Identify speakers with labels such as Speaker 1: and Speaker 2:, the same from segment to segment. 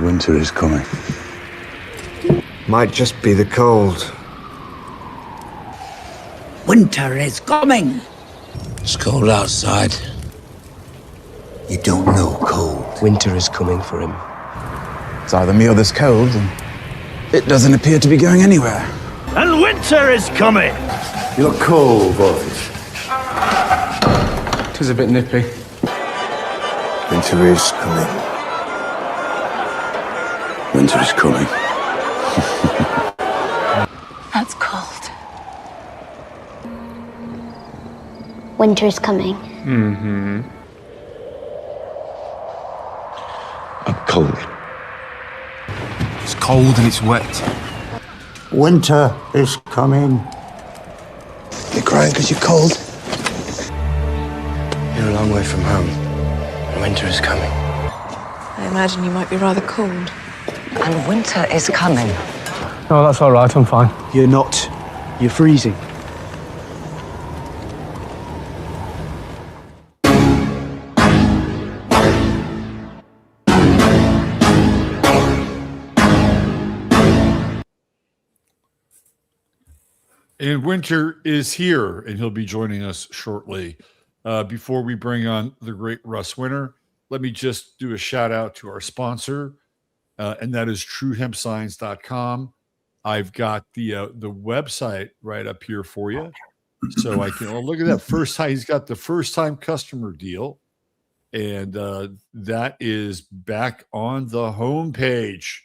Speaker 1: Winter is coming.
Speaker 2: Might just be the cold.
Speaker 3: Winter is coming.
Speaker 4: It's cold outside.
Speaker 1: You don't know cold.
Speaker 2: Winter is coming for him.
Speaker 1: It's either me or this cold, and it doesn't appear to be going anywhere.
Speaker 5: And winter is coming!
Speaker 1: You look cold, boys.
Speaker 2: It is a bit nippy.
Speaker 1: Winter is coming. Winter is coming.
Speaker 6: That's cold. Winter is coming.
Speaker 2: Mm-hmm.
Speaker 1: I'm cold.
Speaker 2: It's cold and it's wet.
Speaker 7: Winter is coming.
Speaker 1: You're crying because you're cold?
Speaker 2: You're a long way from home. And winter is coming.
Speaker 8: I imagine you might be rather cold.
Speaker 9: And winter is coming.
Speaker 10: No, that's all right, I'm fine.
Speaker 7: You're not. You're freezing.
Speaker 11: And winter is here, and he'll be joining us shortly. Before we bring on the great Russ Winter, let me just do a shout out to our sponsor, and that is truehempscience.com. I've got the website right up here for you. So I can look at that first time. He's got the first time customer deal. And that is back on the homepage.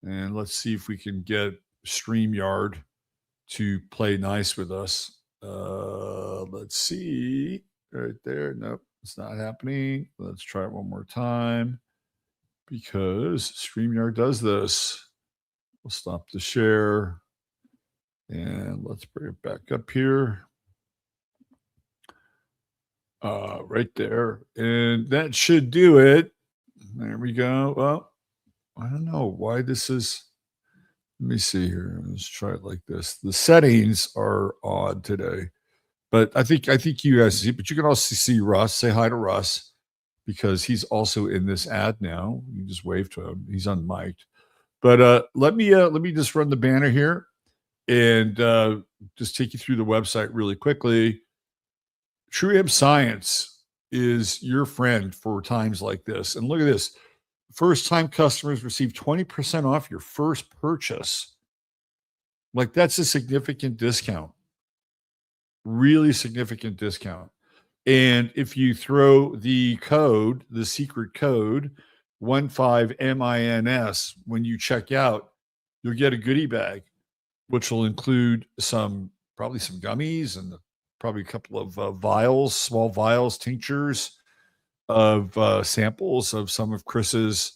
Speaker 11: And let's see if we can get StreamYard to play nice with us. Let's see. Right there. Nope, it's not happening. Let's try it one more time because StreamYard does this. We'll stop the share and let's bring it back up here. Right there. And that should do it. There we go. Well, I don't know why this is. Let me see here. Let's try it like this. The settings are odd today, but I think you guys see. But you can also see Russ. Say hi to Russ because he's also in this ad now. You just wave to him. He's unmiked. But let me just run the banner here and just take you through the website really quickly. True Hemp Science is your friend for times like this. And look at this. First-time customers receive 20% off your first purchase. Like, that's a significant discount. Really significant discount. And if you throw the code, the secret code, 15MINS, when you check out, you'll get a goodie bag, which will include probably some gummies and probably a couple of vials, small vials, tinctures of samples of some of Chris's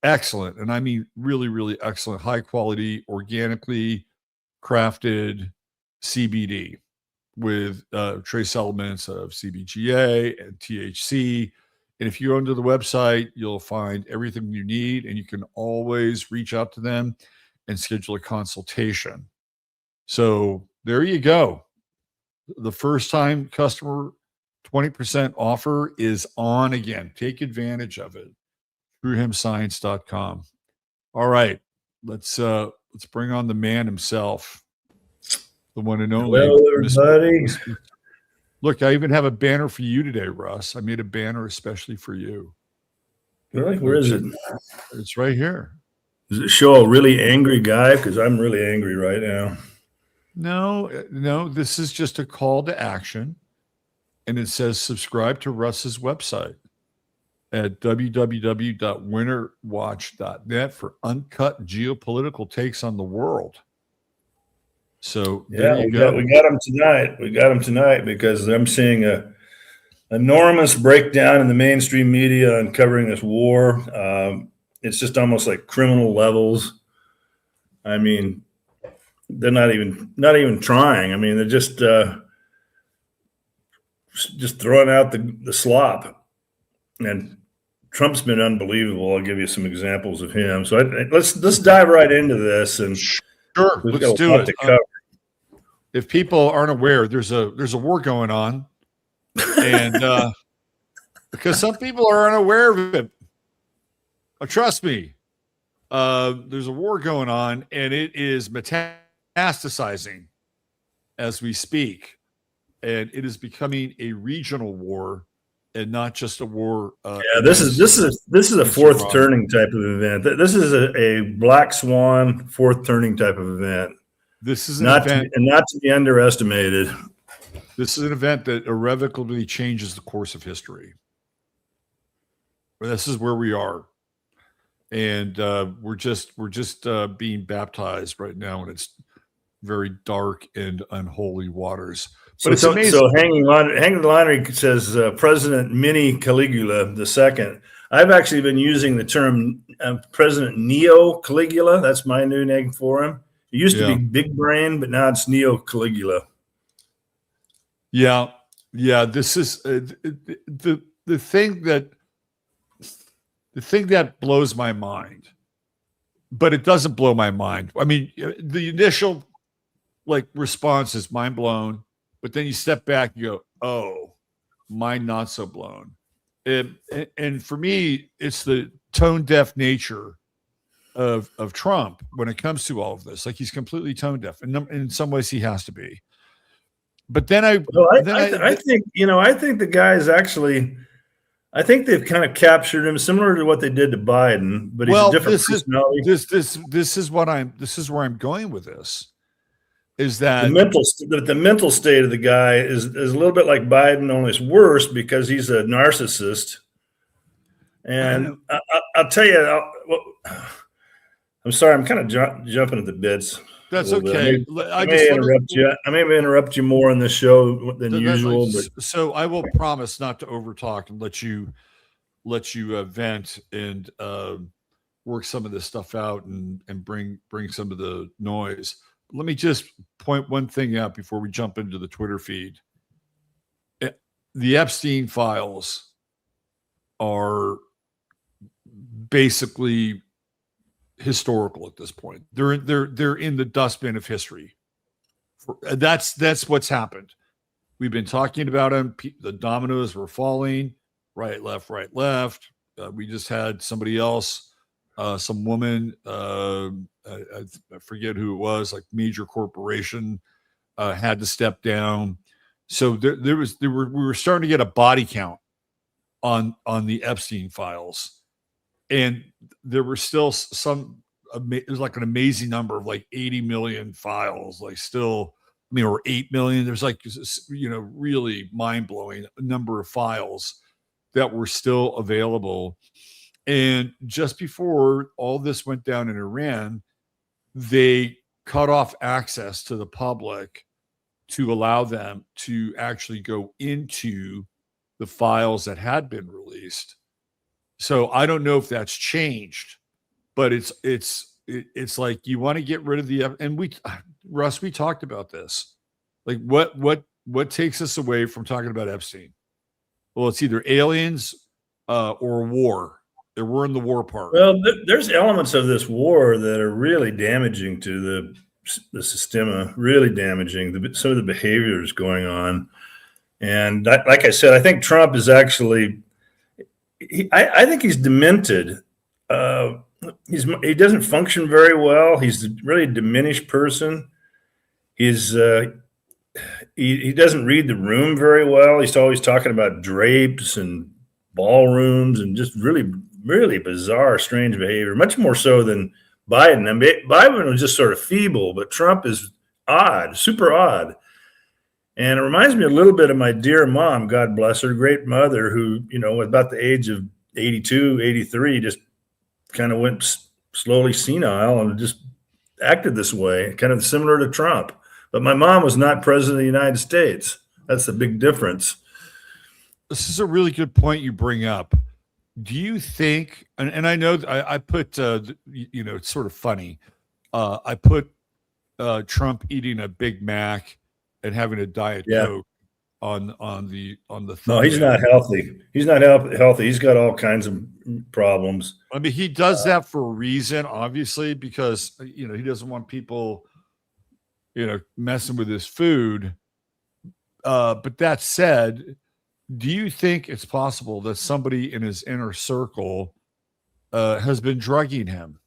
Speaker 11: excellent, and I mean really, really excellent, high quality, organically crafted CBD with trace elements of CBGA and THC. And if you go onto the website, you'll find everything you need, and you can always reach out to them and schedule a consultation. So there you go. The first time customer 20% offer is on again. Take advantage of it. TrueHempScience.com. All right, let's bring on the man himself, the one and only.
Speaker 5: Hello, everybody.
Speaker 11: Look, I even have a banner for you today, Russ. I made a banner especially for you.
Speaker 5: Really? Where is it?
Speaker 11: It's right here.
Speaker 5: Does it show a really angry guy? Because I'm really angry right now.
Speaker 11: No, this is just a call to action. And it says subscribe to Russ's website at www.winterwatch.net for uncut geopolitical takes on the world. So there you go.
Speaker 5: We got them tonight. We got them tonight because I'm seeing a enormous breakdown in the mainstream media on covering this war. It's just almost like criminal levels. I mean, they're not even trying. I mean, they're just throwing out the slop. And Trump's been unbelievable. I'll give you some examples of him. So let's dive right into this. And
Speaker 11: sure, let's do it. If people aren't aware, there's a war going on, and because some people are unaware of it. Trust me, there's a war going on, and it is metastasizing as we speak, and it is becoming a regional war and not just a war.
Speaker 5: This is a fourth turning type of event. This is a black swan fourth turning type of event.
Speaker 11: This is an
Speaker 5: not
Speaker 11: event,
Speaker 5: not to be underestimated.
Speaker 11: This is an event that irrevocably changes the course of history. This is where we are, and we're just being baptized right now, and it's very dark and unholy waters. But it's amazing.
Speaker 5: So hanging the laundry says President Mini Caligula II. I've actually been using the term President Neo Caligula. That's my new name for him. It used to be Big Brain, but now it's Neo Caligula.
Speaker 11: Yeah. This is the thing that blows my mind, but it doesn't blow my mind. I mean, the initial response is mind blown, but then you step back, you go, "Oh, mind not so blown." And for me, it's the tone deaf nature of Trump when it comes to all of this. Like, he's completely tone deaf, and in some ways he has to be. But then I think the guy is actually. I think they've kind of captured him, similar to what they did to Biden, but he's a different personality. This is where I'm going with this. Is that
Speaker 5: the mental state of the guy is a little bit like Biden, only it's worse because he's a narcissist. And I'll tell you, I'm sorry, I'm kind of jumping at the bits.
Speaker 11: That's okay.
Speaker 5: I may interrupt you. I may interrupt you more on this show than usual.
Speaker 11: So I will promise not to overtalk and let you vent and work some of this stuff out and bring some of the noise. Let me just point one thing out before we jump into the Twitter feed. The Epstein files are basically historical at this point. They're in the dustbin of history. That's what's happened. We've been talking about them. The dominoes were falling, right, left. We just had somebody else, some woman, I forget who it was, like major corporation, had to step down. So we were starting to get a body count on the Epstein files. And there were still it was like an amazing number of 80 million files, or 8 million. There's really mind blowing number of files that were still available. And just before all this went down in Iran, they cut off access to the public to allow them to actually go into the files that had been released. So I don't know if that's changed, but it's like you want to get rid of Russ, we talked about this. Like what takes us away from talking about Epstein? Well, it's either aliens or war. We're in the war part.
Speaker 5: Well, there's elements of this war that are really damaging to the system, really damaging some of the behaviors going on. And like I said, I think Trump is actually. I think he's demented. He doesn't function very well. He's a really diminished person. He doesn't read the room very well. He's always talking about drapes and ballrooms and just really, really bizarre, strange behavior, much more so than Biden. I mean, Biden was just sort of feeble, but Trump is odd, super odd. And it reminds me a little bit of my dear mom, God bless her, great mother, who, about the age of 82, 83, just kind of went slowly senile and just acted this way, kind of similar to Trump. But my mom was not president of the United States. That's the big difference.
Speaker 11: This is a really good point you bring up. Do you think, and I know I put, it's sort of funny. I put Trump eating a Big Mac and having a Diet Coke on the
Speaker 5: No, he's not healthy. He's not healthy. He's got all kinds of problems.
Speaker 11: I mean, he does that for a reason, obviously, because he doesn't want people messing with his food. But that said, do you think it's possible that somebody in his inner circle has been drugging him.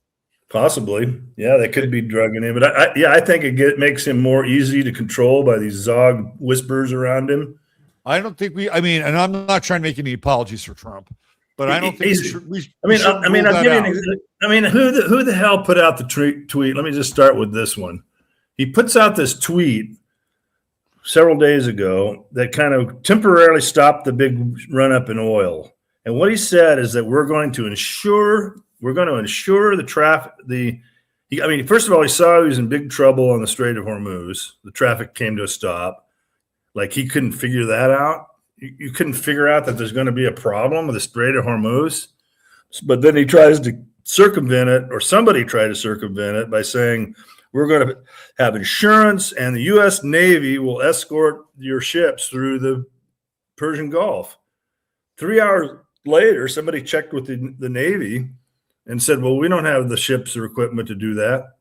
Speaker 5: Possibly. Yeah, they could be drugging him. But I think it makes him more easy to control by these Zog whispers around him.
Speaker 11: I don't think and I'm not trying to make any apologies for Trump, but I don't think
Speaker 5: who the hell put out the tweet? Let me just start with this one. He puts out this tweet several days ago that kind of temporarily stopped the big run up in oil. And what he said is that we're going to ensure the traffic. First of all, he saw he was in big trouble on the Strait of Hormuz. The traffic came to a stop. Like he couldn't figure that out. You couldn't figure out that there's going to be a problem with the Strait of Hormuz. But then he tries to circumvent it, or somebody tried to circumvent it by saying, we're going to have insurance and the U.S. Navy will escort your ships through the Persian Gulf. 3 hours later, somebody checked with the Navy and said, well, we don't have the ships or equipment to do that.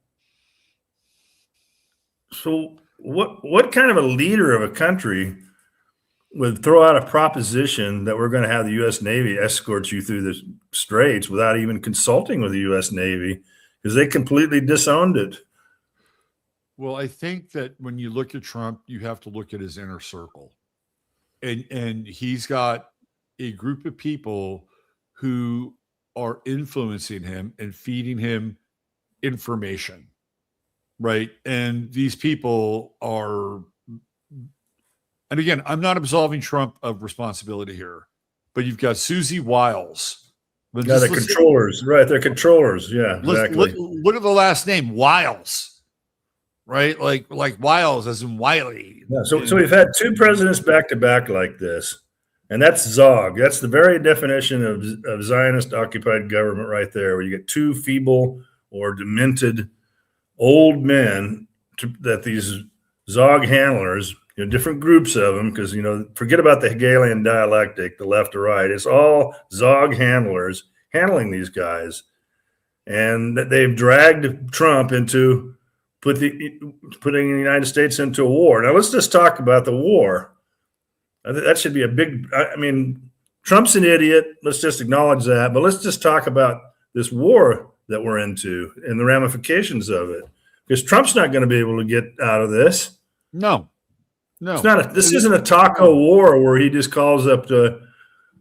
Speaker 5: So what kind of a leader of a country would throw out a proposition that we're going to have the U.S. Navy escort you through the straits without even consulting with the U.S. Navy? Because they completely disowned it.
Speaker 11: Well, I think that when you look at Trump, you have to look at his inner circle. And he's got a group of people who are influencing him and feeding him information, right? And these people are, and again, I'm not absolving Trump of responsibility here, but you've got Susie Wiles.
Speaker 5: Yeah, the controllers, right? They're controllers. Yeah, exactly.
Speaker 11: Look at the last name, Wiles, right? Like Wiles as in Wiley.
Speaker 5: Yeah, so we've had two presidents back to back like this. And that's Zog. That's the very definition of Zionist occupied government right there, where you get two feeble or demented old men that these Zog handlers, different groups of them, because, forget about the Hegelian dialectic, the left or right. It's all Zog handlers handling these guys. And they've dragged Trump into putting the United States into a war. Now, let's just talk about the war. That should be a big, Trump's an idiot. Let's just acknowledge that. But let's just talk about this war that we're into and the ramifications of it. Because Trump's not going to be able to get out of this.
Speaker 11: No.
Speaker 5: This isn't a taco war where he just calls up to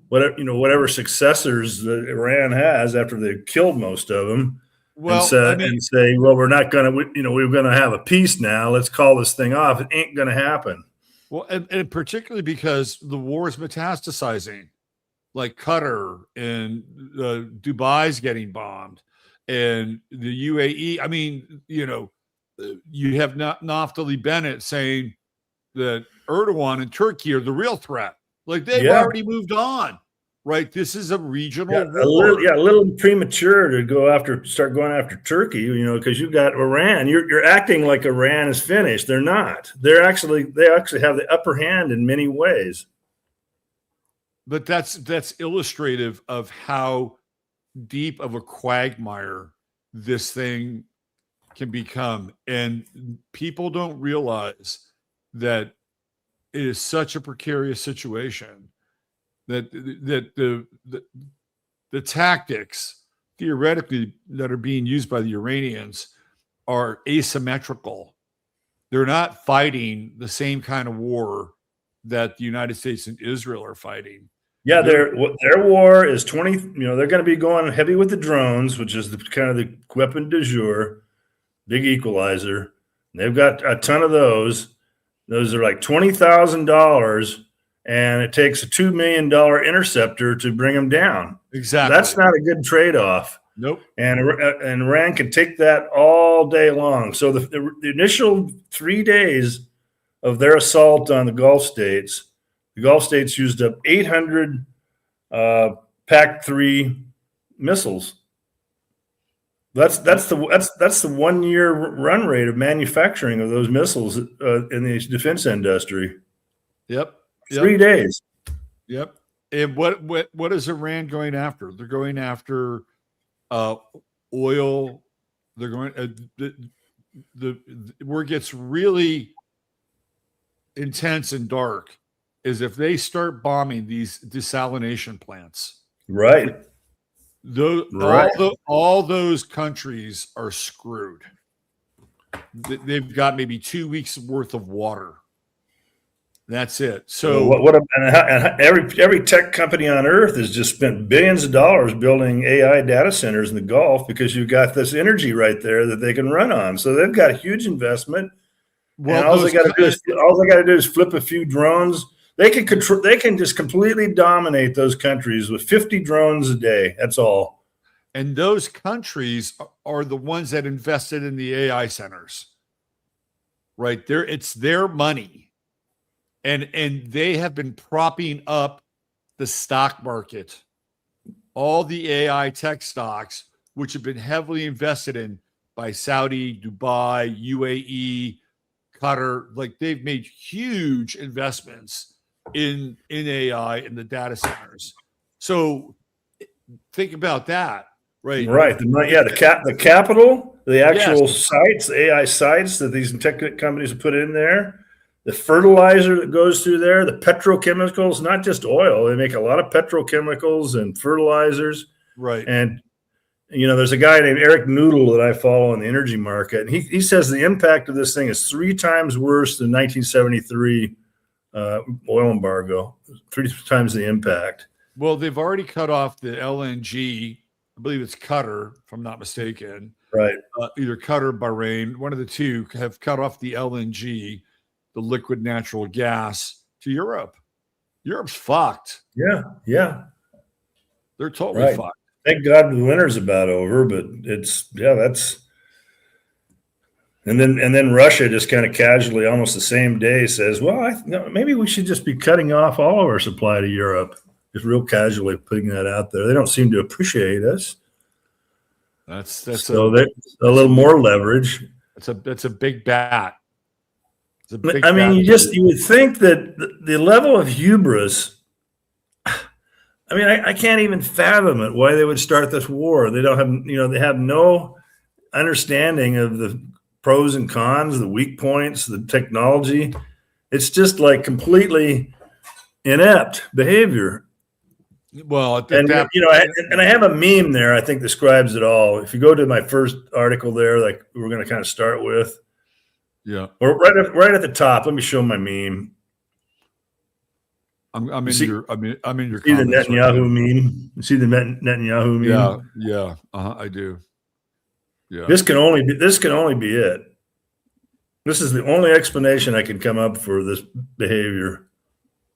Speaker 5: whatever successors that Iran has after they've killed most of them. Well, and say, well, we're not going to, we're going to have a peace now. Let's call this thing off. It ain't going to happen.
Speaker 11: Well, and particularly because the war is metastasizing, like Qatar and Dubai's getting bombed, and the UAE. You have Naftali Bennett saying that Erdogan and Turkey are the real threat. Like they've already moved on, right? This is a regional war.
Speaker 5: A little premature to start going after Turkey, because you've got Iran. You're acting like Iran is finished. They're not. They actually have the upper hand in many ways.
Speaker 11: But that's illustrative of how deep of a quagmire this thing can become. And people don't realize that it is such a precarious situation that the tactics theoretically that are being used by the Iranians are asymmetrical. They're not fighting the same kind of war that the United States and Israel are fighting.
Speaker 5: Yeah, their war is 20. They're going to be going heavy with the drones, which is the weapon du jour, big equalizer. And they've got a ton of those. Those are like $20,000, and it takes a $2 million interceptor to bring them down.
Speaker 11: Exactly.
Speaker 5: That's not a good trade-off.
Speaker 11: Nope.
Speaker 5: And Iran can take that all day long. So the initial 3 days of their assault on the Gulf states used up 800 PAC-3 missiles. That's the 1 year run rate of manufacturing of those missiles in the defense industry.
Speaker 11: Yep.
Speaker 5: 3 days.
Speaker 11: Yep. And what is Iran going after? They're going after oil. They're going where it gets really intense and dark is if they start bombing these desalination plants.
Speaker 5: Right.
Speaker 11: All those countries are screwed. They've got maybe 2 weeks worth of water. That's it. So
Speaker 5: every tech company on earth has just spent billions of dollars building AI data centers in the Gulf because you've got this energy right there that they can run on. So they've got a huge investment. Well, and all they got to do is flip a few drones. They can just completely dominate those countries with 50 drones a day. That's all.
Speaker 11: And those countries are the ones that invested in the AI centers. Right there, it's their money. And they have been propping up the stock market, all the AI tech stocks, which have been heavily invested in by Saudi, Dubai, UAE, Qatar. Like they've made huge investments in AI in the data centers. So think about that, right?
Speaker 5: Right. The capital, the actual sites, the AI sites that these tech companies have put in there. The fertilizer that goes through there, the petrochemicals, not just oil. They make a lot of petrochemicals and fertilizers.
Speaker 11: Right.
Speaker 5: And, there's a guy named Eric Noodle that I follow in the energy market. And he says the impact of this thing is 3 times worse than 1973 oil embargo, 3 times the impact.
Speaker 11: Well, they've already cut off the LNG. I believe it's Qatar, if I'm not mistaken.
Speaker 5: Right.
Speaker 11: Either Qatar or Bahrain, one of the two have cut off the LNG, the liquid natural gas, to Europe. Europe's fucked.
Speaker 5: Yeah.
Speaker 11: They're totally fucked.
Speaker 5: Thank God the winter's about over, but that's. And then Russia just kind of casually, almost the same day, says, "Well, maybe we should just be cutting off all of our supply to Europe." Just real casually putting that out there. They don't seem to appreciate us.
Speaker 11: That's
Speaker 5: a little more leverage.
Speaker 11: That's a big bat.
Speaker 5: You would think that the level of hubris. I can't even fathom it. Why they would start this war? They don't have, they have no understanding of the pros and cons, the weak points, the technology. It's just like completely inept behavior.
Speaker 11: Well,
Speaker 5: I have a meme there. I think describes it all. If you go to my first article there, like we're going to kind of start with.
Speaker 11: Yeah.
Speaker 5: Or right at the top. Let me show my meme.
Speaker 11: I'm in your.
Speaker 5: See the Netanyahu meme. You see the Netanyahu meme.
Speaker 11: Yeah. I do. Yeah.
Speaker 5: This can only be it. This is the only explanation I can come up for this behavior.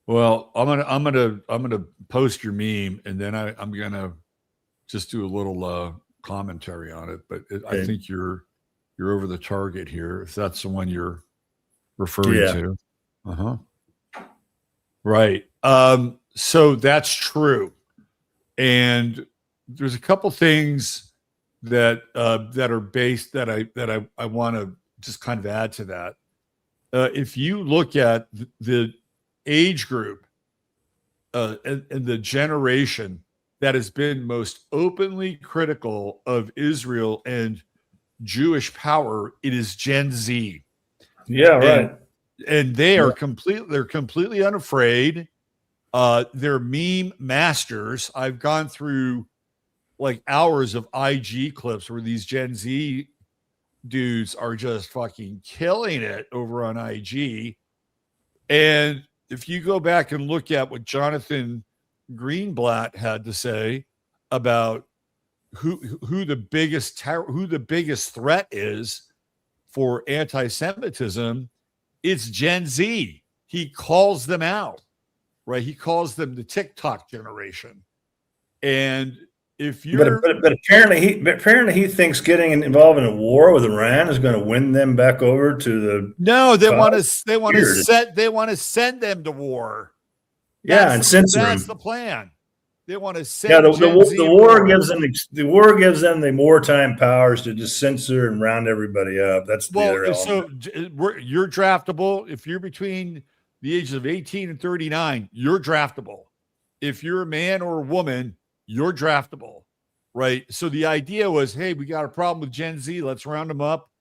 Speaker 11: Well, I'm gonna post your meme, and then I'm gonna just do a little commentary on it. But I think you're over the target here, if that's the one you're referring to. Right. So that's true. And there's a couple things that are based that I want to just kind of add to that. If you look at the age group and the generation that has been most openly critical of Israel and Jewish power, it is Gen Z.
Speaker 5: Yeah, right.
Speaker 11: And they are completely unafraid. They're meme masters. I've gone through like hours of IG clips where these Gen Z dudes are just fucking killing it over on IG. And if you go back and look at what Jonathan Greenblatt had to say about who the biggest threat is for anti-Semitism, it's Gen Z. He calls them out, right? He calls them the TikTok generation. And if you're
Speaker 5: but apparently he thinks getting involved in a war with Iran is going to win them back over to the
Speaker 11: they want to send them to war.
Speaker 5: And censor them.
Speaker 11: That's the plan. They want to send
Speaker 5: the war gives them the wartime powers to just censor and round everybody up. That's the other element.
Speaker 11: So you're draftable if you're between the ages of 18 and 39. You're draftable. If you're a man or a woman, you're draftable, right? So the idea was, hey, we got a problem with Gen Z. Let's round them up,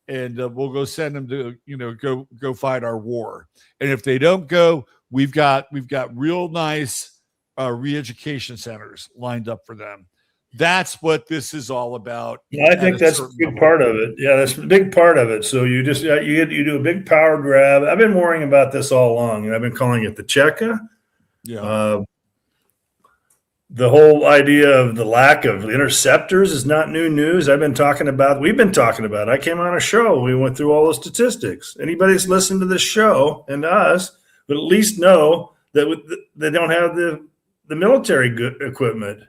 Speaker 11: and we'll go send them to go fight our war. And if they don't go, we've got real nice re-education centers lined up for them. That's what this is all about.
Speaker 5: I think that's a big part of it. Yeah, that's a big part of it. So you just you do a big power grab. I've been worrying about this all along, and I've been calling it the Cheka.
Speaker 11: Yeah.
Speaker 5: The whole idea of the lack of interceptors is not new news. We've been talking about it. I came on a show. We went through all the statistics. Anybody that's listened to this show and us would at least know that they don't have the military equipment.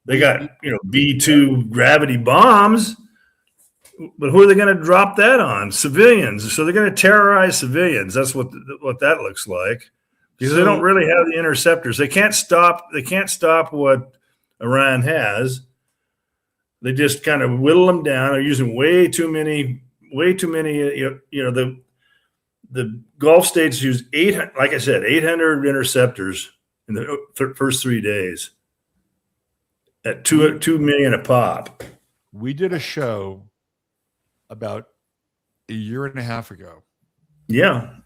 Speaker 5: They got, B-2 gravity bombs, but who are they going to drop that on? Civilians. So they're going to terrorize civilians. That's what that looks like. Because they don't really have the interceptors. They can't stop what Iran has. They just kind of whittle them down. They're using way too many. The Gulf states use 800 interceptors in the first 3 days at 2 million a pop.
Speaker 11: We did a show about a year and a half ago.
Speaker 5: Yeah.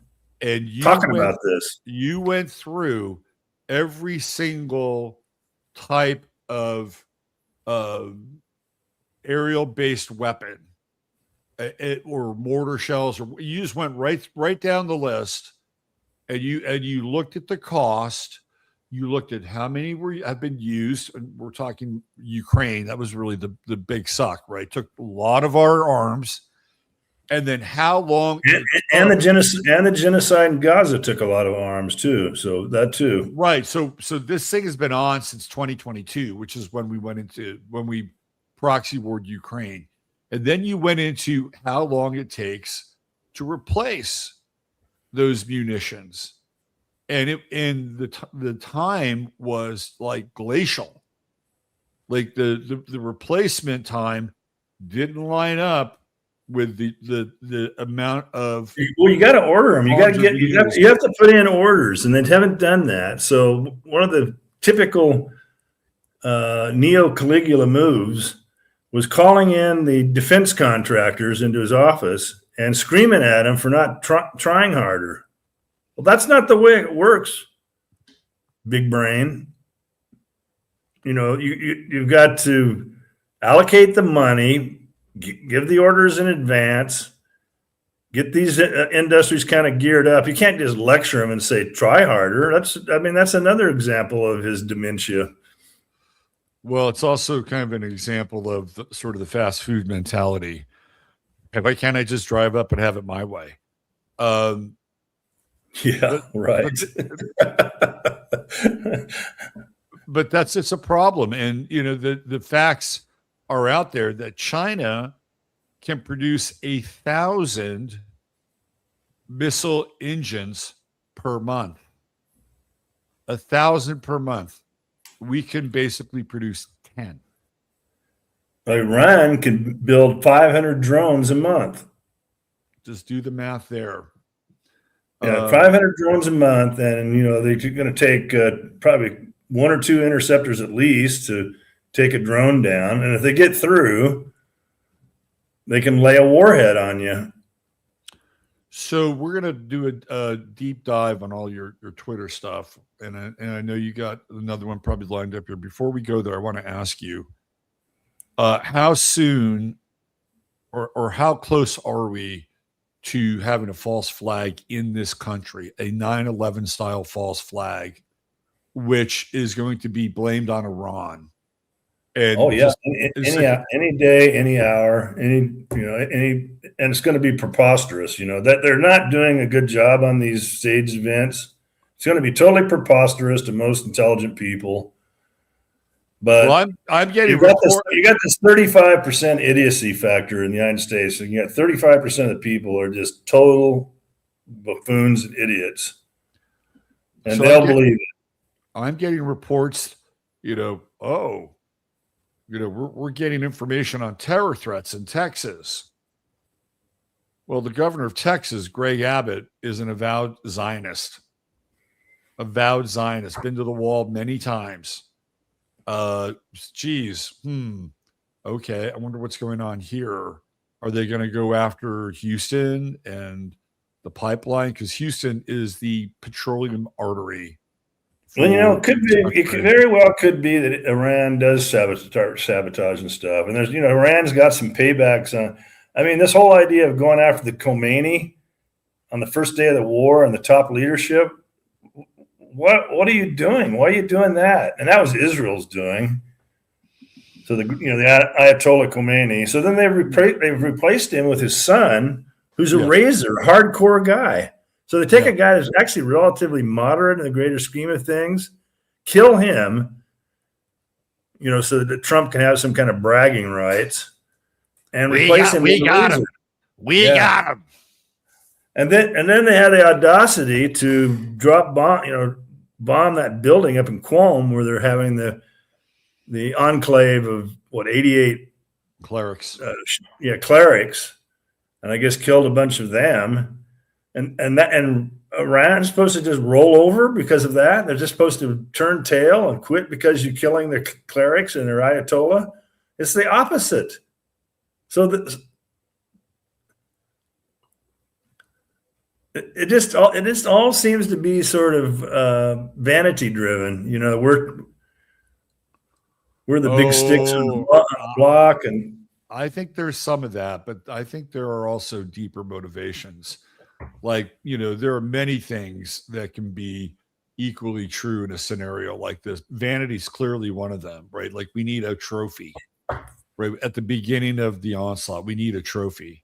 Speaker 11: And
Speaker 5: about this.
Speaker 11: You went through every single type of aerial-based weapon, or mortar shells, or you just went right down the list, and you looked at the cost. You looked at how many have been used, and we're talking Ukraine. That was really the big suck, right? Took a lot of our arms. And then how long?
Speaker 5: And the genocide in Gaza took a lot of arms too. So that too.
Speaker 11: Right. So this thing has been on since 2022, which is when we proxy warred Ukraine. And then you went into how long it takes to replace those munitions. And the time was like glacial. Like the replacement time didn't line up with the amount of,
Speaker 5: you got to order them. You have to put in orders, and they haven't done that. So one of the typical neo-Caligula moves was calling in the defense contractors into his office and screaming at them for not trying harder. Well, that's not the way it works, big brain. You've got to allocate the money, give the orders in advance, get these industries kind of geared up. You can't just lecture them and say, try harder. That's another example of his dementia.
Speaker 11: Well, it's also kind of an example of sort of the fast food mentality. Why can't I just drive up and have it my way?
Speaker 5: Right.
Speaker 11: But it's a problem. And, the facts are out there that China can produce 1,000 missile engines per month. 1,000 per month. We can basically produce 10.
Speaker 5: Iran can build 500 drones a month.
Speaker 11: Just do the math there.
Speaker 5: 500 drones a month, and they're going to take probably one or two interceptors at least to take a drone down. And if they get through, they can lay a warhead on you.
Speaker 11: So we're going to do a deep dive on all your Twitter stuff. And I know you got another one probably lined up here. Before we go there, I want to ask you, how soon or how close are we to having a false flag in this country, a 9/11 style false flag, which is going to be blamed on Iran? And
Speaker 5: any day, any hour, and it's going to be preposterous. That they're not doing a good job on these staged events. It's going to be totally preposterous to most intelligent people. But
Speaker 11: I'm getting
Speaker 5: you got this 35% idiocy factor in the United States, and you got 35% of the people are just total buffoons and idiots, and they'll believe it.
Speaker 11: I'm getting reports, we're getting information on terror threats in Texas. Well, the governor of Texas, Greg Abbott, is an avowed Zionist. Been to the wall many times. Okay. I wonder what's going on here. Are they going to go after Houston and the pipeline? Because Houston is the petroleum artery
Speaker 5: Well, it could very well could be that Iran does start sabotaging stuff, and there's Iran's got some paybacks on. I mean, this whole idea of going after the Khomeini on the first day of the war and the top leadership. What are you doing? Why are you doing that? And that was Israel's doing. So the Ayatollah Khomeini. So then they've replaced him with his son, who's a razor, hardcore guy. So they take a guy that's actually relatively moderate in the greater scheme of things, kill him, so that Trump can have some kind of bragging rights, and replace him with a razor.
Speaker 11: We got him.
Speaker 5: And then they had the audacity to bomb that building up in Qom where they're having the enclave of 88
Speaker 11: clerics.
Speaker 5: Clerics, and I guess killed a bunch of them. And Iran's supposed to just roll over because of that. They're just supposed to turn tail and quit because you're killing their clerics and their Ayatollah. It's the opposite. So it just all seems to be sort of vanity driven. We're the big sticks on the block, and
Speaker 11: I think there's some of that, but I think there are also deeper motivations. Like, there are many things that can be equally true in a scenario like this. Vanity is clearly one of them, right? Like, we need a trophy, right? At the beginning of the onslaught, we need a trophy.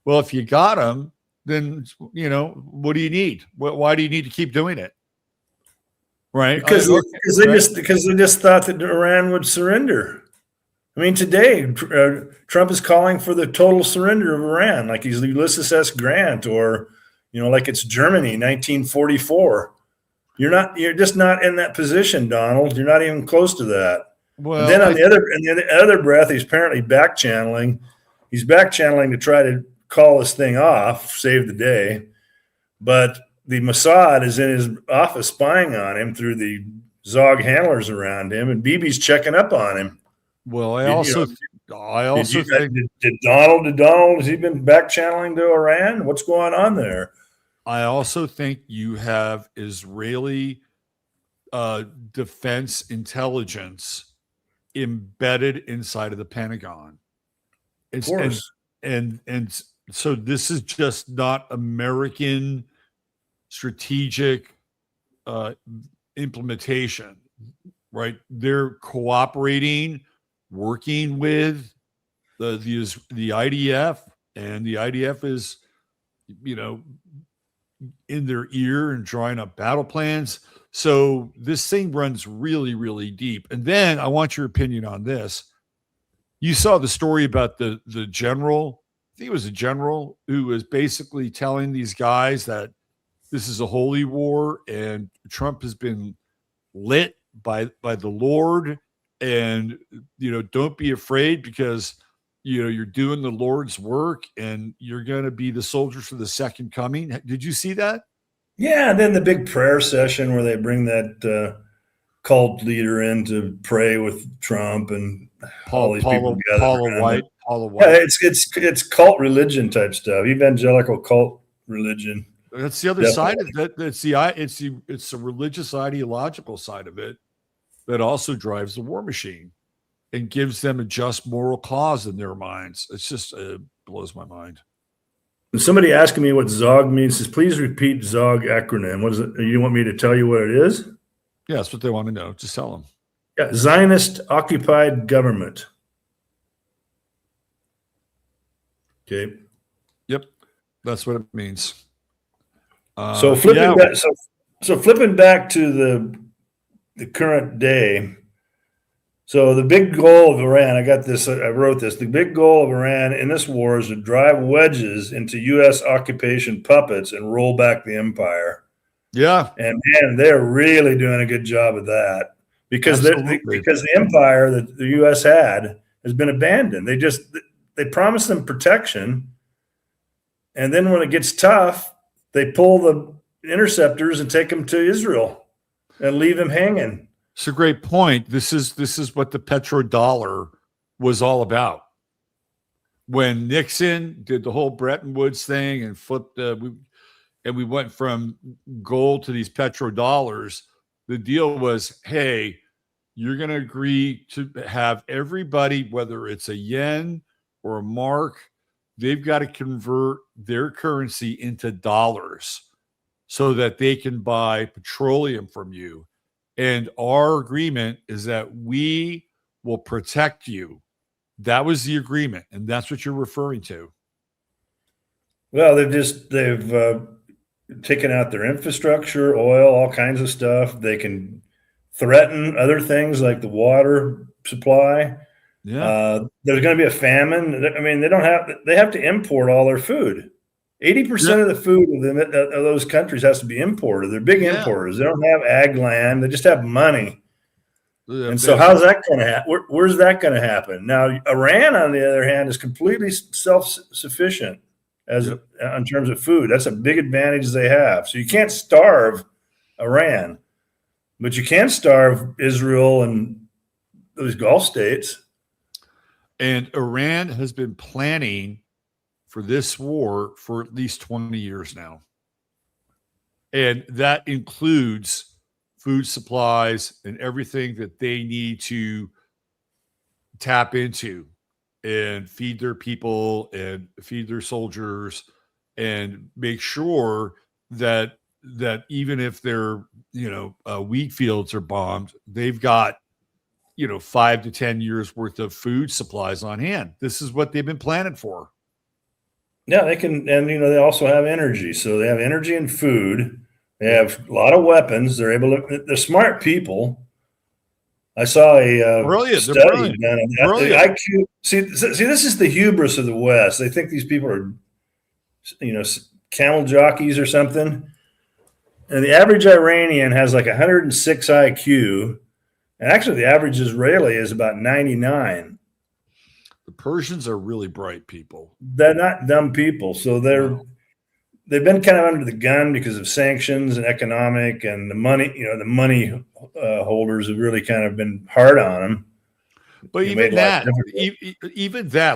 Speaker 11: Well, if you got them, then, what do you need? Why do you need to keep doing it? Right?
Speaker 5: Because they just thought that Iran would surrender. I mean, today, Trump is calling for the total surrender of Iran, like he's Ulysses S. Grant, or, like it's Germany, 1944. You're just not in that position, Donald. You're not even close to that. Well, and then on the other breath, he's apparently back channeling. He's back channeling to try to call this thing off, save the day. But the Mossad is in his office spying on him through the Zog handlers around him, and Bibi's checking up on him.
Speaker 11: Well, I also think
Speaker 5: did Donald has he been back channeling to Iran? What's going on there?
Speaker 11: I also think you have Israeli defense intelligence embedded inside of the Pentagon.
Speaker 5: Of course.
Speaker 11: And so this is just not American strategic implementation, right? They're cooperating, working with the IDF, and the IDF is, in their ear and drawing up battle plans. So this thing runs really, really deep. And then I want your opinion on this. You saw the story about the general. I think it was a general who was basically telling these guys that this is a holy war and Trump has been lit by the Lord, and don't be afraid because you're doing the Lord's work and you're going to be the soldiers for the second coming. Did you see that?
Speaker 5: Yeah, and then the big prayer session where they bring that cult leader in to pray with Trump and all these people together.
Speaker 11: Paula White.
Speaker 5: Yeah, it's cult religion type stuff, evangelical cult religion.
Speaker 11: That's the other side of that. It's the religious ideological side of it that also drives the war machine and gives them a just moral cause in their minds. It's just blows my mind.
Speaker 5: Somebody asking me what ZOG means says, please repeat ZOG acronym. What is it? You want me to tell you what it is?
Speaker 11: Yeah, that's what they want to know. Just tell them.
Speaker 5: Yeah, Zionist occupied government. Okay.
Speaker 11: Yep, that's what it means.
Speaker 5: So flipping back to the current day. So the big goal of Iran, I wrote this, the big goal of Iran in this war is to drive wedges into U.S. occupation puppets and roll back the empire.
Speaker 11: Yeah.
Speaker 5: And man, they're really doing a good job of that because the empire that the U.S. had has been abandoned. They promised them protection. And then when it gets tough, they pull the interceptors and take them to Israel and leave them hanging.
Speaker 11: It's a great point. This is what the petrodollar was all about. When Nixon did the whole Bretton Woods thing and flipped, we went from gold to these petrodollars. The deal was, hey, you're going to agree to have everybody, whether it's a yen or a mark, they've got to convert their currency into dollars so that they can buy petroleum from you. And our agreement is that we will protect you. That was the agreement. And that's what you're referring to.
Speaker 5: Well, they've taken out their infrastructure, oil, all kinds of stuff. They can threaten other things like the water supply.
Speaker 11: Yeah.
Speaker 5: There's going to be a famine. I mean, they have to import all their food. 80% of the food of those countries has to be imported. They're big importers. They don't have ag land. They just have money. And so how's that going to happen? Where's that going to happen? Now, Iran, on the other hand, is completely self-sufficient in terms of food. That's a big advantage they have. So you can't starve Iran, but you can starve Israel and those Gulf states.
Speaker 11: And Iran has been planning for this war for at least 20 years now. And that includes food supplies and everything that they need to tap into and feed their people and feed their soldiers and make sure that even if their wheat fields are bombed, they've got 5 to 10 years worth of food supplies on hand. This is what they've been planning for.
Speaker 5: Yeah, they can, and they also have energy. So they have energy and food. They have a lot of weapons. They're smart people. I saw a study done on the IQ. See, this is the hubris of the West. They think these people are, camel jockeys or something. And the average Iranian has like 106 IQ. And actually, the average Israeli is about 99.
Speaker 11: The Persians are really bright people.
Speaker 5: They're not dumb people. So they've been kind of under the gun because of sanctions and economic and the money. The money holders have really kind of been hard on them.
Speaker 11: But even that,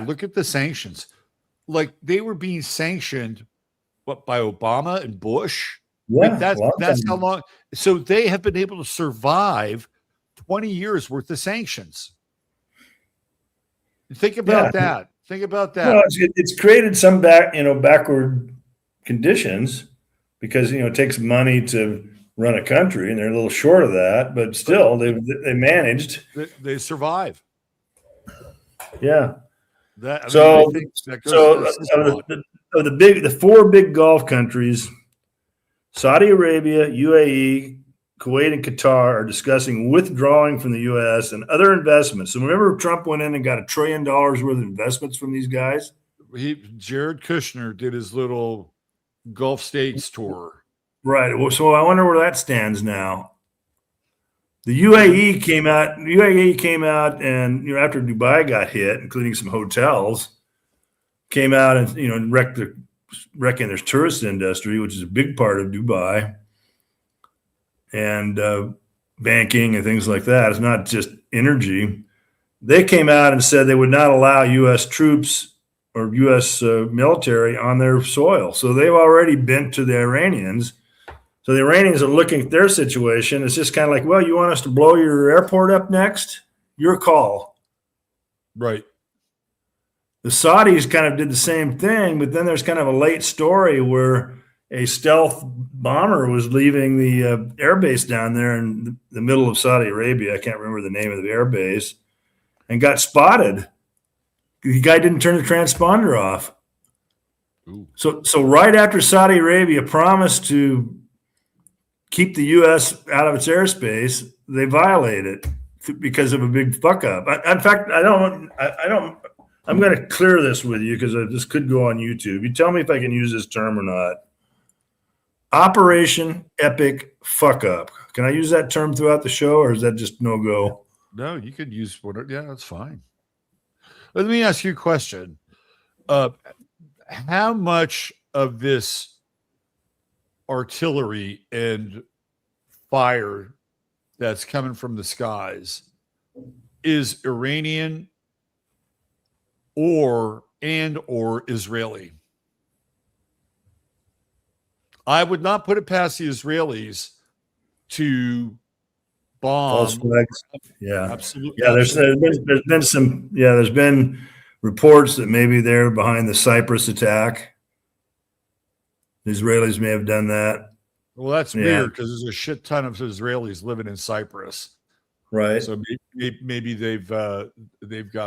Speaker 11: look at the sanctions. Like they were being sanctioned, by Obama and Bush?
Speaker 5: Yeah,
Speaker 11: that's how long. So they have been able to survive 20 years worth of sanctions. Think about that. Think about that.
Speaker 5: Well, it's created some backward conditions because it takes money to run a country, and they're a little short of that. But still, they managed.
Speaker 11: They survive.
Speaker 5: Yeah.
Speaker 11: The
Speaker 5: four big Gulf countries, Saudi Arabia, UAE, Kuwait, and Qatar are discussing withdrawing from the U.S. and other investments. So remember, Trump went in and got $1 trillion worth of investments from these guys.
Speaker 11: Jared Kushner did his little Gulf states tour.
Speaker 5: Right. So I wonder where that stands now. The UAE came out. And after Dubai got hit, including some hotels, came out and wrecking their tourist industry, which is a big part of Dubai, and banking and things like that. It's not just energy. They came out and said they would not allow U.S. troops or U.S. military on their soil. So they've already bent to the Iranians. So the Iranians are looking at their situation. It's just kind of like, well, you want us to blow your airport up next? Your call.
Speaker 11: Right.
Speaker 5: The Saudis kind of did the same thing, but then there's kind of a late story where a stealth bomber was leaving the airbase down there in the middle of Saudi Arabia. I can't remember the name of the airbase, and got spotted. The guy didn't turn the transponder off. Ooh. So right after Saudi Arabia promised to keep the U.S. out of its airspace, they violate it because of a big fuck up. In fact, I'm going to clear this with you because this could go on YouTube. You tell me if I can use this term or not. Operation Epic Fuck Up. Can I use that term throughout the show, or is that just no go?
Speaker 11: No, you could use whatever. Yeah, that's fine. Let me ask you a question. How much of this artillery and fire that's coming from the skies is Iranian or Israeli? I would not put it past the Israelis to bomb.
Speaker 5: False flags. Yeah.
Speaker 11: Absolutely.
Speaker 5: Yeah, there's been some. Yeah, there's been reports that maybe they're behind the Cyprus attack. The Israelis may have done that.
Speaker 11: Well, that's weird because there's a shit ton of Israelis living in Cyprus.
Speaker 5: Right.
Speaker 11: So maybe they've got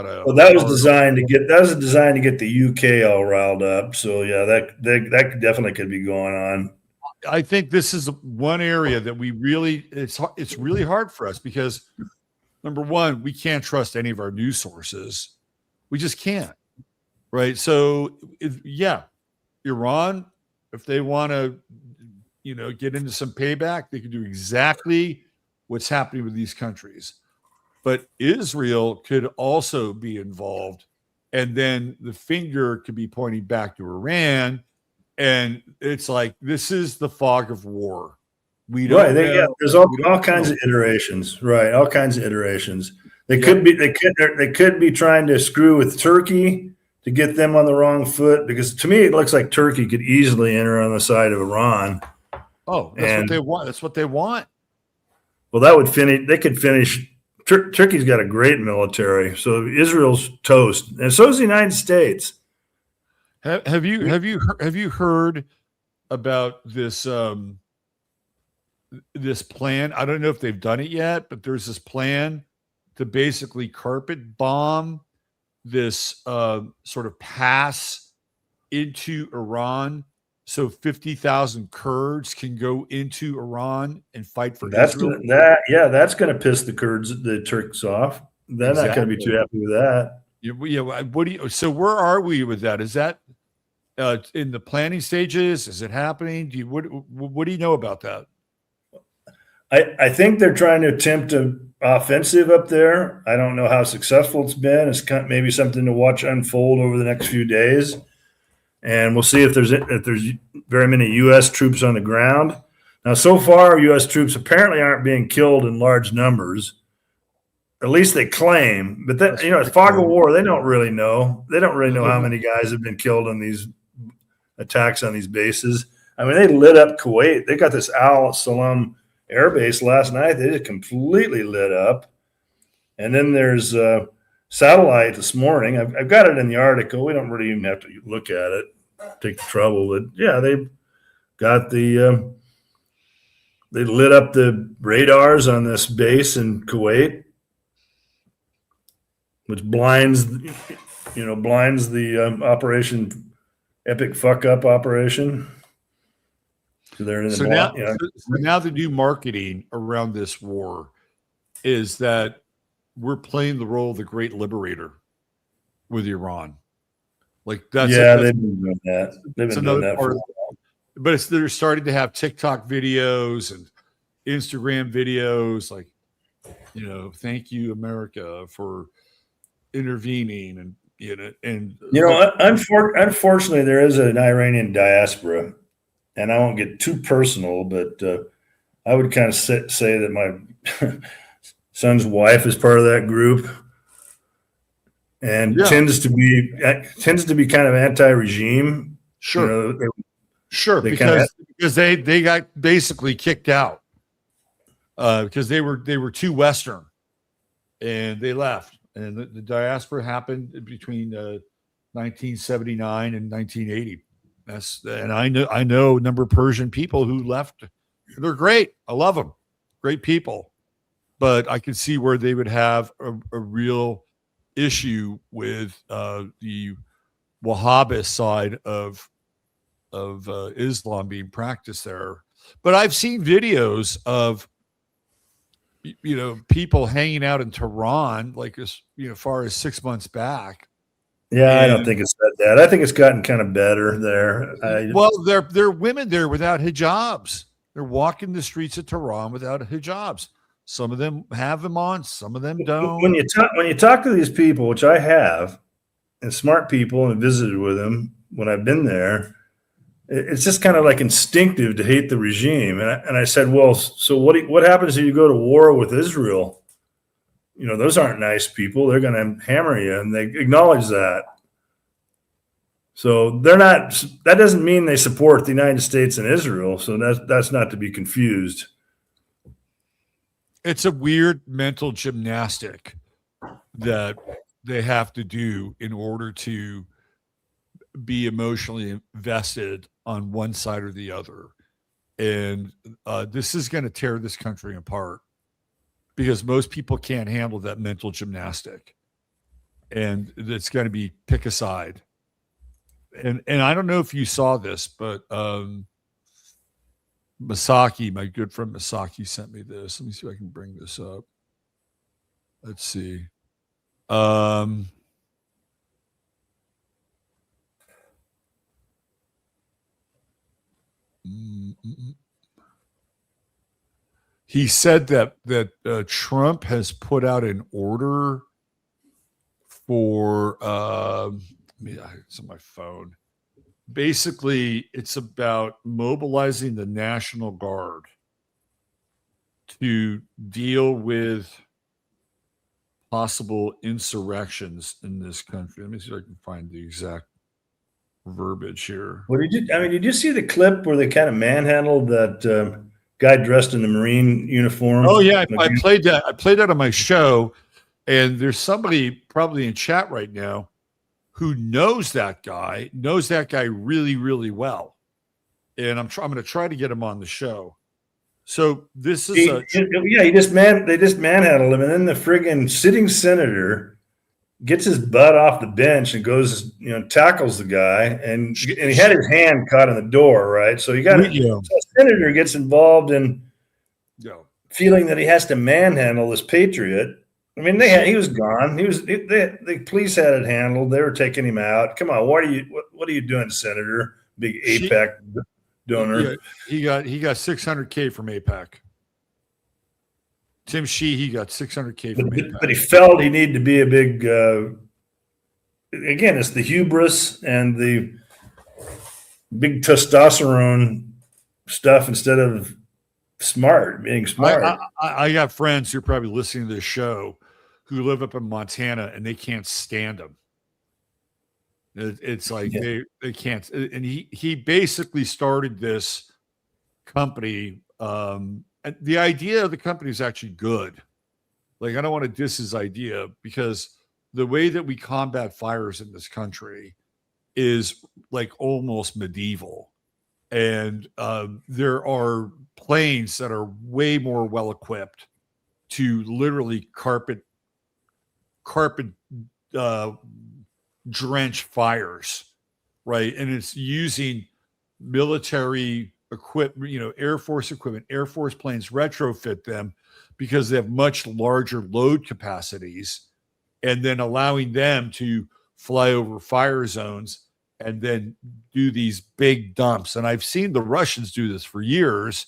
Speaker 11: a.
Speaker 5: Well, that was designed to get the UK all riled up. So yeah, that definitely could be going on.
Speaker 11: I think this is one area that it's really hard for us because number one, we can't trust any of our news sources. We just can't. Right. So Iran, if they want to, get into some payback, they can do exactly what's happening with these countries. But Israel could also be involved. And then the finger could be pointing back to Iran. And it's like, this is the fog of war. We don't know.
Speaker 5: There's all kinds of iterations. Right. All kinds of iterations. They could be trying to screw with Turkey to get them on the wrong foot, because to me, it looks like Turkey could easily enter on the side of Iran.
Speaker 11: Oh, what they want. That's what they want.
Speaker 5: Well, that would finish. They could finish. Turkey's got a great military, so Israel's toast, and so is the United States.
Speaker 11: Have you heard about this this plan? I don't know if they've done it yet, but there's this plan to basically carpet bomb this sort of pass into Iran. So 50,000 Kurds can go into Iran and fight for Israel.
Speaker 5: That's going to piss the Turks off. They're not going to be too happy with that.
Speaker 11: So where are we with that? Is that in the planning stages? Is it happening? What do you know about that?
Speaker 5: I think they're trying to attempt an offensive up there. I don't know how successful it's been. It's maybe something to watch unfold over the next few days. And we'll see if there's very many U.S. troops on the ground. Now, so far, U.S. troops apparently aren't being killed in large numbers. At least they claim. But that, it's fog of war. They don't really know. They don't really know how many guys have been killed on these attacks on these bases. I mean, they lit up Kuwait. They got this Al Salam air base last night. They just completely lit up. And then there's satellite this morning. I've got it in the article. We don't really even have to look at it, take the trouble. But yeah, they've got they lit up the radars on this base in Kuwait, which blinds the operation, epic fuck up operation. So they're in the
Speaker 11: now the new marketing around this war is that we're playing the role of the great liberator with Iran. Like they've been doing that. They've been doing that for a while. But they're starting to have TikTok videos and Instagram videos, like, thank you, America, for intervening,
Speaker 5: unfortunately, there is an Iranian diaspora, and I won't get too personal, but I would kind of say that my son's wife is part of that group, and tends to be kind of anti-regime.
Speaker 11: Sure, because they got basically kicked out because they were too Western, and they left. And the diaspora happened between 1979 and 1980. And I know a number of Persian people who left. They're great. I love them. Great people. But I could see where they would have a real issue with the Wahhabist side of Islam being practiced there. But I've seen videos of people hanging out in Tehran, like as far as 6 months back.
Speaker 5: Yeah, I don't think it's that. I think it's gotten kind of better there.
Speaker 11: There are women there without hijabs. They're walking the streets of Tehran without hijabs. Some of them have them on, some of them don't.
Speaker 5: When you talk to these people, which I have, and smart people, and visited with them when I've been there, it's just kind of like instinctive to hate the regime. And I said, well, so what happens if you go to war with Israel? Those aren't nice people. They're going to hammer you, and they acknowledge that. So they're not. That doesn't mean they support the United States and Israel. So that's not to be confused.
Speaker 11: it's a weird mental gymnastic that they have to do in order to be emotionally invested on one side or the other. And this is going to tear this country apart because most people can't handle that mental gymnastic. And it's going to be pick a side. And I don't know if you saw this, but Masaki, my good friend Masaki, sent me this. Let me see if I can bring this up. Let's see. He said that Trump has put out an order for it's on my phone. Basically, it's about mobilizing the National Guard to deal with possible insurrections in this country. Let me see if I can find the exact verbiage here.
Speaker 5: What did you see the clip where they kind of manhandled that guy dressed in the Marine uniform?
Speaker 11: Oh yeah, I played that. I played that on my show, and there's somebody probably in chat right now who knows that guy really, really well, and I'm going to try to get him on the show. So this is
Speaker 5: they just manhandled him, and then the friggin' sitting senator gets his butt off the bench and goes, tackles the guy, and he had his hand caught in the door, right? So so a senator gets involved in feeling that he has to manhandle this patriot. I mean, he was gone. The police had it handled. They were taking him out. Come on, what are you doing, Senator? Big AIPAC donor.
Speaker 11: He got $600K from AIPAC. Tim Sheehy got $600K from AIPAC.
Speaker 5: But he felt he needed to be a big. Again, it's the hubris and the big testosterone stuff instead of being smart.
Speaker 11: I got friends who are probably listening to this show who live up in Montana and they can't stand him. It's like they can't. And he basically started this company. And the idea of the company is actually good. Like, I don't want to diss his idea because the way that we combat fires in this country is like almost medieval. And there are planes that are way more well equipped to literally carpet drench fires, right? And it's using military equipment, Air Force equipment. Air Force planes retrofit them because they have much larger load capacities, and then allowing them to fly over fire zones and then do these big dumps. And I've seen the Russians do this for years.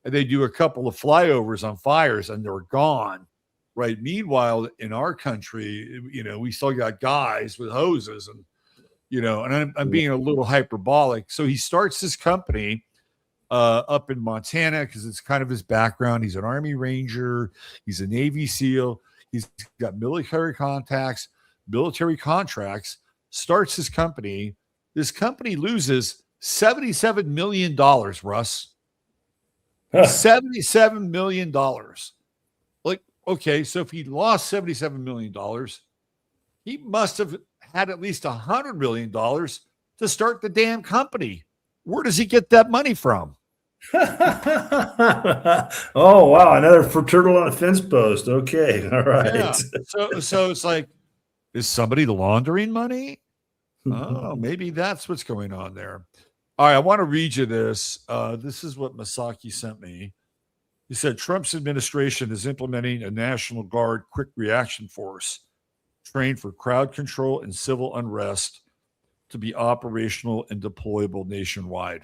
Speaker 11: And they do a couple of flyovers on fires and they're gone, right? Meanwhile, in our country, we still got guys with hoses and, and I'm being a little hyperbolic. So he starts this company up in Montana because it's kind of his background. He's an Army Ranger. He's a Navy SEAL. He's got military contacts, military contracts, starts his company. This company loses $77 million, Russ. $77 million. Like, okay, so if he lost $77 million, he must have had at least $100 million to start the damn company. Where does he get that money from?
Speaker 5: Oh, wow. Another turtle on a fence post. Okay. All right.
Speaker 11: Yeah. So it's like, is somebody laundering money? Oh, maybe that's what's going on there. All right, I want to read you this. This is what Masaki sent me. He said, Trump's administration is implementing a National Guard quick reaction force trained for crowd control and civil unrest to be operational and deployable nationwide.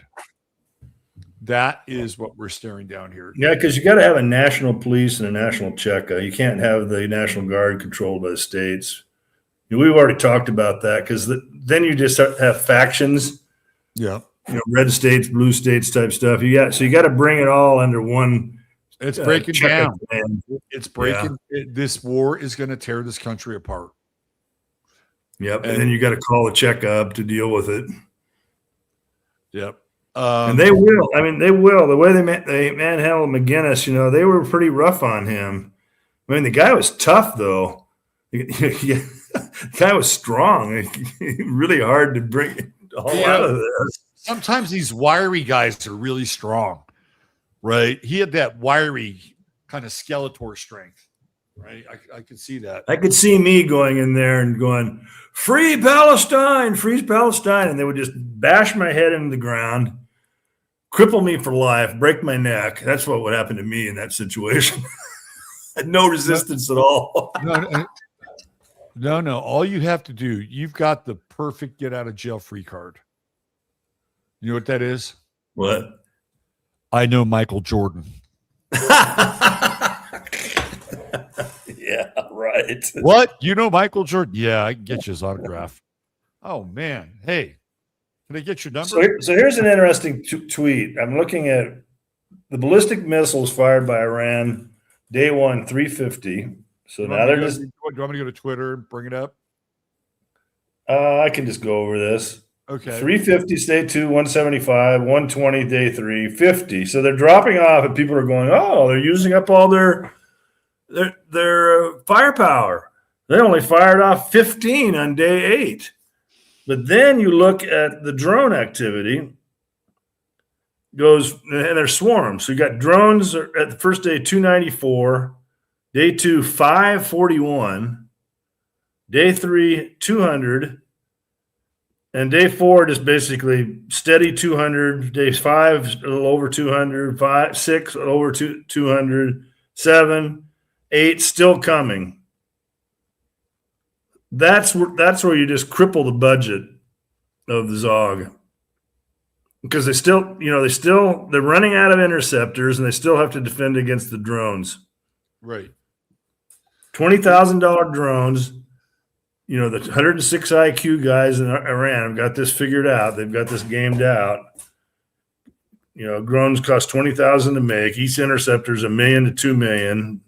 Speaker 11: That is what we're staring down here.
Speaker 5: Yeah, because you got to have a national police and a national checkup. You can't have the National Guard controlled by the states. We've already talked about that because then you just have factions.
Speaker 11: Yeah.
Speaker 5: Red states, blue states type stuff. You got to bring it all under one.
Speaker 11: It's breaking down. It's breaking. This war is going to tear this country apart.
Speaker 5: Yep. And then you got to call a checkup to deal with it.
Speaker 11: Yep.
Speaker 5: And they will. I mean, they will. The way they manhandled McInnes, they were pretty rough on him. I mean, the guy was tough, though. The guy was strong. Really hard to bring all out of this.
Speaker 11: Sometimes these wiry guys are really strong, right? He had that wiry kind of Skeletor strength, right? I could see that.
Speaker 5: I could see me going in there and going, "Free Palestine, free Palestine," and they would just bash my head into the ground, cripple me for life, break my neck. That's what would happen to me in that situation. No resistance at all.
Speaker 11: No. All you have to do, you've got the perfect get out of jail free card. You know what that is?
Speaker 5: What?
Speaker 11: I know Michael Jordan.
Speaker 5: Yeah, right.
Speaker 11: What? You know Michael Jordan? Yeah, I can get you his autograph. Oh, man. Hey, can I get your number?
Speaker 5: So here's an interesting tweet. I'm looking at the ballistic missiles fired by Iran, day one, 350. So now they're just.
Speaker 11: Do you want me to go to Twitter and bring it up?
Speaker 5: I can just go over this.
Speaker 11: Okay.
Speaker 5: 350, day 2, 175, 120, day 3, 50. So they're dropping off, and people are going, "Oh, they're using up all their firepower." They only fired off 15 on day 8. But then you look at the drone activity. Goes and they're swarms. So you got drones at the first day 294, day 2 541, day 3 200. And day 4 just basically steady 200. Day 5 a little over 200. 6 a little over 200. 7, 8 still coming. That's where you just cripple the budget of the Zog, because they're running out of interceptors and they still have to defend against the drones.
Speaker 11: Right.
Speaker 5: $20,000 drones. The 106 IQ guys in Iran have got this figured out. They've got this gamed out. Drones cost $20,000 to make. Each interceptor is $1 million to $2 million.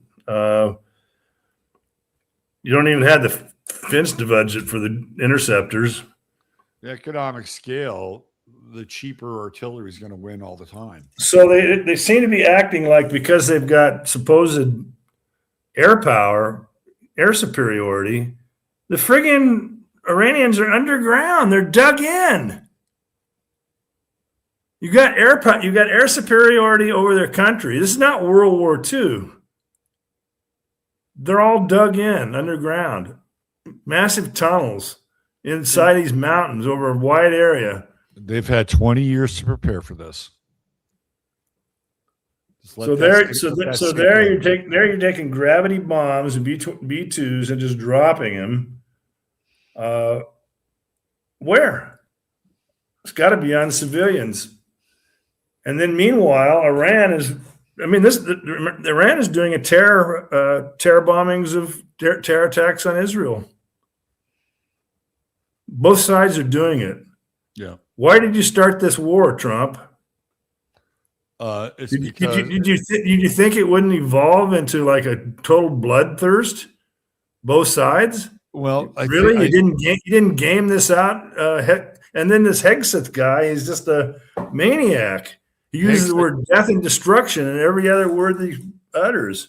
Speaker 5: You don't even have the fenced budget for the interceptors.
Speaker 11: The economic scale, the cheaper artillery is going to win all the time.
Speaker 5: So they seem to be acting like, because they've got supposed air power, air superiority, the friggin' Iranians are underground. They're dug in. You got air superiority over their country. This is not World War II. They're all dug in underground. Massive tunnels inside these mountains over a wide area.
Speaker 11: They've had 20 years to prepare for this.
Speaker 5: You're taking gravity bombs and B2s and just dropping them. Where? It's got to be on civilians. And then meanwhile, Iran is doing a terror bombings of terror attacks on Israel. Both sides are doing it.
Speaker 11: Yeah.
Speaker 5: Why did you start this war, Trump?
Speaker 11: Did
Speaker 5: you think it wouldn't evolve into like a total bloodthirst? Both sides.
Speaker 11: Well,
Speaker 5: you didn't game this out. And then this Hegseth guy is just a maniac. He uses the word death and destruction in every other word that he utters.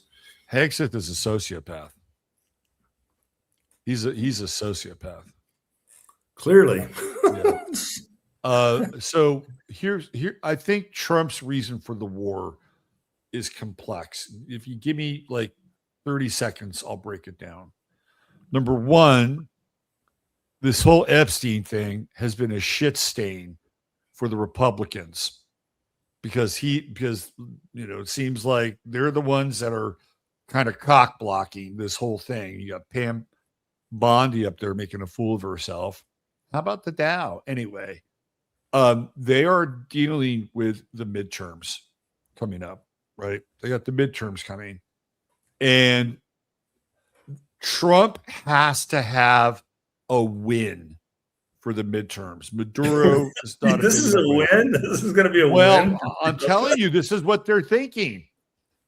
Speaker 11: Hegseth is a sociopath. He's a sociopath.
Speaker 5: Clearly.
Speaker 11: Yeah. So here I think Trump's reason for the war is complex. If you give me like 30 seconds, I'll break it down. Number one, this whole Epstein thing has been a shit stain for the Republicans because it seems like they're the ones that are kind of cock blocking this whole thing. You got Pam Bondi up there making a fool of herself. How about the Dow? Anyway, they are dealing with the midterms coming up, right? They got the midterms coming. And Trump has to have a win for the midterms. Maduro is not
Speaker 5: This is a win? This is going to be a win?
Speaker 11: Well, I'm telling you, this is what they're thinking,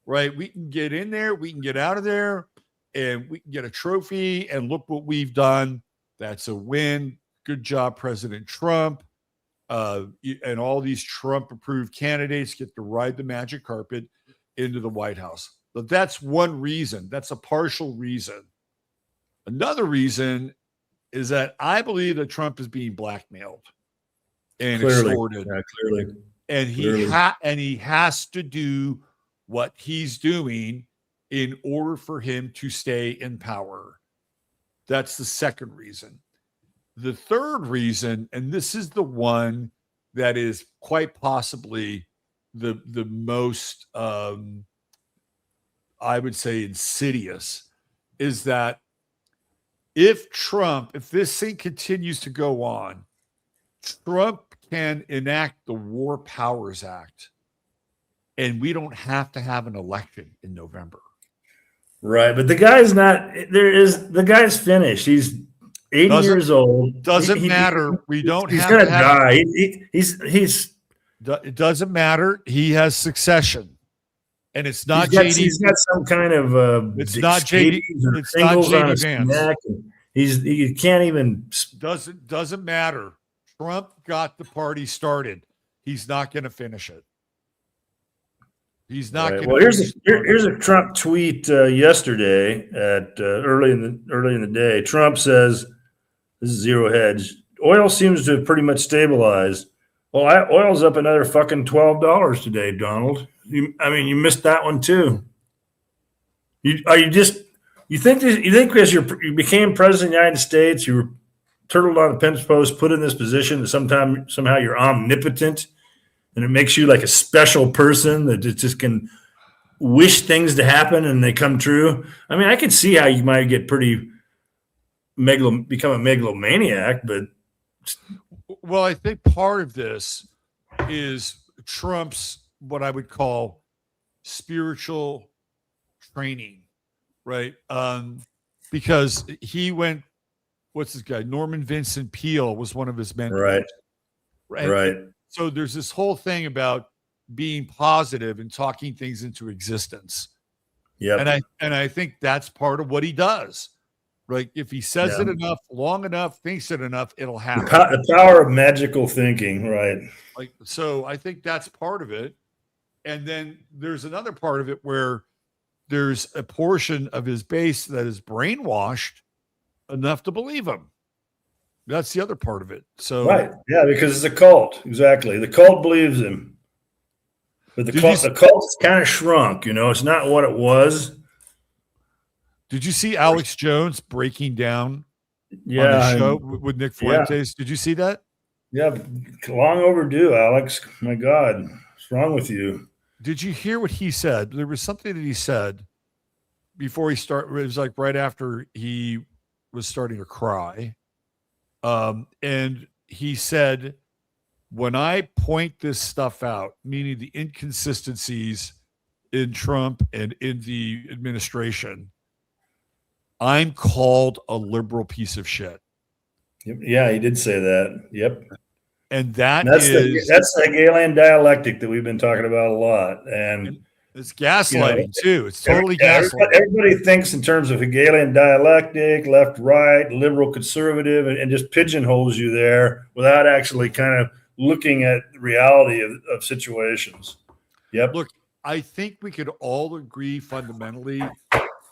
Speaker 11: right? We can get in there, we can get out of there, and we can get a trophy, and look what we've done. That's a win. Good job, President Trump. and all these Trump-approved candidates get to ride the magic carpet into the White House. But that's one reason. That's a partial reason. Another reason is that I believe that Trump is being blackmailed and extorted.
Speaker 5: Yeah, clearly.
Speaker 11: And he has to do what he's doing in order for him to stay in power. That's the second reason. The third reason, and this is the one that is quite possibly the most, I would say, insidious, is that if this thing continues to go on, Trump can enact the War Powers Act, and we don't have to have an election in November.
Speaker 5: Right, but the guy's not. The guy's finished. He's 80 years old.
Speaker 11: Doesn't matter. We don't.
Speaker 5: He's gonna die. He's.
Speaker 11: It doesn't matter. He has succession, and it's not JD.
Speaker 5: He's got some kind of.
Speaker 11: It's not JD. It's not JD Vance.
Speaker 5: He can't even.
Speaker 11: Doesn't matter. Trump got the party started. He's not going to finish it. He's not.
Speaker 5: Right. Well, here's a Trump tweet yesterday at early in the day. Trump says, "This is Zero Hedge. Oil seems to have pretty much stabilized. Well, oil's up another fucking $12 today, Donald. You missed that one too. You think because you became president of the United States, you were turtled on the fence post, put in this position that somehow you're omnipotent, and it makes you like a special person that just can wish things to happen and they come true. I mean, I can see how you might get pretty become a megalomaniac, but
Speaker 11: well, I think part of this is Trump's what I would call spiritual training, right? Because he went. What's this guy? Norman Vincent Peale was one of his mentors. Right. So there's this whole thing about being positive and talking things into existence. Yeah. And I think that's part of what he does. Like if he says it enough, long enough, thinks it enough, it'll happen.
Speaker 5: The power of magical thinking, right?
Speaker 11: Like so I think that's part of it. And then there's another part of it where there's a portion of his base that is brainwashed enough to believe him. That's the other part of it. So
Speaker 5: right, yeah, because it's a cult. Exactly, the cult believes him, but the cult's kind of shrunk. It's not what it was.
Speaker 11: Did you see Alex Jones breaking down on the show with Nick Fuentes? Did you see that?
Speaker 5: Yeah, long overdue, Alex. My God, what's wrong with you?
Speaker 11: Did you hear what he said? There was something that he said before he started. It was like right after he was starting to cry. And he said, when I point this stuff out, meaning the inconsistencies in Trump and in the administration, I'm called a liberal piece of shit.
Speaker 5: Yeah, he did say that. Yep.
Speaker 11: And that's
Speaker 5: the Hegelian dialectic that we've been talking about a lot. And
Speaker 11: it's gaslighting too. It's totally gaslighting.
Speaker 5: Everybody thinks in terms of Hegelian dialectic, left, right, liberal, conservative, and just pigeonholes you there without actually kind of looking at the reality of situations. Yep.
Speaker 11: Look, I think we could all agree fundamentally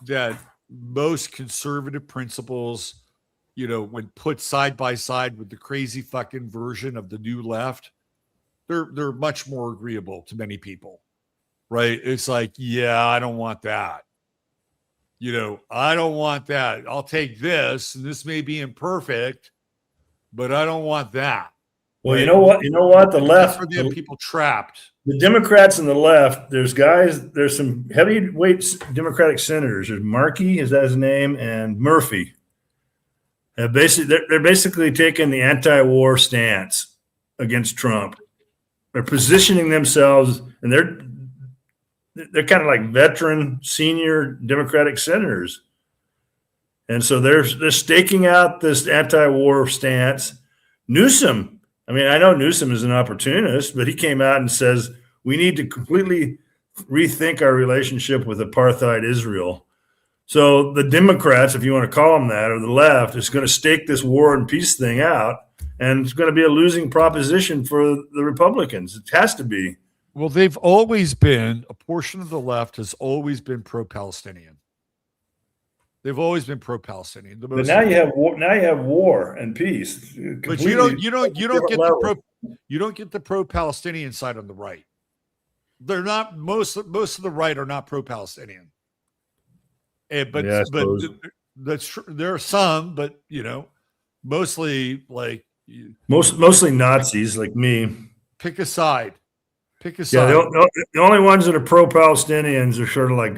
Speaker 11: that most conservative principles, when put side by side with the crazy fucking version of the new left, they're much more agreeable to many people. Right. It's like, yeah, I don't want that. I don't want that. I'll take this, and this may be imperfect, but I don't want that.
Speaker 5: Well, right? You know what? The left,
Speaker 11: that's where they have people trapped.
Speaker 5: The Democrats and the left, there's some heavyweight Democratic senators. There's Markey, is that his name, and Murphy. They're basically taking the anti-war stance against Trump. They're positioning themselves, and they're kind of like veteran senior Democratic senators. And so they're staking out this anti-war stance. Newsom, I know Newsom is an opportunist, but he came out and says, we need to completely rethink our relationship with apartheid Israel. So the Democrats, if you want to call them that, or the left, is going to stake this war and peace thing out. and it's going to be a losing proposition for the Republicans. It has to be.
Speaker 11: Well, they've always been, a portion of the left has always been pro-Palestinian. They've always been pro-Palestinian.
Speaker 5: But now you have war. Now you have war and peace.
Speaker 11: But you don't get the pro-Palestinian side on the right. They're not most of the right are not pro-Palestinian. But that's true. There are some, but mostly like
Speaker 5: mostly Nazis like me.
Speaker 11: Pick a side.
Speaker 5: Yeah, the only ones that are pro-Palestinians are sort of like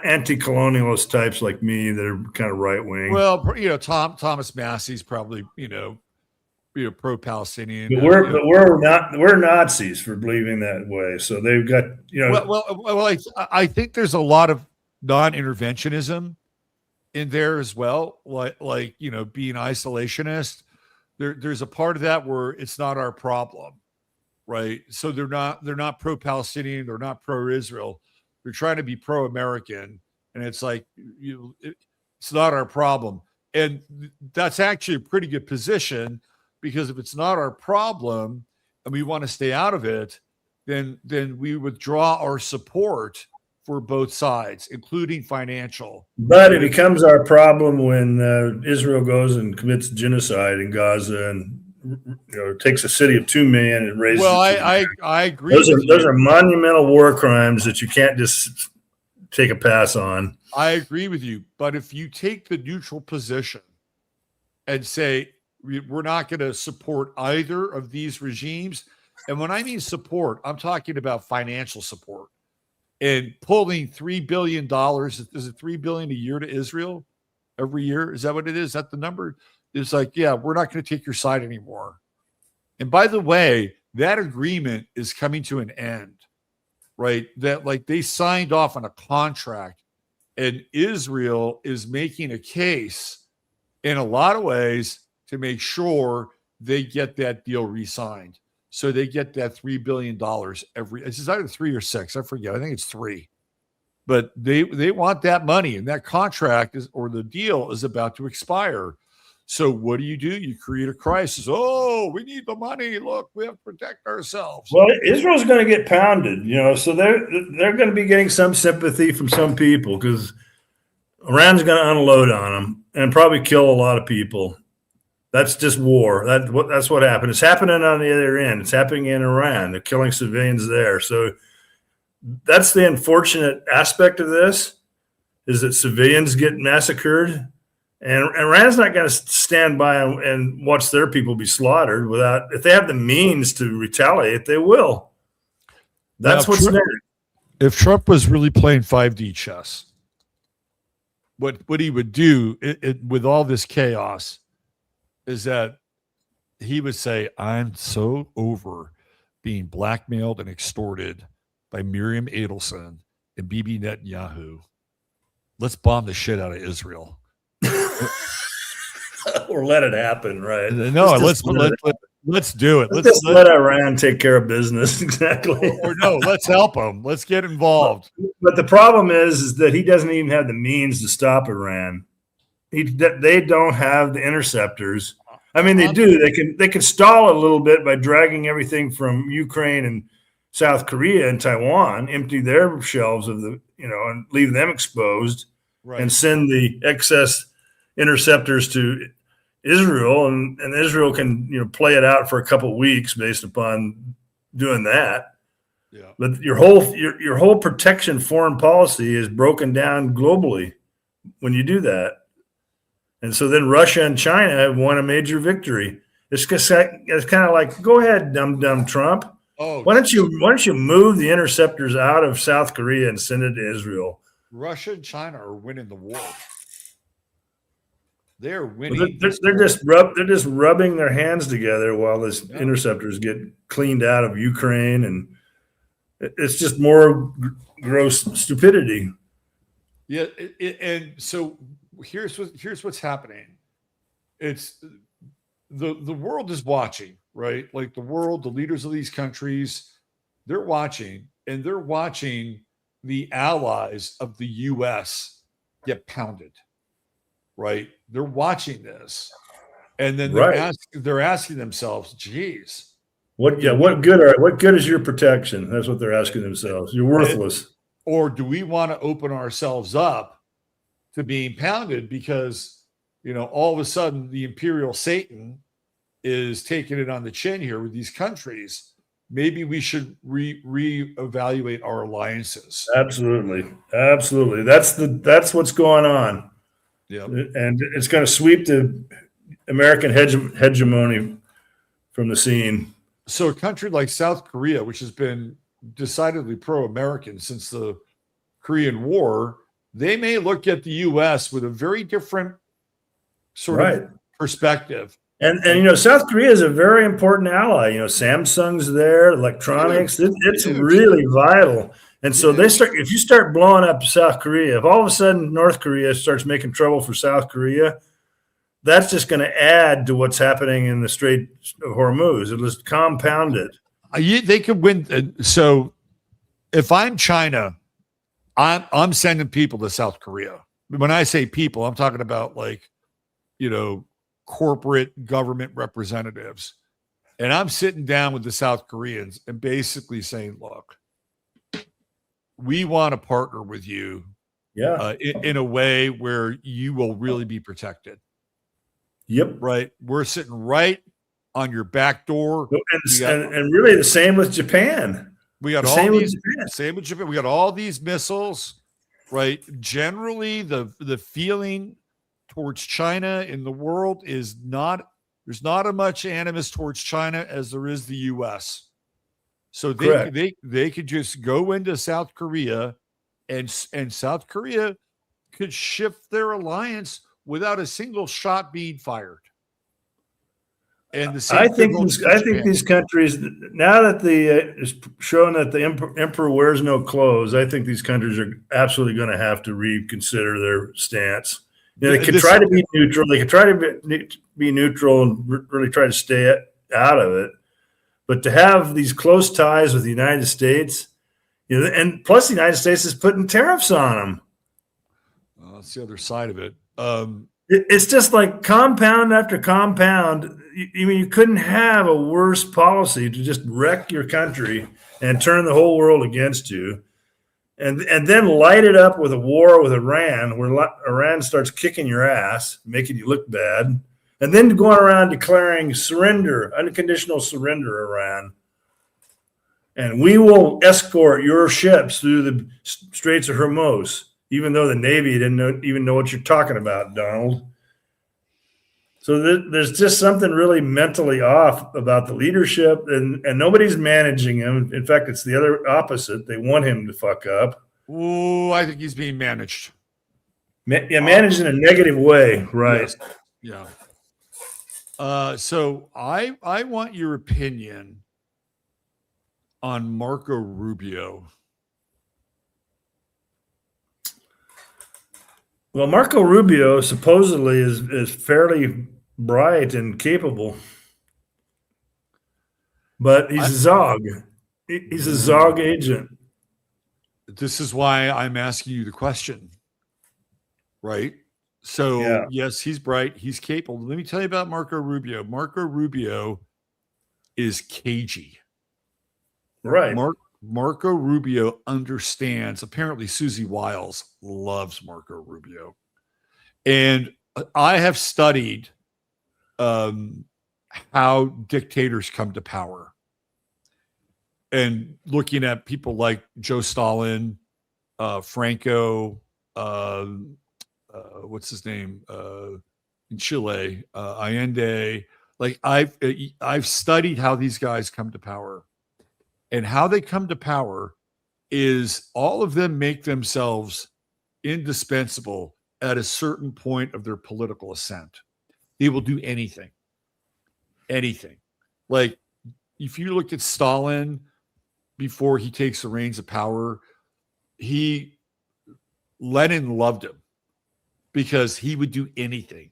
Speaker 5: anti-colonialist types like me that are kind of right wing.
Speaker 11: Well, Thomas Massey's probably pro-Palestinian.
Speaker 5: But we're Nazis for believing that way. So they've got
Speaker 11: I think there's a lot of non-interventionism in there as well, like being isolationist. There's a part of that where it's not our problem, right? So they're not pro-Palestinian, they're not pro-Israel. They're trying to be pro-American, and it's like it's not our problem. And that's actually a pretty good position, because if it's not our problem and we want to stay out of it, then we withdraw our support for both sides, including financial.
Speaker 5: But it becomes our problem when Israel goes and commits genocide in Gaza and takes a city of 2 million and raises.
Speaker 11: Well, I agree.
Speaker 5: Those are monumental war crimes that you can't just take a pass on.
Speaker 11: I agree with you, but if you take the neutral position and say we're not going to support either of these regimes, and when I mean support, I'm talking about financial support. And pulling $3 billion, is it $3 billion a year to Israel every year? Is that what it is? Is that the number? It's like, yeah, we're not going to take your side anymore. And by the way, that agreement is coming to an end, right? That like they signed off on a contract, and Israel is making a case in a lot of ways to make sure they get that deal re-signed. So they get that $3 billion it's either 3 or 6. I forget. I think it's 3. But they want that money, and that contract or the deal is about to expire. So what do? You create a crisis. Oh, we need the money. Look, we have to protect ourselves.
Speaker 5: Well, Israel's going to get pounded, so they're going to be getting some sympathy from some people, because Iran's going to unload on them and probably kill a lot of people. That's just war. That's what happened. It's happening on the other end. It's happening in Iran. They're killing civilians there. So that's the unfortunate aspect of this, is that civilians get massacred. And Iran's not going to stand by and watch their people be slaughtered if they have the means to retaliate, they will. That's what's there.
Speaker 11: If Trump was really playing 5D chess, what he would do with all this chaos is that he would say, I'm so over being blackmailed and extorted by Miriam Adelson and Bibi Netanyahu. Let's bomb the shit out of Israel.
Speaker 5: Or let it happen, right?
Speaker 11: No, let's do it.
Speaker 5: Let's let Iran take care of business. Exactly.
Speaker 11: Or no, let's help them. Let's get involved.
Speaker 5: But the problem is that he doesn't even have the means to stop Iran. They don't have the interceptors. I mean, they do. They can stall a little bit by dragging everything from Ukraine and South Korea and Taiwan, empty their shelves of and leave them exposed, right, and send the excess interceptors to Israel, and Israel can play it out for a couple of weeks based upon doing that. Yeah. But your whole protection foreign policy is broken down globally when you do that. And so then Russia and China have won a major victory. It's kind of like, go ahead, dumb Trump.
Speaker 11: Oh,
Speaker 5: why don't you move the interceptors out of South Korea and send it to Israel?
Speaker 11: Russia and China are winning the war. They're winning.
Speaker 5: They're just rubbing their hands together while these interceptors get cleaned out of Ukraine, and it's just more gross stupidity.
Speaker 11: Yeah, and so here's what's happening. It's the world is watching, right? Like the leaders of these countries, they're watching, and they're watching the allies of the U.S. get pounded, right? They're watching this, And then they're asking themselves, geez.
Speaker 5: What good is your protection? That's what they're asking themselves. You're worthless.
Speaker 11: Or do we want to open ourselves up to being pounded because, all of a sudden the imperial Satan is taking it on the chin here with these countries? Maybe we should reevaluate our alliances.
Speaker 5: Absolutely. That's what's going on.
Speaker 11: Yeah.
Speaker 5: And it's going to sweep the American hegemony from the scene.
Speaker 11: So a country like South Korea, which has been decidedly pro-American since the Korean War, they may look at the U.S. with a very different sort of perspective.
Speaker 5: And South Korea is a very important ally. Samsung's there, electronics. It's really vital. And so if you start blowing up South Korea, if all of a sudden North Korea starts making trouble for South Korea, that's just going to add to what's happening in the Strait of Hormuz. It'll just compound it.
Speaker 11: They could win. So if I'm China, I'm sending people to South Korea. When I say people, I'm talking about corporate government representatives. And I'm sitting down with the South Koreans and basically saying, look, we want to partner with you in a way where you will really be protected.
Speaker 5: Yep.
Speaker 11: Right. We're sitting right on your back door.
Speaker 5: And really the same with Japan.
Speaker 11: We got same with Japan. We got all these missiles, right? Generally, the feeling towards China in the world is there's not as much animus towards China as there is the U.S. So they could just go into South Korea and South Korea could shift their alliance without a single shot being fired. And the same
Speaker 5: I think these countries, now that it's shown that the emperor wears no clothes, I think these countries are absolutely going to have to reconsider their stance. They could try to be neutral. They could try to be neutral and really try to stay out of it. But to have these close ties with the United States, and plus the United States is putting tariffs on them.
Speaker 11: Well, that's the other side of it.
Speaker 5: It's just like compound after compound. You couldn't have a worse policy to just wreck your country and turn the whole world against you. And then light it up with a war with Iran, where Iran starts kicking your ass, making you look bad, and then going around declaring surrender, unconditional surrender, Iran. And we will escort your ships through the Straits of Hormuz, even though the Navy didn't even know what you're talking about, Donald. So there's just something really mentally off about the leadership, and nobody's managing him. In fact, it's the other opposite. They want him to fuck up.
Speaker 11: Oh, I think he's being managed.
Speaker 5: Managed in a negative way, right?
Speaker 11: Yes. Yeah. So I want your opinion on Marco Rubio.
Speaker 5: Well, Marco Rubio supposedly is fairly bright and capable, but he's a Zog. He's a Zog agent.
Speaker 11: This is why I'm asking you the question, right? So yes, he's bright. He's capable. Let me tell you about Marco Rubio. Marco Rubio is cagey.
Speaker 5: Right.
Speaker 11: Marco Rubio understands. Apparently, Susie Wiles loves Marco Rubio. And I have studied how dictators come to power. And looking at people like Joe Stalin, Franco, what's his name? In Chile, Allende. Like I've studied how these guys come to power. And how they come to power is all of them make themselves indispensable at a certain point of their political ascent. They will do anything. Anything. Like if you look at Stalin before he takes the reins of power, Lenin loved him because he would do anything,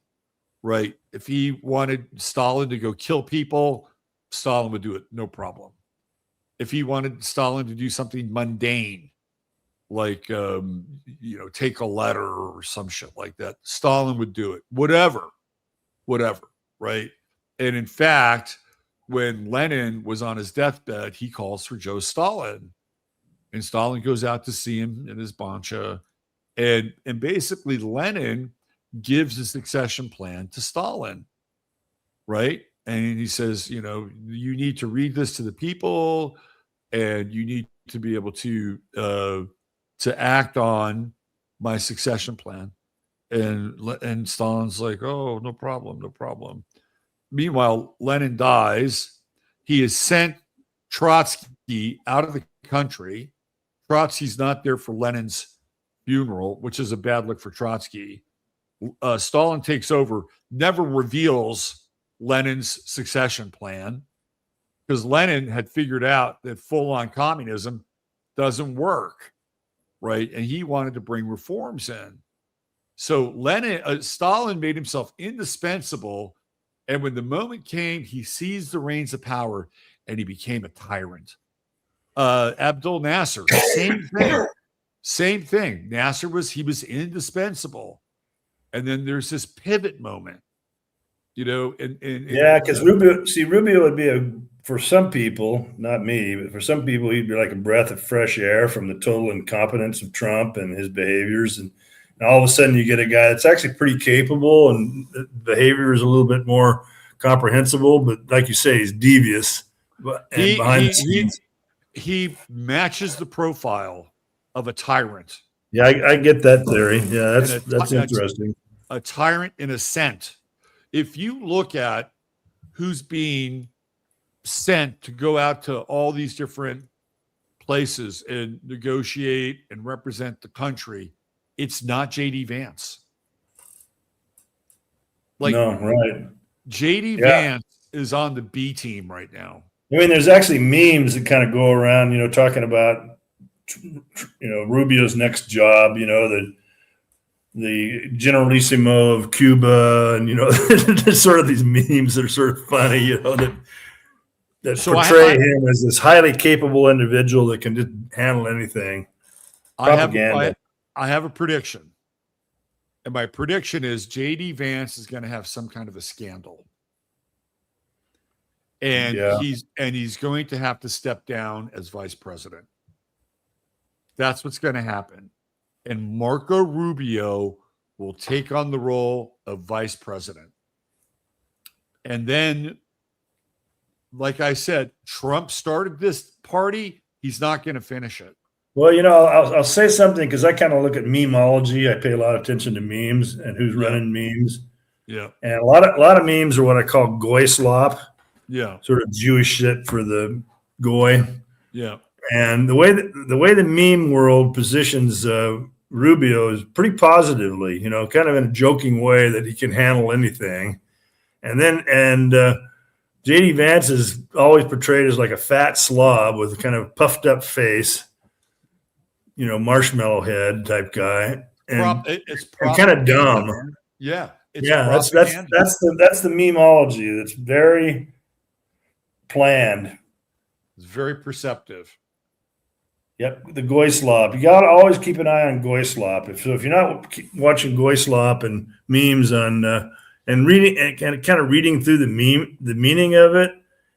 Speaker 11: right? If he wanted Stalin to go kill people, Stalin would do it, no problem. If he wanted Stalin to do something mundane, like, take a letter or some shit like that, Stalin would do it. Whatever. right? And in fact, when Lenin was on his deathbed, he calls for Joe Stalin. And Stalin goes out to see him in his bancha. And basically Lenin gives a succession plan to Stalin, right? And he says, you know, you need to read this to the people, and you need to be able to act on my succession plan. And Stalin's like, oh, no problem, no problem. Meanwhile, Lenin dies. He has sent Trotsky out of the country. Trotsky's not there for Lenin's funeral, which is a bad look for Trotsky. Stalin takes over, never reveals Lenin's succession plan, because Lenin had figured out that full-on communism doesn't work, right? And he wanted to bring reforms in. So Stalin made himself indispensable, and when the moment came, he seized the reins of power, and he became a tyrant. Abdul Nasser, same thing. Nasser was indispensable, and then there's this pivot moment, you know.
Speaker 5: Because Rubio would be for some people, not me, but for some people, he'd be like a breath of fresh air from the total incompetence of Trump and his behaviors, and all of a sudden you get a guy that's actually pretty capable, and the behavior is a little bit more comprehensible, but like you say, he's devious. And behind the scenes,
Speaker 11: he matches the profile of a tyrant.
Speaker 5: Yeah, I get that theory. Yeah, that's interesting.
Speaker 11: A tyrant in a scent. If you look at who's being sent to go out to all these different places and negotiate and represent the country, it's not J.D. Vance.
Speaker 5: No, right.
Speaker 11: J.D. Vance is on the B team right now.
Speaker 5: I mean, there's actually memes that kind of go around, you know, talking about, you know, Rubio's next job, you know, the Generalissimo of Cuba, and, you know, there's sort of these memes that are sort of funny, you know, that portray him as this highly capable individual that can just handle anything. Propaganda.
Speaker 11: I have a prediction. And my prediction is J.D. Vance is going to have some kind of a scandal. And he's going to have to step down as vice president. That's what's going to happen. And Marco Rubio will take on the role of vice president. And then, like I said, Trump started this party. He's not going to finish it.
Speaker 5: Well, you know, I'll say something, because I kind of look at memeology. I pay a lot of attention to memes and who's running memes.
Speaker 11: Yeah.
Speaker 5: And a lot of memes are what I call goy slop.
Speaker 11: Yeah.
Speaker 5: Sort of Jewish shit for the goy.
Speaker 11: Yeah.
Speaker 5: And the way the meme world positions Rubio is pretty positively, you know, kind of in a joking way that he can handle anything. And J.D. Vance is always portrayed as like a fat slob with a kind of puffed up face, you know, marshmallow head type guy, and kind of dumb.
Speaker 11: Yeah.
Speaker 5: That's the memeology. That's very planned.
Speaker 11: It's very perceptive.
Speaker 5: Yep, the goy slop. You got to always keep an eye on goy slop. If you're not watching goy slop and memes on and reading and kind of reading through the meaning of it,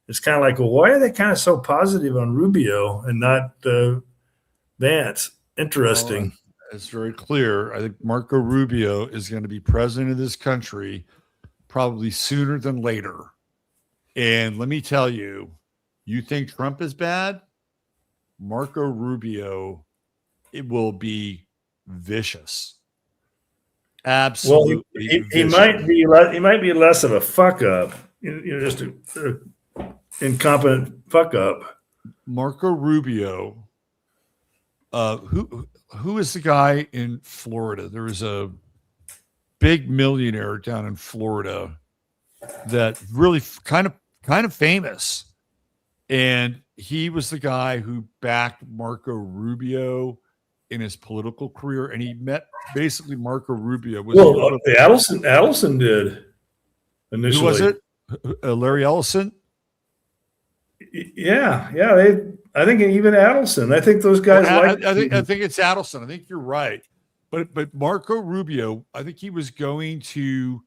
Speaker 5: it's kind of like, well, why are they kind of so positive on Rubio and not Vance? Interesting.
Speaker 11: It's very clear. I think Marco Rubio is going to be president of this country probably sooner than later. And let me tell you, you think Trump is bad? Marco Rubio, it will be vicious. Absolutely.
Speaker 5: Well, he might be less of a fuck up, you know, just a incompetent fuck up.
Speaker 11: Marco Rubio, who is the guy in Florida? There was a big millionaire down in Florida that really kind of famous. And he was the guy who backed Marco Rubio in his political career. And he met basically Marco Rubio.
Speaker 5: Adelson did initially.
Speaker 11: Who was it? Larry Ellison?
Speaker 5: Yeah. I think even Adelson. I think those guys.
Speaker 11: I think it's Adelson. I think you're right. But Marco Rubio, I think he was going to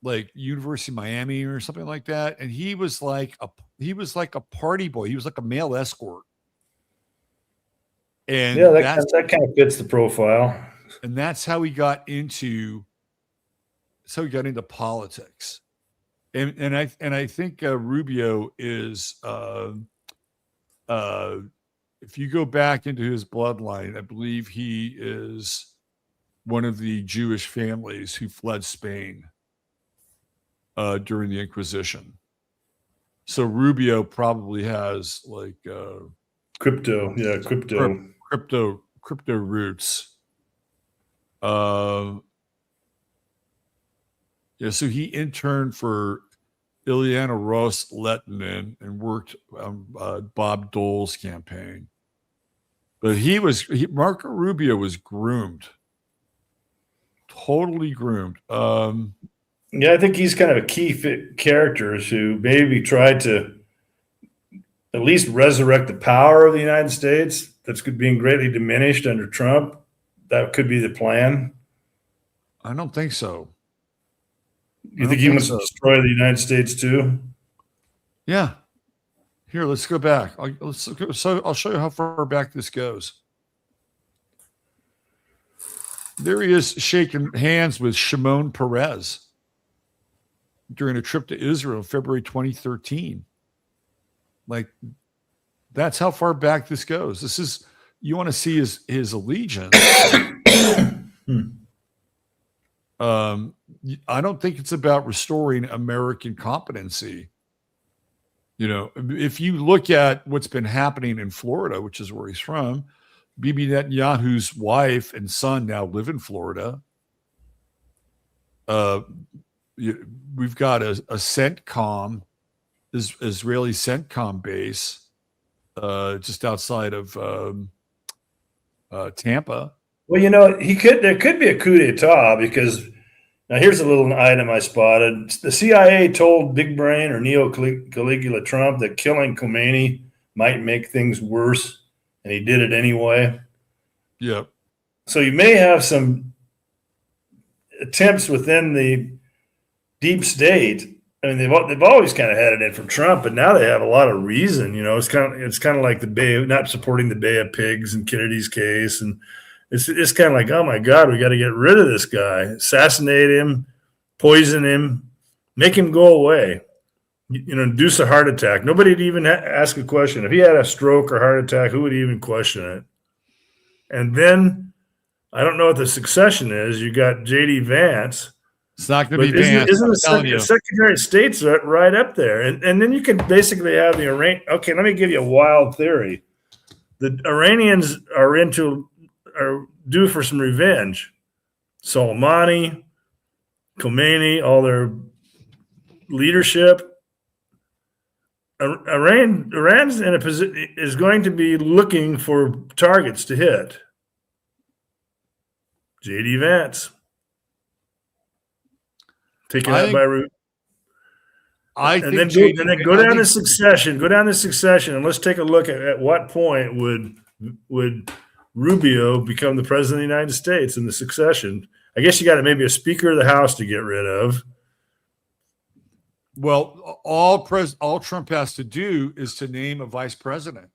Speaker 11: like University of Miami or something like that, and he was like a party boy. He was like a male escort. And
Speaker 5: yeah, that kind of fits the profile.
Speaker 11: And that's how he got into politics. And I think Rubio is if you go back into his bloodline, I believe he is one of the Jewish families who fled Spain during the Inquisition. So Rubio probably has like
Speaker 5: crypto
Speaker 11: roots. So he interned for Ileana Ros-Lehtinen and worked on Bob Dole's campaign. But Marco Rubio was groomed. Totally groomed.
Speaker 5: Yeah, I think he's kind of a key character who maybe tried to at least resurrect the power of the United States that's being greatly diminished under Trump. That could be the plan.
Speaker 11: I don't think so.
Speaker 5: You think he wants to destroy the United States too?
Speaker 11: Yeah. Here, let's go back. I'll show you how far back this goes. There he is shaking hands with Shimon Peres during a trip to Israel in February 2013. Like, that's how far back this goes. This is, you want to see his allegiance. I don't think it's about restoring American competency. You know, if you look at what's been happening in Florida, which is where he's from, Bibi Netanyahu's wife and son now live in Florida. We've got a CENTCOM, Israeli CENTCOM base just outside of Tampa.
Speaker 5: Well, you know, there could be a coup d'etat because now here's a little item I spotted. The CIA told Big Brain or Neo Caligula Trump that killing Khomeini might make things worse, and he did it anyway.
Speaker 11: Yep.
Speaker 5: So you may have some attempts within the deep state. I mean, they've always kind of had it in from Trump, but now they have a lot of reason. You know, it's kind of like the Bay, not supporting the Bay of Pigs and Kennedy's case, and it's kind of like, oh my God, we got to get rid of this guy, assassinate him, poison him, make him go away. You know, induce a heart attack. Nobody'd even ask a question. If he had a stroke or heart attack, who would even question it? And then I don't know what the succession is. You got J.D. Vance.
Speaker 11: It's not going to be Vance.
Speaker 5: Isn't the Secretary of State's right up there? And then you can basically have the Iranian. Okay, let me give you a wild theory. The Iranians are due for some revenge. Soleimani, Khomeini, all their leadership. Iran's in a position is going to be looking for targets to hit. J.D. Vance taken out by Rubio. And then go down the succession. Go down the succession, and let's take a look at what point would Rubio become the president of the United States in the succession. I guess you got maybe a Speaker of the House to get rid of.
Speaker 11: Well, all Trump has to do is to name a vice president.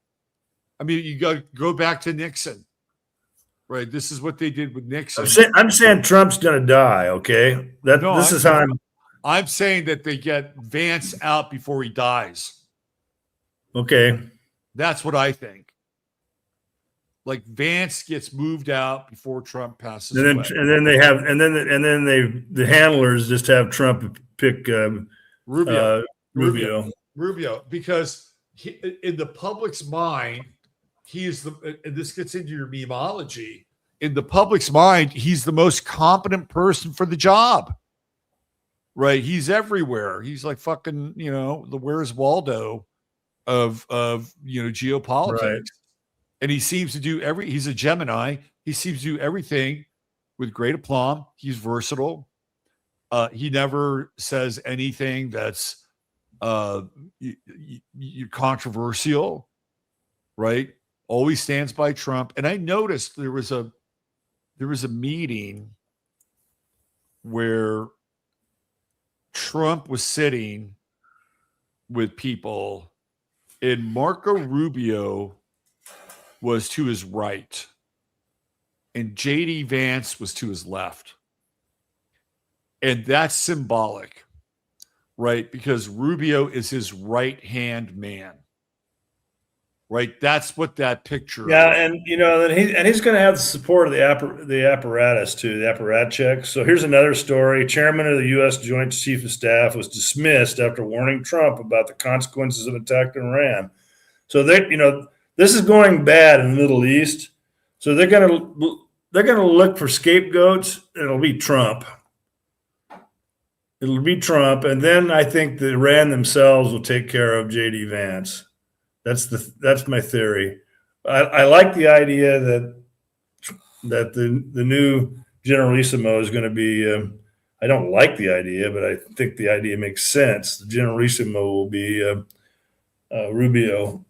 Speaker 11: I mean, you go back to Nixon, right? This is what they did with Nixon.
Speaker 5: I'm saying Trump's going to die. Okay,
Speaker 11: I'm saying that they get Vance out before he dies.
Speaker 5: Okay,
Speaker 11: that's what I think. Like Vance gets moved out before Trump passes away.
Speaker 5: And then the handlers just have Trump pick Rubio,
Speaker 11: because in the public's mind, and this gets into your memeology. In the public's mind, he's the most competent person for the job, right? He's everywhere. He's like fucking, you know, the Where's Waldo of geopolitics. Right. And he seems to do he's a Gemini. He seems to do everything with great aplomb. He's versatile. He never says anything that's controversial, right? Always stands by Trump. And I noticed there was a meeting where Trump was sitting with people, and Marco Rubio was to his right, and J.D. Vance was to his left. And that's symbolic, right? Because Rubio is his right-hand man. Right, that's what that picture.
Speaker 5: Yeah, and he's going to have the support of the apparatus too, the apparatchik. So here's another story: Chairman of the U.S. Joint Chief of Staff was dismissed after warning Trump about the consequences of attacking Iran. So this is going bad in the Middle East. So they're going to look for scapegoats. It'll be Trump. It'll be Trump, and then I think the Iran themselves will take care of J.D. Vance. That's my theory. I like the idea that the new Generalissimo is going to be. I don't like the idea, but I think the idea makes sense. The Generalissimo will be Rubio.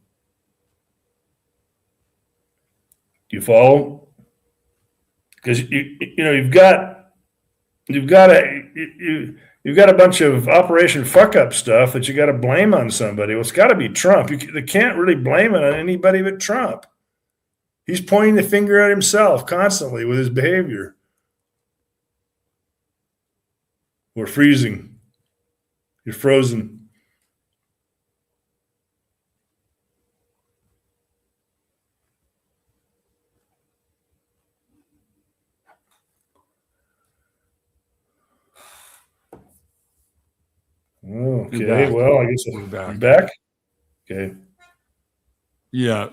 Speaker 5: Do you follow? Because you've got a bunch of Operation Fuckup stuff that you got to blame on somebody. Well, it's got to be Trump. They can't really blame it on anybody but Trump. He's pointing the finger at himself constantly with his behavior. We're freezing. You're frozen. Okay, well, I guess I'm back. Okay.
Speaker 11: Yeah.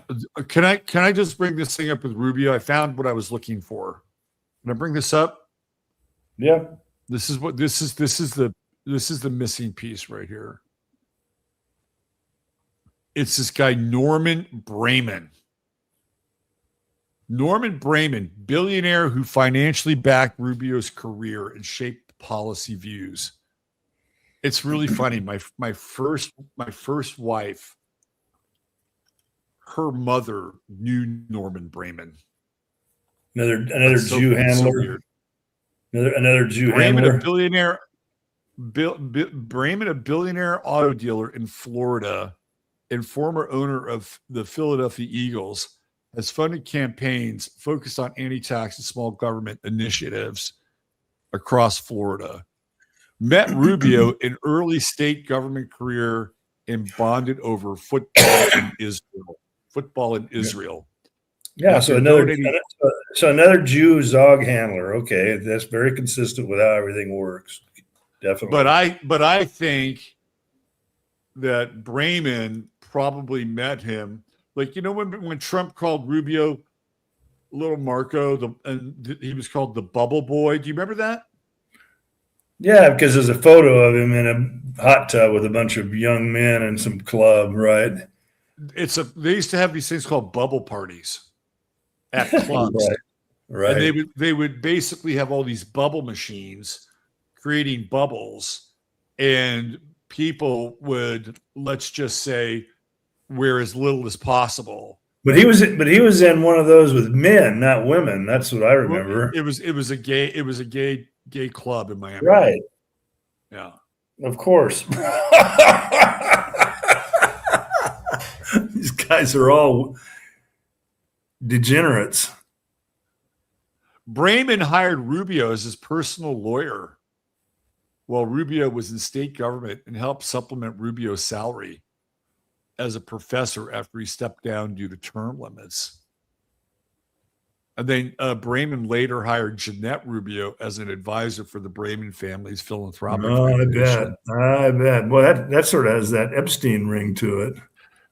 Speaker 11: Can I just bring this thing up with Rubio? I found what I was looking for. Can I bring this up?
Speaker 5: Yeah.
Speaker 11: This is the missing piece right here. It's this guy Norman Braymond. Norman Braymond, billionaire who financially backed Rubio's career and shaped policy views. It's really funny. My first wife, her mother knew Norman Braymond.
Speaker 5: Another Jew handler. Another Jew handler.
Speaker 11: Braymond, a billionaire auto dealer in Florida and former owner of the Philadelphia Eagles, has funded campaigns focused on anti-tax and small government initiatives across Florida. Met Rubio in early state government career and bonded over football in Israel.
Speaker 5: Yeah, so another Jew Zog handler. Okay, that's very consistent with how everything works. Definitely.
Speaker 11: But I think that Braymond probably met him. Like, when Trump called Rubio little Marco, and he was called the Bubble Boy. Do you remember that?
Speaker 5: Yeah, because there's a photo of him in a hot tub with a bunch of young men and some club, right?
Speaker 11: They used to have these things called bubble parties at clubs.
Speaker 5: Right.
Speaker 11: And they would basically have all these bubble machines creating bubbles, and people would, let's just say, wear as little as possible.
Speaker 5: But he was in one of those with men, not women. That's what I remember.
Speaker 11: It was a gay club in Miami.
Speaker 5: Right.
Speaker 11: Yeah.
Speaker 5: Of course. These guys are all degenerates.
Speaker 11: Braymond hired Rubio as his personal lawyer while Rubio was in state government and helped supplement Rubio's salary as a professor after he stepped down due to term limits. And then Braymond later hired Jeanette Rubio as an advisor for the Braymond family's philanthropic foundation.
Speaker 5: I bet. Well, that sort of has that Epstein ring to it.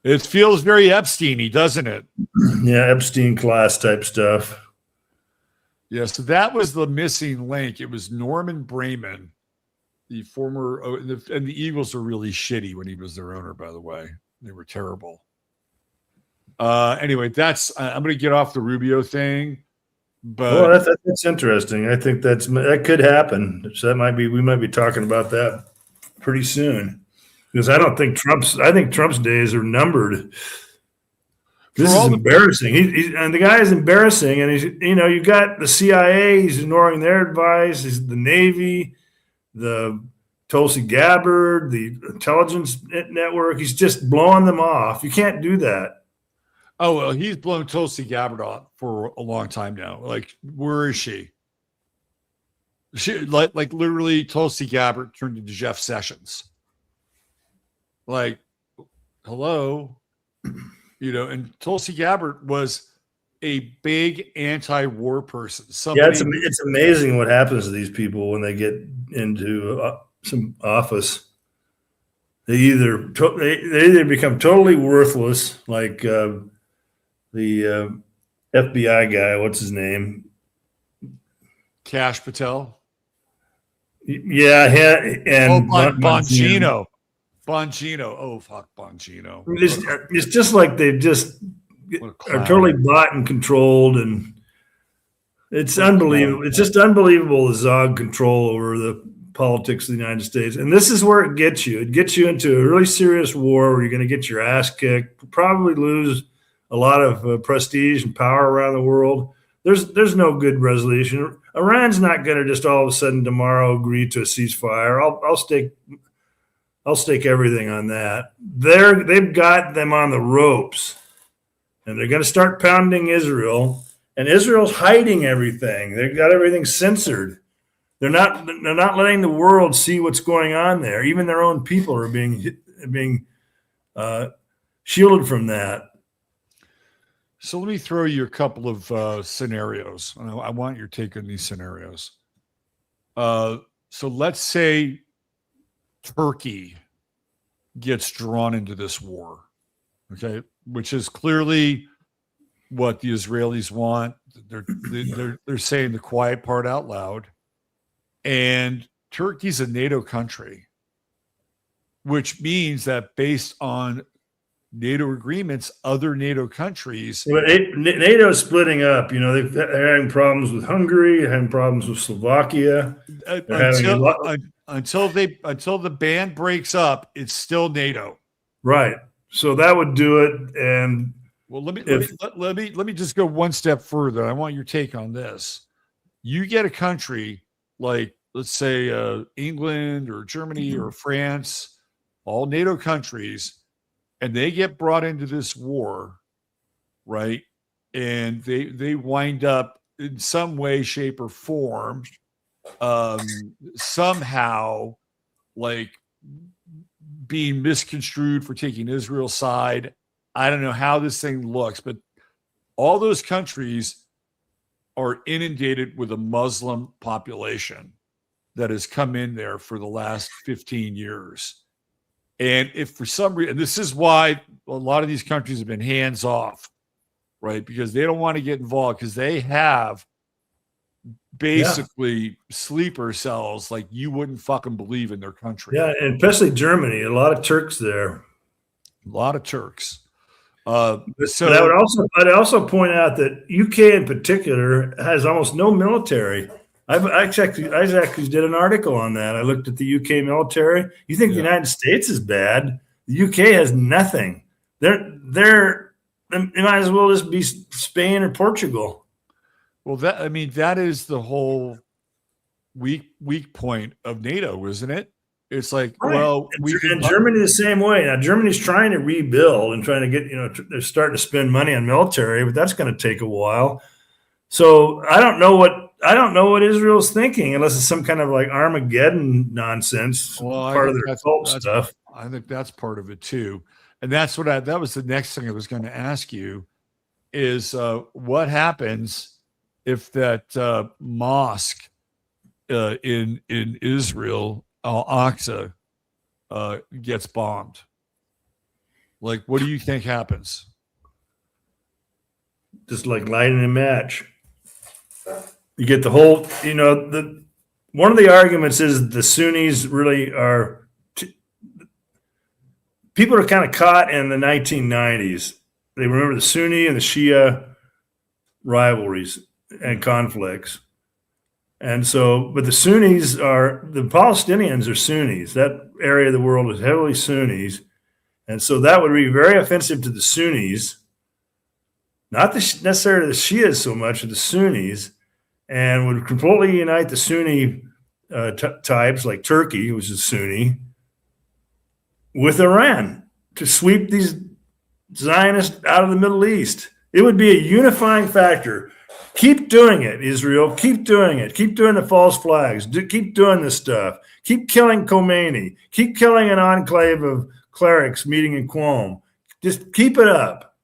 Speaker 11: It feels very Epstein-y, doesn't it?
Speaker 5: Yeah, Epstein class type stuff.
Speaker 11: Yeah, so that was the missing link. It was Norman Braymond, the former, and the Eagles were really shitty when he was their owner, by the way. They were terrible. Anyway, I'm going to get off the Rubio thing. But
Speaker 5: that's interesting. I think that could happen. So we might be talking about that pretty soon. Because I think Trump's days are numbered. This is embarrassing. And the guy is embarrassing. And you got the CIA. He's ignoring their advice. He's the Navy, the Tulsi Gabbard, the intelligence network. He's just blowing them off. You can't do that.
Speaker 11: Oh, well, he's blown Tulsi Gabbard off for a long time now. Like, where is she? She like literally Tulsi Gabbard turned into Jeff Sessions. Like, hello, and Tulsi Gabbard was a big anti-war person.
Speaker 5: It's amazing what happens to these people when they get into some office. They either become totally worthless, like the FBI guy. What's his name?
Speaker 11: Kash Patel.
Speaker 5: Yeah, and
Speaker 11: Bongino. Bongino. Oh, fuck Bongino.
Speaker 5: It's just like they just are totally bought and controlled, and it's unbelievable. It's just unbelievable the Zog control over the politics of the United States. And this is where it gets you. It gets you into a really serious war where you're going to get your ass kicked, probably lose a lot of prestige and power around the world. There's no good resolution. Iran's not going to just all of a sudden tomorrow agree to a ceasefire. I'll stake everything on that. They've got them on the ropes, and they're going to start pounding Israel. And Israel's hiding everything. They've got everything censored. They're not letting the world see what's going on there. Even their own people are being shielded from that.
Speaker 11: So let me throw you a couple of scenarios. I want your take on these scenarios. So let's say Turkey gets drawn into this war, okay, which is clearly what the Israelis want. They're saying the quiet part out loud. And Turkey's a NATO country, which means that based on NATO agreements, other NATO countries.
Speaker 5: But NATO is splitting up. They're having problems with Hungary, they're having problems with Slovakia.
Speaker 11: Until the band breaks up, it's still NATO.
Speaker 5: Right. So that would do it. And
Speaker 11: well, let me just go one step further. I want your take on this. You get a country like, let's say, England or Germany or France, all NATO countries, and they get brought into this war, right? And they wind up in some way, shape, or form, somehow, like being misconstrued for taking Israel's side. I don't know how this thing looks, but all those countries are inundated with a Muslim population that has come in there for the last 15 years. And if for some reason, and this is why a lot of these countries have been hands off, right? Because they don't want to get involved because they have basically sleeper cells like you wouldn't fucking believe in their country.
Speaker 5: Yeah, and especially Germany, a lot of Turks there.
Speaker 11: A lot of Turks.
Speaker 5: So I'd also point out that UK in particular has almost no military. I actually did an article on that. I looked at the UK military. You think the United States is bad? The UK has nothing. It might as well just be Spain or Portugal.
Speaker 11: Well, that is the whole weak point of NATO, isn't it? It's like, right. Well,
Speaker 5: and Germany the same way. Now Germany's trying to rebuild and trying to get, they're starting to spend money on military, but that's going to take a while. So I don't know what Israel's thinking, unless it's some kind of like Armageddon nonsense.
Speaker 11: Well,
Speaker 5: part of their cult stuff.
Speaker 11: I think that's part of it too, and that was the next thing I was going to ask you is what happens if that mosque in Israel, Al-Aqsa, gets bombed? Like, what do you think happens?
Speaker 5: Just like lighting a match. You get the whole, one of the arguments is the Sunnis really are, people are kind of caught in the 1990s. They remember the Sunni and the Shia rivalries and conflicts. And so, but the Palestinians are Sunnis. That area of the world is heavily Sunnis. And so that would be very offensive to the Sunnis, not necessarily the Shias so much, but the Sunnis, and would completely unite the Sunni types like Turkey, which is Sunni, with Iran to sweep these Zionists out of the Middle East. It would be a unifying factor. Keep doing it, Israel. Keep doing it. Keep doing the false flags. Keep doing this stuff. Keep killing Khomeini. Keep killing an enclave of clerics meeting in Qom. Just keep it up.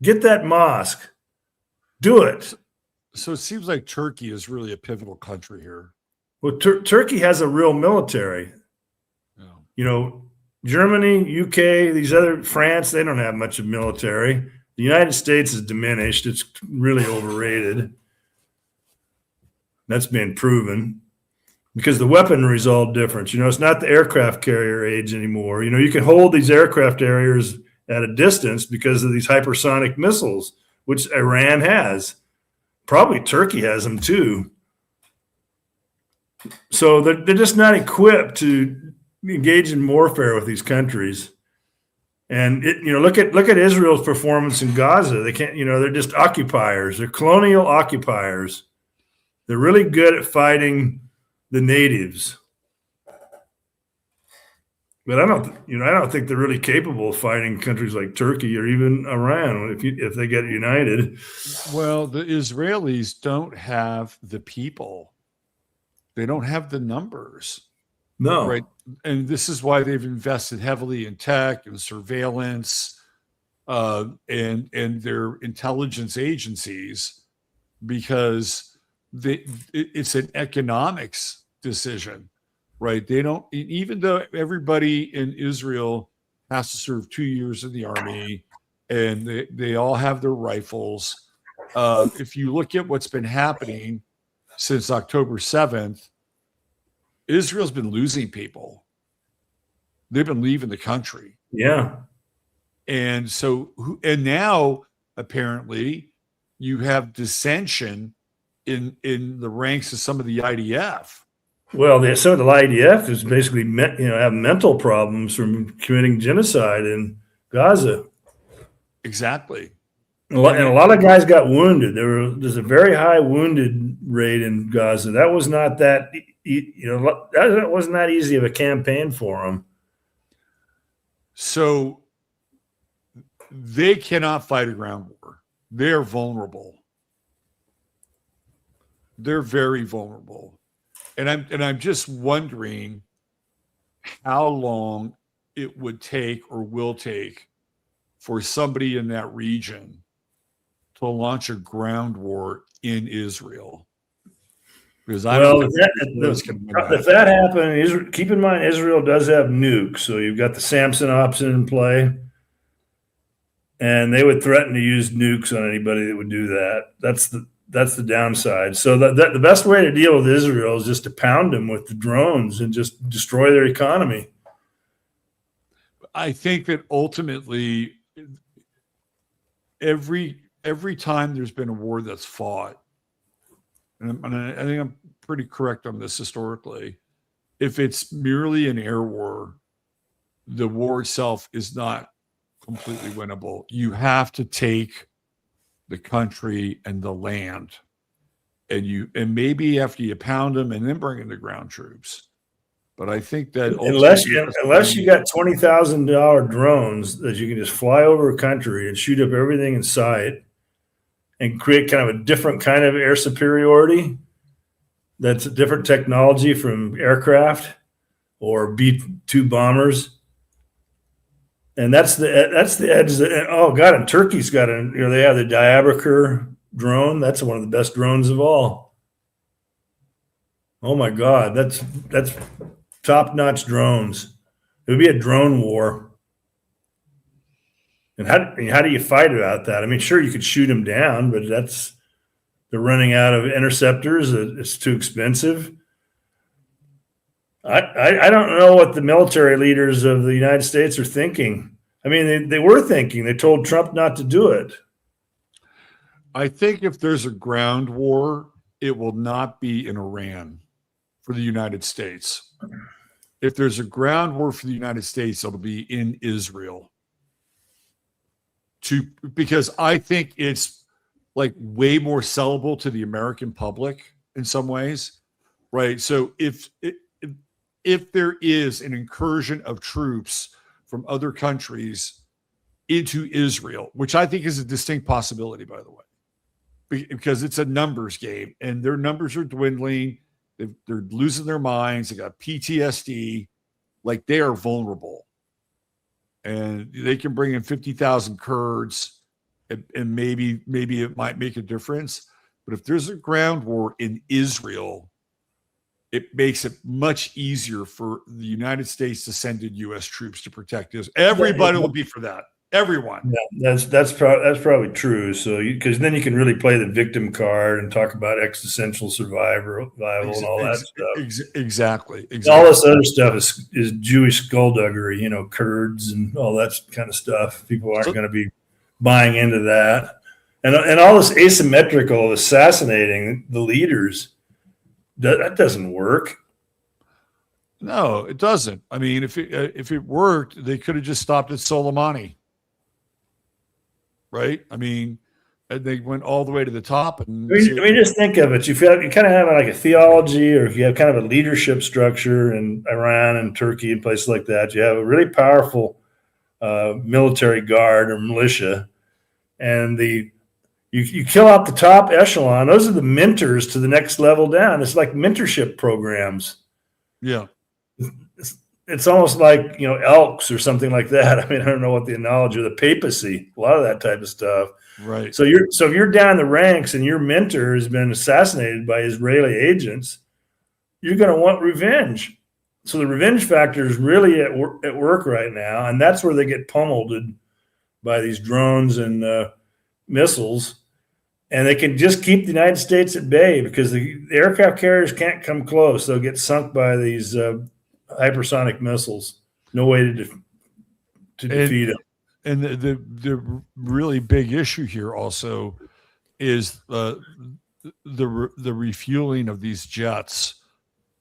Speaker 5: Get that mosque. Do it.
Speaker 11: So it seems like Turkey is really a pivotal country here.
Speaker 5: Well, Turkey has a real military.
Speaker 11: Yeah.
Speaker 5: You know, Germany, UK, these other, France, they don't have much of military. The United States is diminished. It's really overrated. That's been proven because the weaponry is all different. You know, it's not the aircraft carrier age anymore. You know, you can hold these aircraft carriers at a distance because of these hypersonic missiles, which Iran has. Probably Turkey has them too. So they're just not equipped to engage in warfare with these countries. And look at Israel's performance in Gaza. They can't, they're just occupiers. They're colonial occupiers. They're really good at fighting the natives. But I don't think they're really capable of fighting countries like Turkey or even Iran if they get united.
Speaker 11: Well, the Israelis don't have the people. They don't have the numbers.
Speaker 5: No.
Speaker 11: Right. And this is why they've invested heavily in tech and surveillance and their intelligence agencies, because it's an economics decision, right? They don't, even though everybody in Israel has to serve 2 years in the army and they all have their rifles. If you look at what's been happening since October 7th, Israel's been losing people. They've been leaving the country.
Speaker 5: Yeah.
Speaker 11: And now apparently you have dissension in the ranks of some of the IDF.
Speaker 5: Well, some of the IDF is basically have mental problems from committing genocide in Gaza.
Speaker 11: Exactly.
Speaker 5: And a lot of guys got wounded. There's a very high wounded rate in Gaza. That was not that wasn't that easy of a campaign for them.
Speaker 11: So they cannot fight a ground war. They're vulnerable. They're very vulnerable. And I'm just wondering how long it would take or will take for somebody in that region to launch a ground war in Israel. Because
Speaker 5: if that happened, keep in mind Israel does have nukes, so you've got the Samson option in play, and they would threaten to use nukes on anybody that would do that. That's the downside. So the best way to deal with Israel is just to pound them with the drones and just destroy their economy.
Speaker 11: I think that ultimately, every time there's been a war that's fought, and I think I'm pretty correct on this historically, if it's merely an air war, the war itself is not completely winnable. You have to take the country and the land, and maybe after you pound them and then bring in the ground troops. But I think that
Speaker 5: unless you got $20,000 drones that you can just fly over a country and shoot up everything in sight and create kind of a different kind of air superiority, that's a different technology from aircraft or B-2 bombers. And that's the edge. And Turkey's got they have the diaspora drone. That's one of the best drones of all. Oh my God, that's top-notch drones. It would be a drone war. And how do you fight about that? I mean, sure, you could shoot them down, but they're running out of interceptors. It's too expensive. I don't know what the military leaders of the United States are thinking. I mean, they were thinking. They told Trump not to do it.
Speaker 11: I think if there's a ground war, it will not be in Iran for the United States. If there's a ground war for the United States, it'll be in Israel. Because I think it's like way more sellable to the American public in some ways. right? So if there is an incursion of troops from other countries into Israel, which I think is a distinct possibility, by the way, because it's a numbers game and their numbers are dwindling. They're losing their minds. They got PTSD. Like, they are vulnerable. And they can bring in 50,000 Kurds and maybe it might make a difference. But if there's a ground war in Israel, it makes it much easier for the United States to send in U.S. troops to protect us. Everybody will be for that. Everyone.
Speaker 5: Yeah, that's probably true. So because then you can really play the victim card and talk about existential survival and all that stuff.
Speaker 11: Exactly.
Speaker 5: All this other stuff is Jewish skullduggery, Kurds and all that kind of stuff. People aren't going to be buying into that. And all this asymmetrical assassinating the leaders, that doesn't work.
Speaker 11: No, it doesn't. I mean, if it worked, they could have just stopped at Soleimani. Right? I mean, they went all the way to the top. And
Speaker 5: I mean, just think of it. You kind of have like a theology, or if you have kind of a leadership structure in Iran and Turkey and places like that, you have a really powerful military guard or militia, and you kill out the top echelon. Those are the mentors to the next level down. It's like mentorship programs.
Speaker 11: Yeah.
Speaker 5: It's almost like, Elks or something like that. I mean, I don't know what the analogy, or the papacy, a lot of that type of stuff.
Speaker 11: Right.
Speaker 5: So if you're down the ranks and your mentor has been assassinated by Israeli agents, you're going to want revenge. So the revenge factor is really at work right now, and that's where they get pummeled by these drones and missiles, and they can just keep the United States at bay because the aircraft carriers can't come close. They'll get sunk by these hypersonic missiles. No way to defeat them.
Speaker 11: And the really big issue here also is the refueling of these jets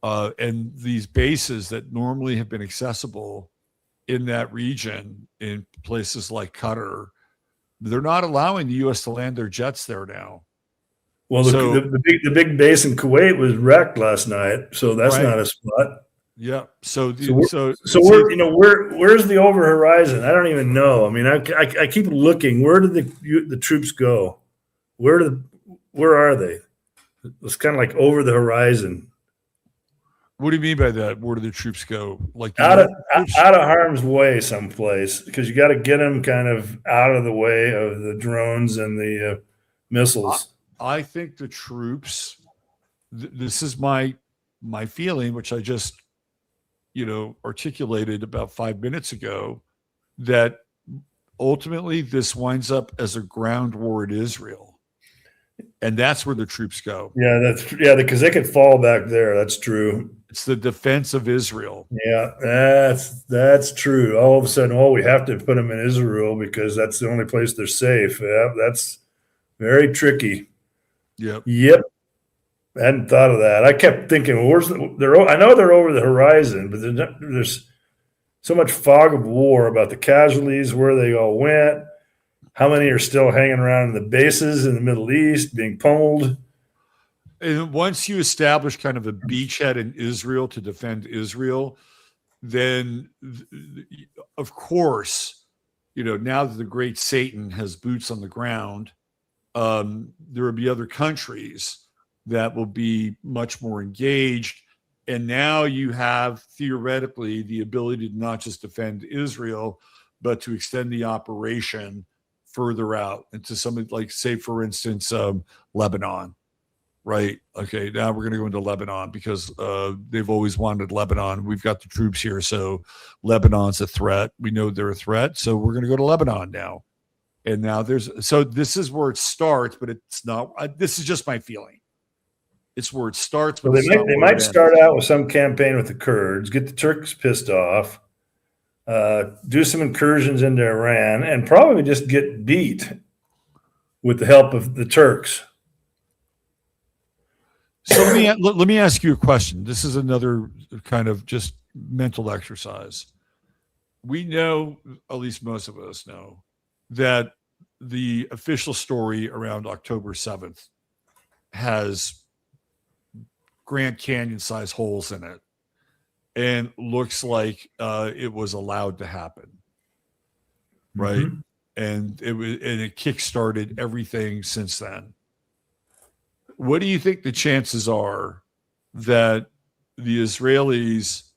Speaker 11: and these bases that normally have been accessible in that region, in places like Qatar. They're not allowing the U.S. to land their jets there now.
Speaker 5: Well, the big base in Kuwait was wrecked last night, so that's not a spot.
Speaker 11: Yeah. So
Speaker 5: where's the over horizon? I don't even know. I mean, I keep looking. Where did the troops go? Where are they? It's kind of like over the horizon.
Speaker 11: What do you mean by that? Where do the troops go? Like
Speaker 5: out of harm's way, someplace, because you got to get them kind of out of the way of the drones and the missiles.
Speaker 11: I think the troops. This is my feeling, which I just articulated about 5 minutes ago, that ultimately this winds up as a ground war in Israel. And that's where the troops go.
Speaker 5: Yeah, because they could fall back there. That's true.
Speaker 11: It's the defense of Israel.
Speaker 5: Yeah, that's true. All of a sudden, we have to put them in Israel because that's the only place they're safe. Yeah, that's very tricky. Yep. I hadn't thought of that. I kept thinking, I know they're over the horizon, but there's so much fog of war about the casualties, where they all went, how many are still hanging around in the bases in the Middle East being pummeled.
Speaker 11: And once you establish kind of a beachhead in Israel to defend Israel, then, of course, now that the great Satan has boots on the ground, there will be other countries that will be much more engaged. And now you have theoretically the ability to not just defend Israel, but to extend the operation further out into something like, say, for instance, Lebanon, right? Okay, now we're going to go into Lebanon because they've always wanted Lebanon. We've got the troops here, so Lebanon's a threat. We know they're a threat, so we're going to go to Lebanon now. And now this is where it starts, but it's not. This is just my feeling. It's where it starts. But
Speaker 5: they might start out with some campaign with the Kurds, get the Turks pissed off, do some incursions into Iran, and probably just get beat with the help of the Turks.
Speaker 11: So let me ask you a question. This is another kind of just mental exercise. We know, at least most of us know, that the official story around October 7th has Grand Canyon size holes in it, and looks like it was allowed to happen, right?
Speaker 5: Mm-hmm.
Speaker 11: And it kickstarted everything since then. What do you think the chances are that the Israelis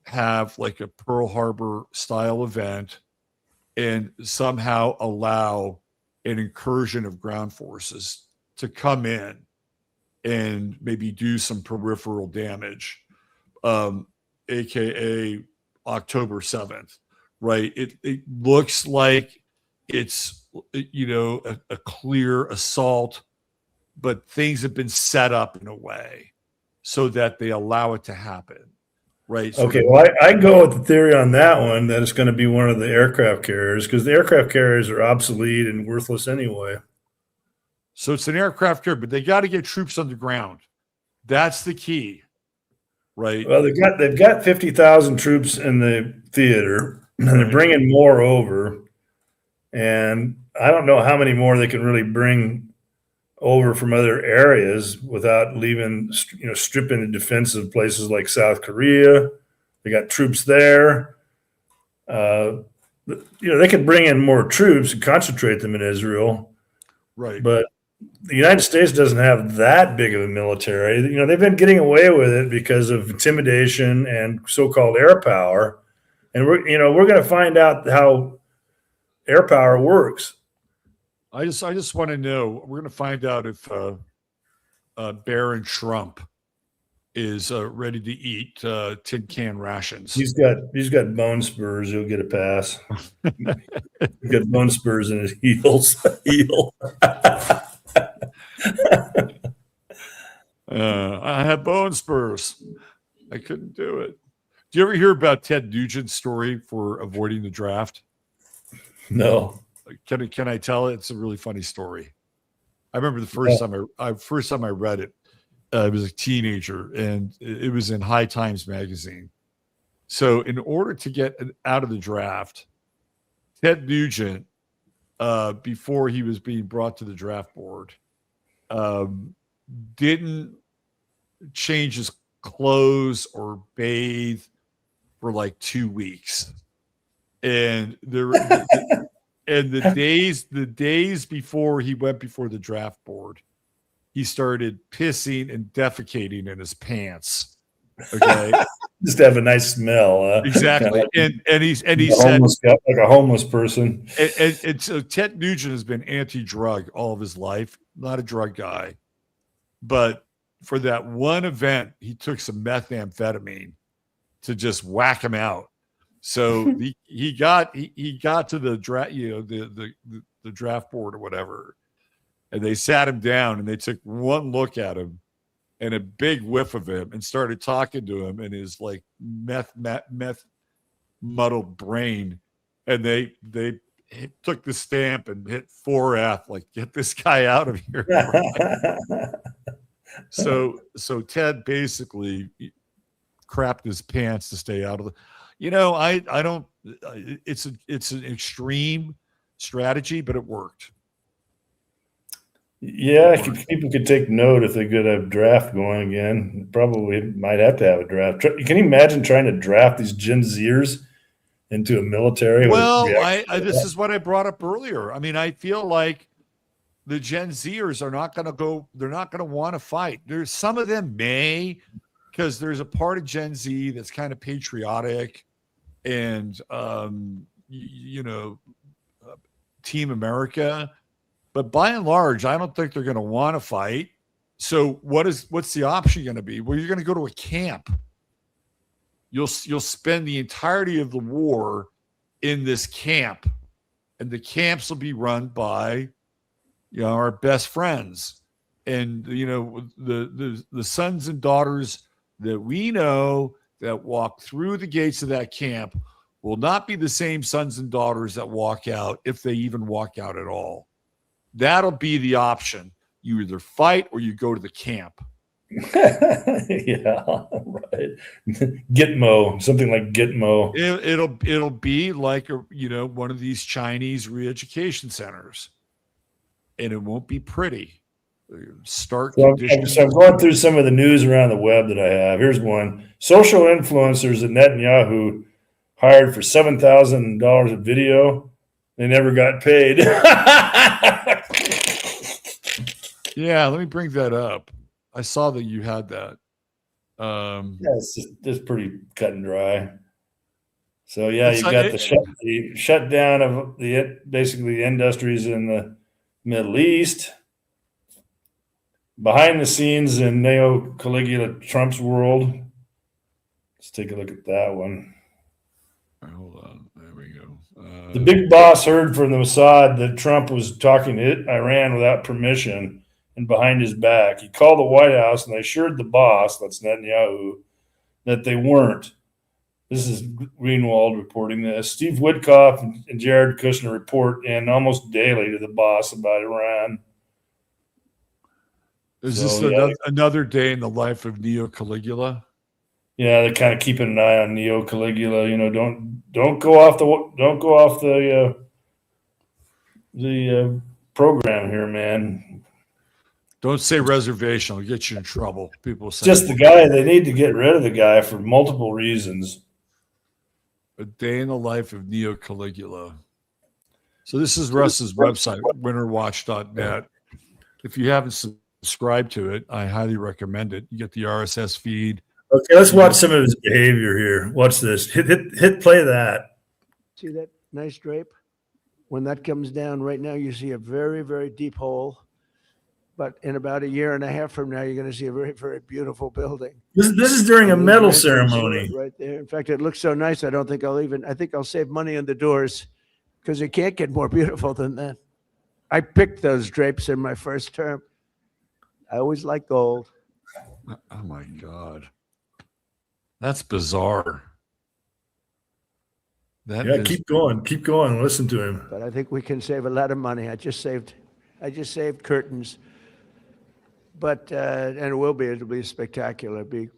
Speaker 11: have like a Pearl Harbor style event and somehow allow an incursion of ground forces to come in and maybe do some peripheral damage, aka October 7th, right? It looks like it's, a clear assault, but things have been set up in a way so that they allow it to happen, right? So
Speaker 5: Okay, well, I go with the theory on that one that it's going to be one of the aircraft carriers, because the aircraft carriers are obsolete and worthless anyway.
Speaker 11: So it's an aircraft carrier, but they got to get troops on the ground. That's the key, right?
Speaker 5: Well, they've got 50,000 troops in the theater, and they're bringing more over. And I don't know how many more they can really bring over from other areas without leaving, stripping the defense of places like South Korea. They got troops there. They could bring in more troops and concentrate them in Israel.
Speaker 11: Right.
Speaker 5: But the United States doesn't have that big of a military. They've been getting away with it because of intimidation and so-called air power. And we're going to find out how air power works.
Speaker 11: I just want to know. We're going to find out if Baron Trump is ready to eat tin can rations.
Speaker 5: He's got bone spurs. He'll get a pass. He's got bone spurs in his heels.
Speaker 11: I had bone spurs. I couldn't do it. Do you ever hear about Ted Nugent's story for avoiding the draft?
Speaker 5: No.
Speaker 11: Can I tell it? It's a really funny story. I remember the first time I read it. I was a teenager, and it was in High Times magazine. So, in order to get out of the draft, Ted Nugent, before he was being brought to the draft board, didn't change his clothes or bathe for like 2 weeks, and the days before he went before the draft board, he started pissing and defecating in his pants. Okay,
Speaker 5: just to have a nice smell.
Speaker 11: Exactly, and he said
Speaker 5: like a homeless person.
Speaker 11: And so Ted Nugent has been anti-drug all of his life, not a drug guy, but for that one event, he took some methamphetamine to just whack him out. So he got to the draft, the draft board or whatever, and they sat him down and they took one look at him and a big whiff of him and started talking to him in his like meth muddled brain, and they took the stamp and hit 4F, like, get this guy out of here. So Ted basically crapped his pants to stay out of the. I don't. It's an extreme strategy, but it worked.
Speaker 5: Yeah, people could take note if they could have draft going again. Probably might have to have a draft. Can you imagine trying to draft these Gen Zers into a military?
Speaker 11: Well, this is what I brought up earlier. I mean, I feel like the Gen Zers are not going to go. They're not going to want to fight. There's some of them may, because there's a part of Gen Z that's kind of patriotic and, Team America. But by and large, I don't think they're going to want to fight. So what's the option going to be? Well, you're going to go to a camp. You'll spend the entirety of the war in this camp, and the camps will be run by, our best friends, and the sons and daughters that we know that walk through the gates of that camp will not be the same sons and daughters that walk out, if they even walk out at all. That'll be the option. You either fight or you go to the camp.
Speaker 5: Yeah, right. Gitmo, something like Gitmo.
Speaker 11: It'll be like one of these Chinese re-education centers, and it won't be pretty. stark
Speaker 5: So
Speaker 11: conditions.
Speaker 5: I'm going through some of the news around the web that I have. Here's one. Social influencers that Netanyahu hired for $7,000 a video. They never got paid.
Speaker 11: Yeah, let me bring that up. I saw that you had that.
Speaker 5: Yeah, it's just pretty cut and dry. So yeah, you got the shutdown of basically the industries in the Middle East. Behind the scenes in Neo-Caligula Trump's world. Let's take a look at that one.
Speaker 11: Hold on. There we go.
Speaker 5: The big boss heard from the Mossad that Trump was talking to Iran without permission and behind his back. He called the White House and they assured the boss, that's Netanyahu, that they weren't. This is Greenwald reporting this. Steve Witkoff and Jared Kushner report in almost daily to the boss about Iran.
Speaker 11: Is this another day in the life of Neo Caligula?
Speaker 5: Yeah, they're kind of keeping an eye on Neo Caligula. You know, don't go off the program here, man.
Speaker 11: Don't say reservation; it'll get you in trouble. People say
Speaker 5: just the guy. They need to get rid of the guy for multiple reasons.
Speaker 11: A day in the life of Neo Caligula. So this is Russ's website, winterwatch.net. If you haven't subscribed to it, I highly recommend it. You get the RSS feed.
Speaker 5: Okay, let's watch some of his behavior here. Watch this. Hit play that.
Speaker 7: See that nice drape? When that comes down right now, you see a very, very deep hole. But in about a year and a half from now, you're going to see a very, very beautiful building.
Speaker 5: This is during a medal ceremony.
Speaker 7: Right there. In fact, it looks so nice. I think I'll save money on the doors because it can't get more beautiful than that. I picked those drapes in my first term. I always like gold.
Speaker 11: Oh my God. That's bizarre.
Speaker 5: Keep going. Listen to him.
Speaker 7: But I think we can save a lot of money. I just saved curtains. But and it'll be spectacular. It'll be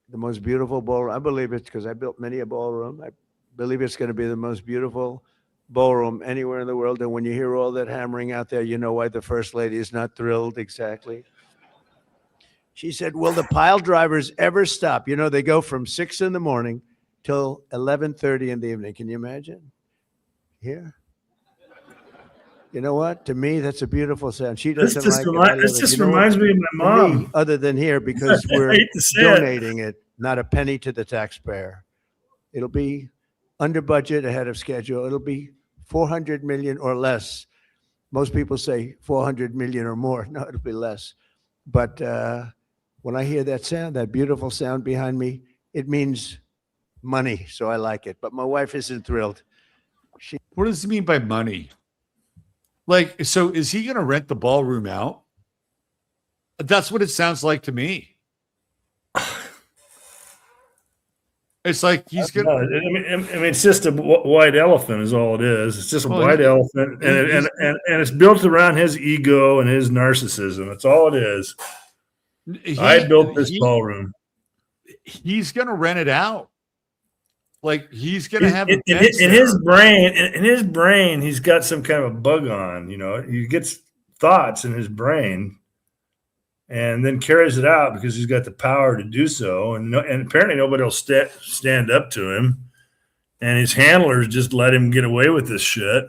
Speaker 7: the most beautiful ballroom. I believe it's because I built many a ballroom. I believe it's going to be the most beautiful ballroom anywhere in the world. And when you hear all that hammering out there, you know why the First Lady is not thrilled exactly. She said, will the pile drivers ever stop? You know, they go from 6 a.m. till 11:30 in the evening. Can you imagine? Here. You know what? To me, that's a beautiful sound. She doesn't
Speaker 5: This just reminds me of my mom.
Speaker 7: Me, other than here, because we're donating it, not a penny to the taxpayer. It'll be under budget, ahead of schedule. It'll be 400 million or less. Most people say 400 million or more. No, it'll be less. But when I hear that sound, that beautiful sound behind me, it means money. So I like it. But my wife isn't thrilled.
Speaker 11: What does it mean by money? Like, so is he going to rent the ballroom out? That's what it sounds like to me. It's like he's going to.
Speaker 5: I mean, it's just a white elephant is all it is. It's just a white elephant. And it's built around his ego and his narcissism. That's all it is. I built this ballroom.
Speaker 11: He's going to rent it out. Like he's going to have
Speaker 5: in his brain, he's got some kind of a bug on. You know, he gets thoughts in his brain, and then carries it out because he's got the power to do so. And apparently nobody will stand up to him, and his handlers just let him get away with this shit.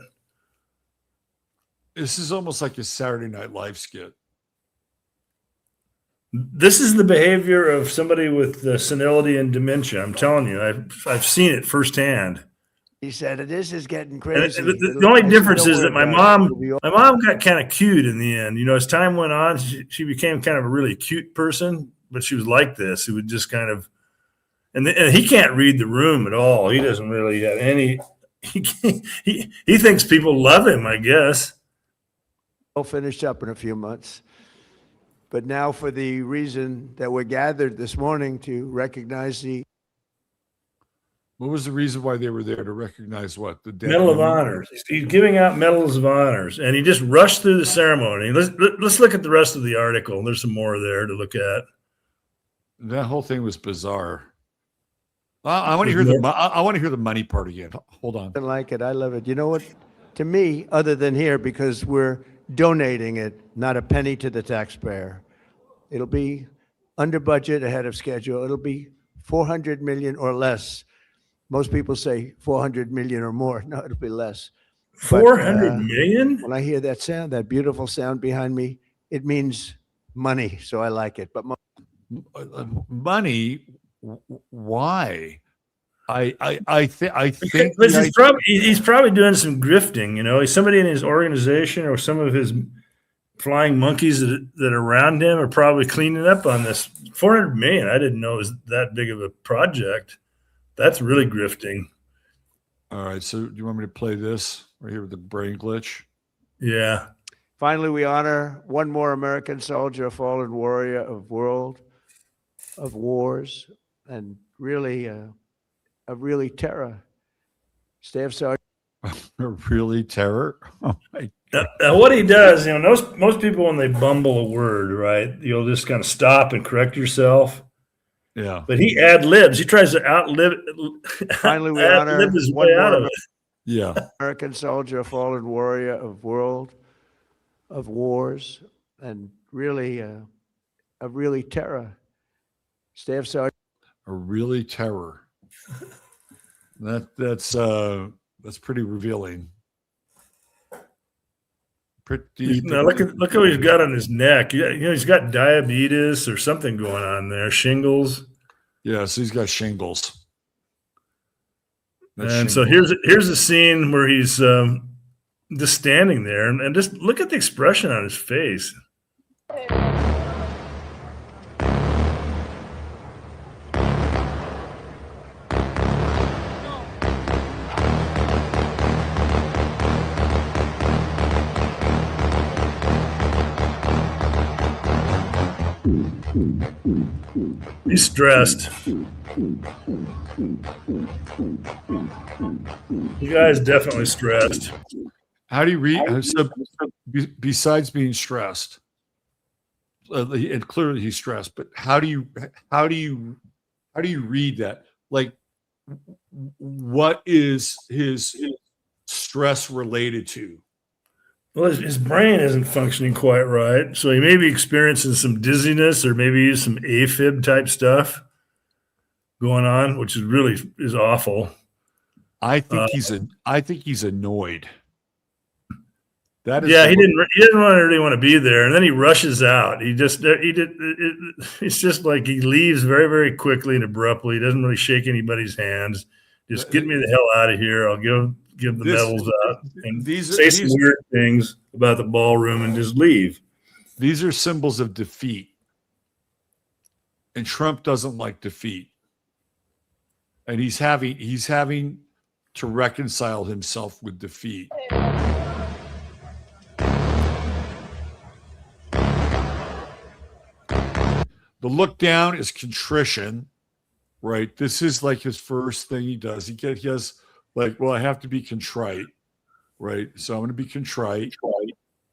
Speaker 11: This is almost like a Saturday Night Live skit.
Speaker 5: This is the behavior of somebody with senility and dementia. I'm telling you, I've seen it firsthand.
Speaker 7: He said, "This is getting crazy."
Speaker 5: The only difference is that my mom got kind of cute in the end. You know, as time went on, she became kind of a really cute person, but she was like this. He would just kind of, and he can't read the room at all. He doesn't really have any. He thinks people love him, I guess.
Speaker 7: I'll finish up in a few months. But now for the reason that we're gathered this morning to recognize
Speaker 11: What was the reason why they were there to recognize what? The
Speaker 5: Medal of Honors. He's giving out medals of honors, and he just rushed through the ceremony. Let's look at the rest of the article. There's some more there to look at.
Speaker 11: That whole thing was bizarre. I want to hear the money part again. Hold on.
Speaker 7: I like it. I love it. You know what? To me, other than here, because we're donating it, not a penny to the taxpayer. It'll be under budget, ahead of schedule. It'll be 400 million or less. Most people say 400 million or more. No, it'll be less.
Speaker 5: 400 million?
Speaker 7: When I hear that sound, that beautiful sound behind me, it means money. So I like it. But
Speaker 11: money, why? I think
Speaker 5: he's probably doing some grifting. You know, he's somebody in his organization or some of his flying monkeys that are around him are probably cleaning up on this. 400 million. I didn't know it was that big of a project. That's really grifting.
Speaker 11: All right. So do you want me to play this right here with the brain glitch?
Speaker 5: Yeah.
Speaker 7: Finally, we honor one more American soldier, a fallen warrior of world, of wars, and really a really terror. Staff Sergeant.
Speaker 11: Really terror? Oh my God.
Speaker 5: Now, what he does, you know, most people when they bumble a word, right, you'll just kind of stop and correct yourself.
Speaker 11: Yeah.
Speaker 5: But he ad libs. He tries to outlive.
Speaker 7: Finally, we honor
Speaker 5: his
Speaker 7: one
Speaker 5: way
Speaker 7: more
Speaker 5: out of it.
Speaker 11: Yeah.
Speaker 7: American soldier, a fallen warrior of world, of wars, and really a really terror. Staff Sergeant.
Speaker 11: A really terror. That's pretty revealing.
Speaker 5: Now look what he's got on his neck. You know, he's got diabetes or something going on there. Shingles.
Speaker 11: Yeah, so he's got shingles.
Speaker 5: So here's a scene where he's just standing there and just look at the expression on his face. He's stressed. You guys definitely stressed.
Speaker 11: How do you read? So, besides being stressed, and clearly he's stressed. But how do you read that? Like, what is his stress related to?
Speaker 5: Well, his brain isn't functioning quite right, so he may be experiencing some dizziness or maybe some AFib type stuff going on, which is awful.
Speaker 11: I think he's annoyed. That is
Speaker 5: he didn't really want to be there, and then he rushes out. It's just like he leaves very, very quickly and abruptly. He doesn't really shake anybody's hands. Just get me the hell out of here. I'll give the medals out and say some weird things about the ballroom and just leave.
Speaker 11: These are symbols of defeat, and Trump doesn't like defeat, and he's having to reconcile himself with defeat. The look down is contrition, right? This is like his first thing he does. He has like, well, I have to be contrite, right? So I'm going to be contrite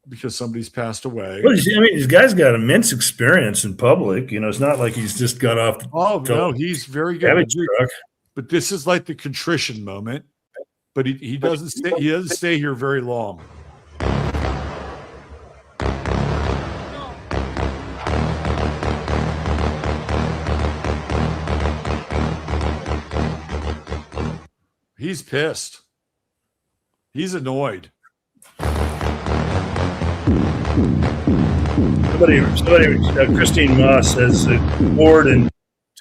Speaker 11: because somebody's passed away.
Speaker 5: Well, I mean, this guy's got immense experience in public. You know, it's not like he's just got off.
Speaker 11: No, he's very good. But this is like the contrition moment. But he doesn't stay. He doesn't stay here very long. He's pissed. He's annoyed.
Speaker 5: Christine Moss says bored and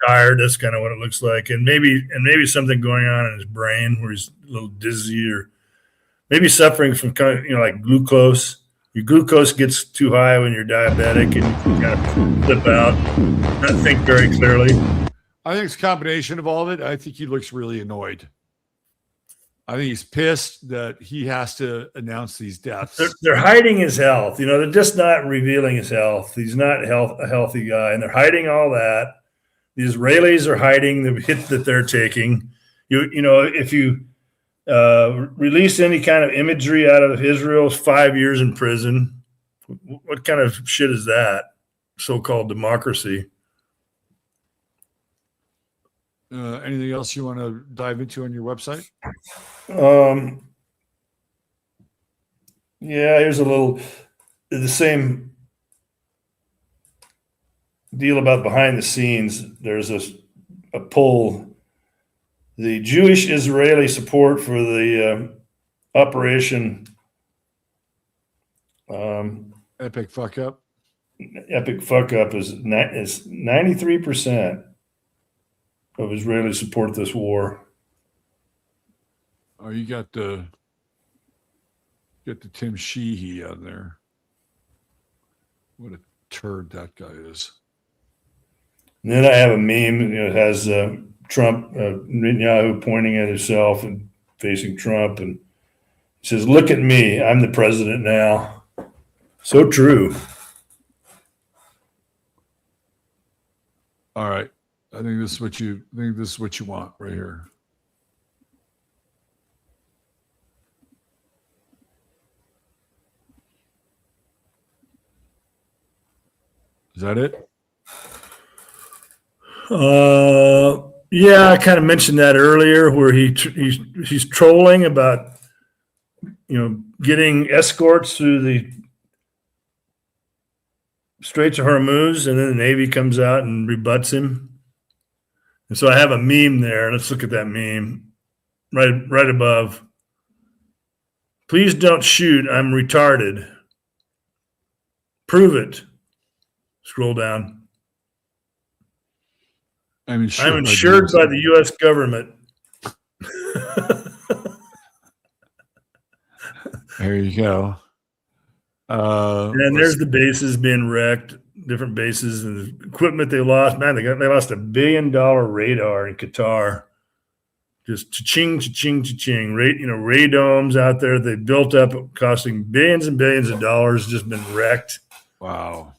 Speaker 5: tired. That's kind of what it looks like, and maybe something going on in his brain where he's a little dizzy, or maybe suffering from like glucose. Your glucose gets too high when you're diabetic, and you can kind of flip out, not think very clearly.
Speaker 11: I think it's a combination of all of it. I think he looks really annoyed. I think he's pissed that he has to announce these deaths.
Speaker 5: They're hiding his health. You know, they're just not revealing his health. He's not a healthy guy, and they're hiding all that. The Israelis are hiding the hit that they're taking. You know, if you release any kind of imagery out of Israel's 5 years in prison, what kind of shit is that? So-called democracy.
Speaker 11: Anything else you want to dive into on your website?
Speaker 5: Yeah, here's a little the same deal about behind the scenes. There's a poll. The Jewish Israeli support for the Operation
Speaker 11: Epic fuck up.
Speaker 5: Epic fuck up is 93% of Israelis support this war.
Speaker 11: Oh, you got the Tim Sheehy on there. What a turd that guy is.
Speaker 5: And then I have a meme. It has Trump, Netanyahu pointing at himself and facing Trump, and he says, "Look at me, I'm the president now." So true.
Speaker 11: All right, I think this is what you want right here. Is that it?
Speaker 5: Yeah, I kind of mentioned that earlier, where he's trolling about, getting escorts through the Straits of Hormuz, and then the Navy comes out and rebuts him. And so I have a meme there. Let's look at that meme right above. Please don't shoot. I'm retarded. Prove it. Scroll down. I'm insured by the U.S. government.
Speaker 11: There you go.
Speaker 5: And there's the bases being wrecked, different bases and the equipment they lost. Man, they lost $1 billion radar in Qatar. Just cha-ching, cha-ching, cha-ching. Radomes out there they built up, costing billions and billions of dollars, just been wrecked.
Speaker 11: Wow.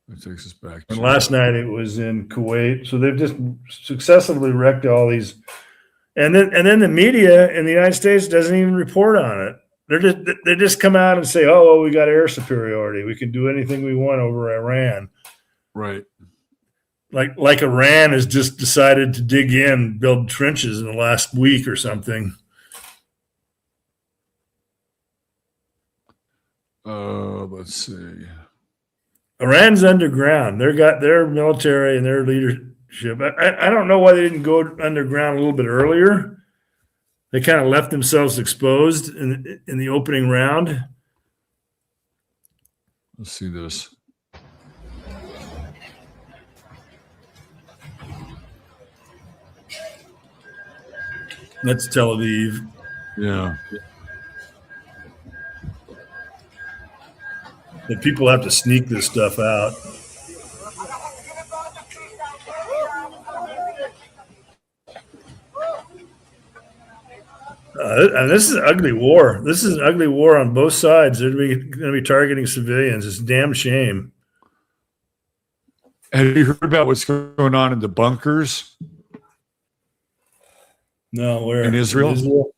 Speaker 11: That takes us back.
Speaker 5: And last night it was in Kuwait. So they've just successfully wrecked all these. And then the media in the United States doesn't even report on it. They just come out and say, "Oh, well, we got air superiority. We can do anything we want over Iran."
Speaker 11: Right.
Speaker 5: Like Iran has just decided to dig in, build trenches in the last week or something.
Speaker 11: Let's see.
Speaker 5: Iran's underground. They got their military and their leadership. I don't know why they didn't go underground a little bit earlier. They kind of left themselves exposed in the opening round.
Speaker 11: Let's see this.
Speaker 5: That's Tel Aviv.
Speaker 11: Yeah.
Speaker 5: But people have to sneak this stuff out. And this is an ugly war. This is an ugly war on both sides. They're going to be targeting civilians. It's a damn shame.
Speaker 11: Have you heard about what's going on in the bunkers?
Speaker 5: No, where?
Speaker 11: In Israel?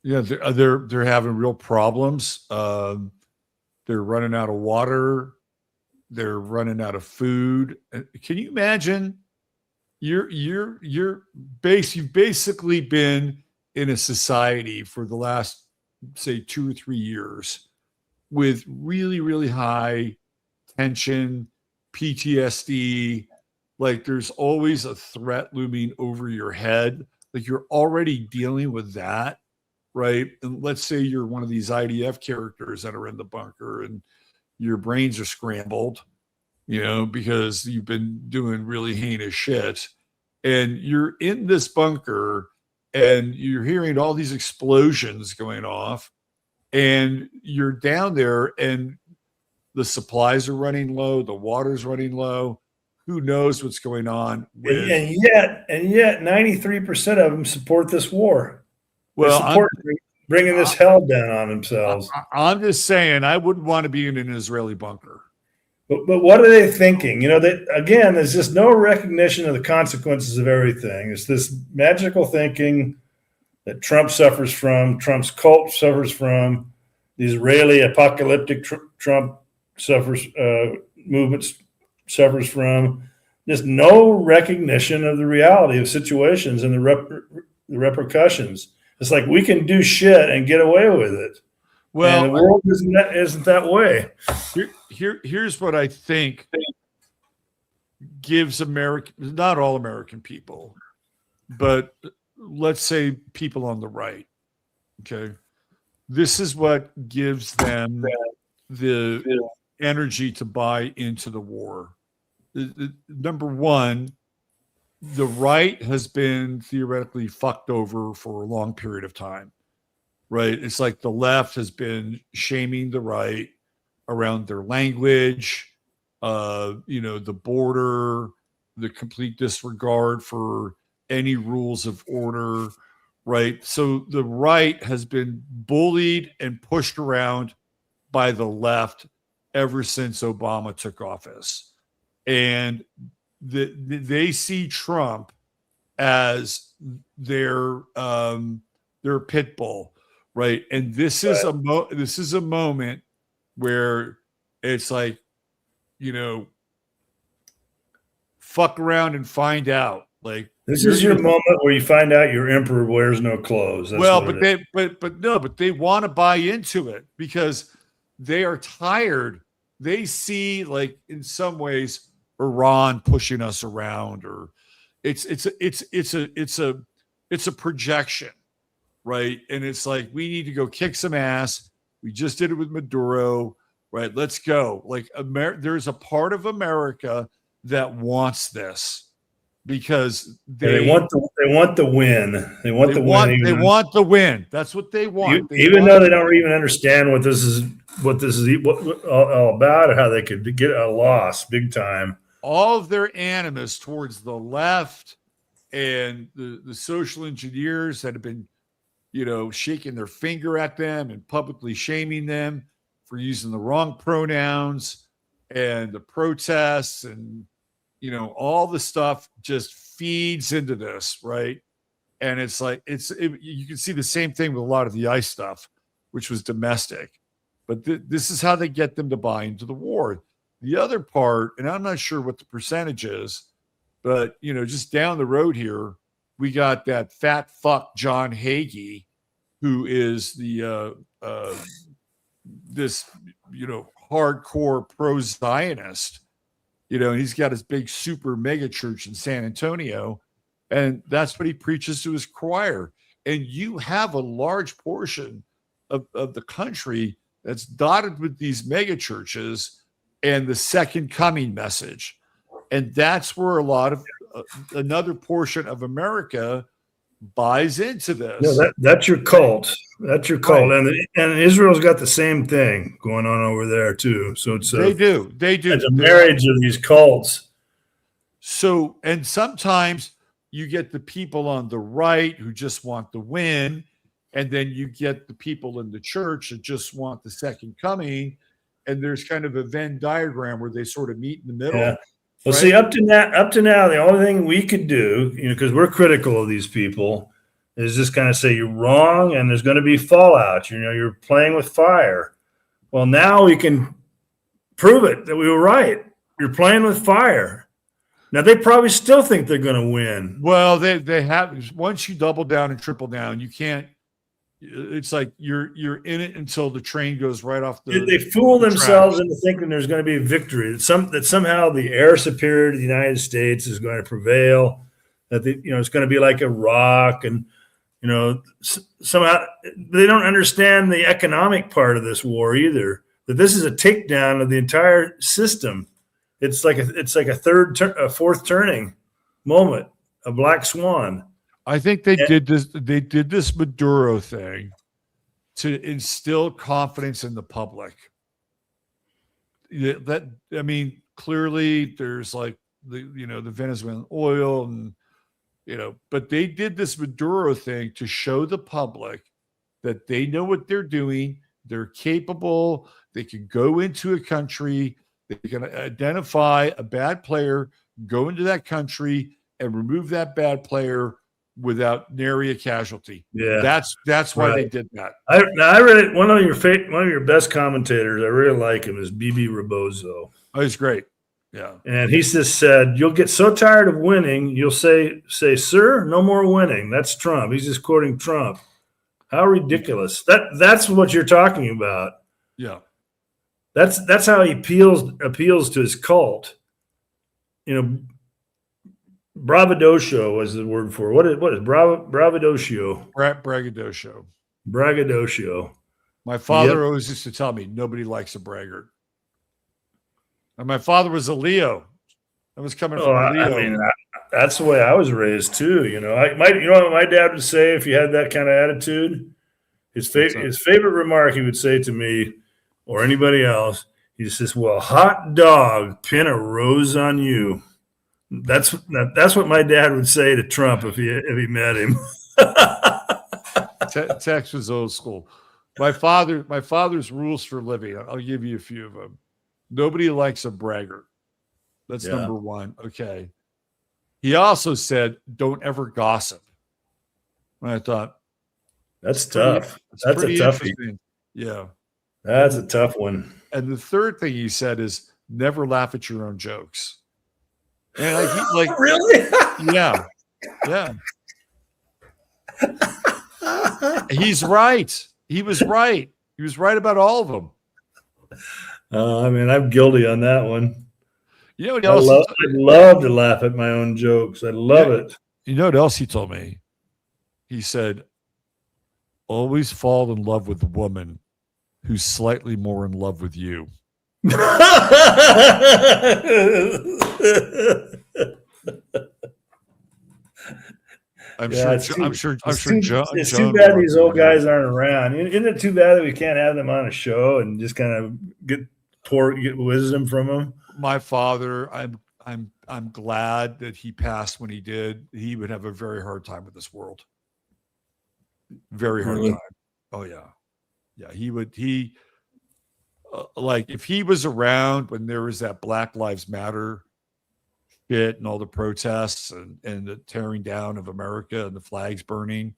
Speaker 11: Yeah, they're having real problems. They're running out of water. They're running out of food. Can you imagine? You've basically been in a society for the last, say, 2 or 3 years with really, really high tension, PTSD. Like there's always a threat looming over your head. Like you're already dealing with that, right? And let's say you're one of these IDF characters that are in the bunker and your brains are scrambled, because you've been doing really heinous shit. And you're in this bunker and you're hearing all these explosions going off and you're down there and the supplies are running low, the water's running low. Who knows what's going on?
Speaker 5: And yet 93% of them support this war.
Speaker 11: Well,
Speaker 5: support bringing this hell down on themselves.
Speaker 11: I'm just saying, I wouldn't want to be in an Israeli bunker.
Speaker 5: But what are they thinking? Again, there's just no recognition of the consequences of everything. It's this magical thinking that Trump suffers from, Trump's cult suffers from, the Israeli apocalyptic Trump movement suffers from. There's no recognition of the reality of situations and the repercussions. It's like we can do shit and get away with it.
Speaker 11: Well,
Speaker 5: and the world isn't that way.
Speaker 11: Here's what I think gives not all American people, but let's say people on the right, okay, this is what gives them the energy to buy into the war. Number one, the right has been theoretically fucked over for a long period of time, right? It's like the left has been shaming the right around their language, the border, the complete disregard for any rules of order, right? So the right has been bullied and pushed around by the left ever since Obama took office. And they see Trump as their pit bull, right? And this is a moment where it's like, fuck around and find out. Like,
Speaker 5: this is your moment where you find out your emperor wears no clothes.
Speaker 11: But they want to buy into it because they are tired. They see, like, in some ways, Iran pushing us around, or it's a projection, right? And it's like, we need to go kick some ass. We just did it with Maduro, right? Let's go. Like, there's a part of America that wants this because they want the
Speaker 5: win. They want
Speaker 11: the win. That's what they want.
Speaker 5: Even though they don't even understand what this is all about, or how they could get a loss big time.
Speaker 11: All of their animus towards the left and the social engineers that have been, shaking their finger at them and publicly shaming them for using the wrong pronouns, and the protests and, all the stuff just feeds into this, right? And it's like, you can see the same thing with a lot of the ICE stuff, which was domestic. But this is how they get them to buy into the war. The other part, and I'm not sure what the percentage is, but, just down the road here, we got that fat fuck John Hagee, who is the this hardcore pro-Zionist. He's got his big super mega church in San Antonio, and that's what he preaches to his choir. And you have a large portion of the country that's dotted with these mega churches and the second coming message. And that's where a lot of another portion of America buys into this.
Speaker 5: No, that's your cult. That's your cult. Right. And Israel's got the same thing going on over there too. So they do. It's a marriage of these cults.
Speaker 11: So, and sometimes you get the people on the right who just want the win, and then you get the people in the church that just want the second coming. And there's kind of a Venn diagram where they sort of meet in the middle.
Speaker 5: Yeah. Well, right? See, up to now, the only thing we could do, because we're critical of these people, is just kind of say you're wrong and there's going to be fallout. You're playing with fire. Well, now we can prove it that we were right. You're playing with fire. Now, they probably still think they're going to win.
Speaker 11: Well, they have. Once you double down and triple down, you can't. It's like you're in it until the train goes right off the.
Speaker 5: They fool themselves into thinking there's going to be a victory. That somehow the air superior to the United States is going to prevail. That it's going to be like Iraq, and somehow they don't understand the economic part of this war either. That this is a takedown of the entire system. It's like a fourth turning moment, a black swan.
Speaker 11: I think they did this Maduro thing to instill confidence in the public. Clearly there's like the Venezuelan oil and but they did this Maduro thing to show the public that they know what they're doing. They're capable. They can go into a country. They can identify a bad player, go into that country and remove that bad player without nary a casualty.
Speaker 5: Yeah,
Speaker 11: that's why they did that.
Speaker 5: I read it. One of your best commentators, I really like him, is B.B. Rebozo.
Speaker 11: Oh, he's great. Yeah,
Speaker 5: and he just said, "You'll get so tired of winning, you'll say, sir, no more winning." That's Trump. He's just quoting Trump. How ridiculous. That's what you're talking about.
Speaker 11: Yeah.
Speaker 5: That's how he appeals to his cult. You know, bravadocio is the word for it. What is bravadocio?
Speaker 11: Braggadocio.
Speaker 5: Braggadocio.
Speaker 11: My father always used to tell me nobody likes a braggart. And my father was a Leo. I was coming from a Leo.
Speaker 5: I mean, that's the way I was raised too. You know, you know what my dad would say if you had that kind of attitude? His favorite remark he would say to me or anybody else, he says, "Well, hot dog, pin a rose on you." That's what my dad would say to Trump if he met him.
Speaker 11: Tex was old school. My father's rules for living. I'll give you a few of them. Nobody likes a braggart. That's number one. Okay. He also said, "Don't ever gossip." And I thought,
Speaker 5: that's tough. That's a toughie.
Speaker 11: Yeah.
Speaker 5: That's a tough one.
Speaker 11: And the third thing he said is, "Never laugh at your own jokes." And
Speaker 5: really?
Speaker 11: Yeah. He's right. He was right. He was right about all of them.
Speaker 5: I mean, I'm guilty on that one.
Speaker 11: You know what else?
Speaker 5: I'd love to laugh at my own jokes. I love it.
Speaker 11: You know what else he told me? He said, "Always fall in love with a woman who's slightly more in love with you."
Speaker 5: It's too bad these old guys aren't around. Isn't it too bad that we can't have them on a show and just kind of get wisdom from them?
Speaker 11: My father, I'm glad that he passed when he did. He would have a very hard time with this world. Very hard time. Oh yeah. He would. Like if he was around when there was that Black Lives Matter shit and all the protests and the tearing down of America and the flags burning,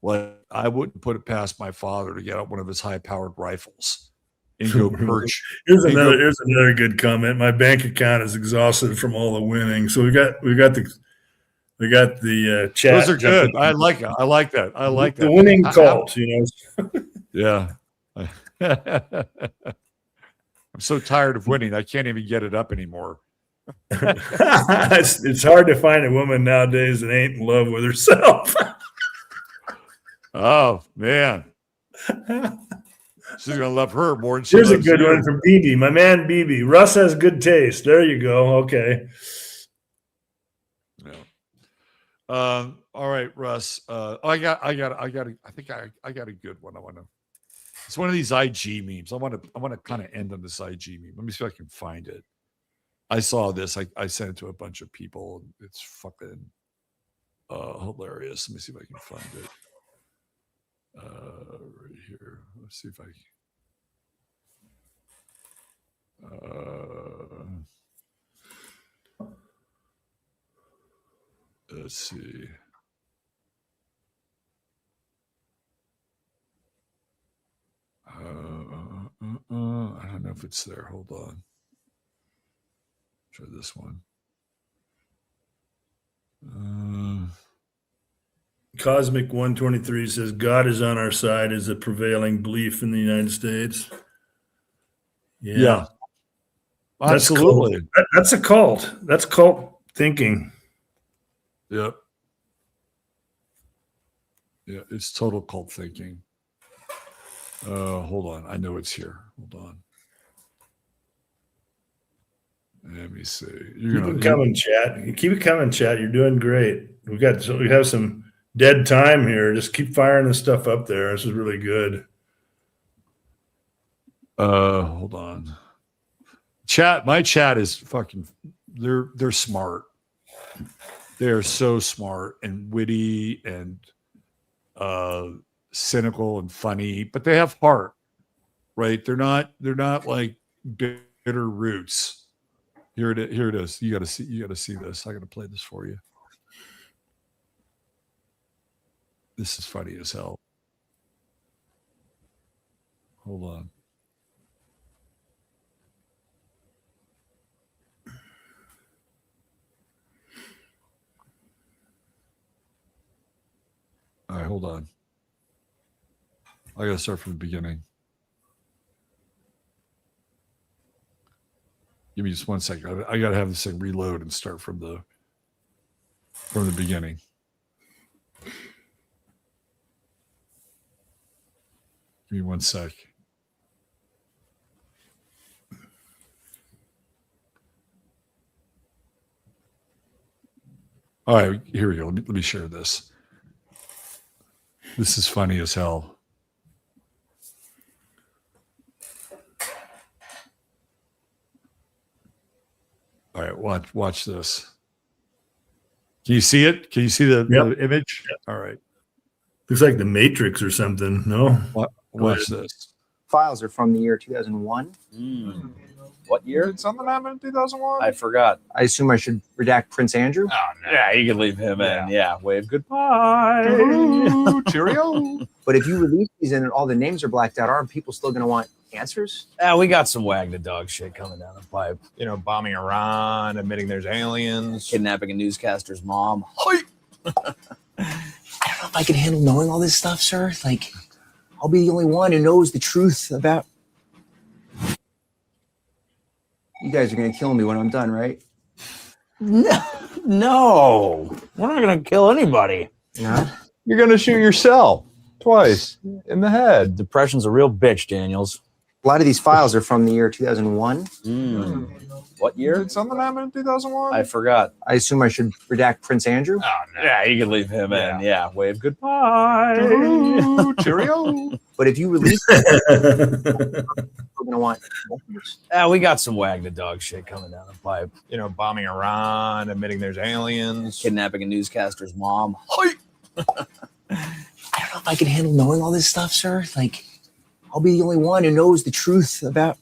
Speaker 11: like I wouldn't put it past my father to get out one of his high-powered rifles and go perch.
Speaker 5: Here's another good comment. My bank account is exhausted from all the winning, so we got the chat.
Speaker 11: Those are good. I like it. I like that.
Speaker 5: The winning cult, you know.
Speaker 11: Yeah. I'm so tired of winning. I can't even get it up anymore.
Speaker 5: It's hard to find a woman nowadays that ain't in love with herself.
Speaker 11: Oh man, she's gonna love her more than she
Speaker 5: Here's a
Speaker 11: loves
Speaker 5: good
Speaker 11: you.
Speaker 5: one from BB, my man BB. Russ has good taste. There you go. Okay.
Speaker 11: Yeah. All right, Russ. I got a good one. It's one of these IG memes. I want to kind of end on this IG meme. Let me see if I can find it. I saw this. I sent it to a bunch of people. It's fucking hilarious. Let me see if I can find it. Right here. Let's see if I let's see. I don't know if it's there. Hold on. Try this one.
Speaker 5: Cosmic 123 says God is on our side is a prevailing belief in the United States.
Speaker 11: Yeah.
Speaker 5: That's
Speaker 11: Absolutely.
Speaker 5: That's a cult. That's cult thinking.
Speaker 11: Yep. Yeah, it's total cult thinking. Hold on. I know it's here. Hold on. Let me see.
Speaker 5: Keep it coming, chat. Keep it coming, chat. You're doing great. We have some dead time here. Just keep firing this stuff up there. This is really good.
Speaker 11: Hold on. My chat is fucking. They're smart. They're so smart and witty and cynical and funny, but they have heart, right? They're not like bitter roots. Here it is. You gotta see this. I gotta play this for you. This is funny as hell. Hold on. All right, hold on. I gotta start from the beginning. Give me just 1 second. I gotta have this thing reload and start from the beginning. Give me 1 sec. All right, here we go. Let me share this. This is funny as hell. All right, watch this. Can you see it? Can you see the image?
Speaker 5: Yep.
Speaker 11: All right.
Speaker 5: Looks like the Matrix or something. No?
Speaker 11: Watch this.
Speaker 12: Files are from the year 2001.
Speaker 13: What year?
Speaker 14: Did something happen in 2001?
Speaker 13: I forgot.
Speaker 12: I assume I should redact Prince Andrew.
Speaker 13: Oh, no. Yeah, you can leave him in. Yeah, wave goodbye.
Speaker 14: Ooh, cheerio.
Speaker 12: But if you release these and all the names are blacked out, aren't people still going to want answers?
Speaker 13: Yeah, we got some wag the dog shit coming down the pipe.
Speaker 14: You know, bombing Iran, admitting there's aliens.
Speaker 13: Kidnapping a newscaster's mom.
Speaker 12: I don't know if I can handle knowing all this stuff, sir. Like, I'll be the only one who knows the truth about... You guys are going to kill me when I'm done, right?
Speaker 13: No. We're not going to kill anybody.
Speaker 12: No?
Speaker 14: You're going to shoot yourself twice in the head.
Speaker 13: Depression's a real bitch, Daniels.
Speaker 12: A lot of these files are from the year 2001.
Speaker 13: What year?
Speaker 14: Did something happen in 2001?
Speaker 13: I forgot.
Speaker 12: I assume I should redact Prince Andrew.
Speaker 13: Oh, no. Yeah, you can leave him in. Yeah, wave goodbye.
Speaker 14: Ooh, cheerio.
Speaker 12: But if you release it, we're going to want answers.
Speaker 13: Yeah, we got some wag the dog shit coming down the pipe.
Speaker 14: You know, bombing Iran, admitting there's aliens.
Speaker 13: Kidnapping a newscaster's mom.
Speaker 12: I don't know if I can handle knowing all this stuff, sir. Like, I'll be the only one who knows the truth about...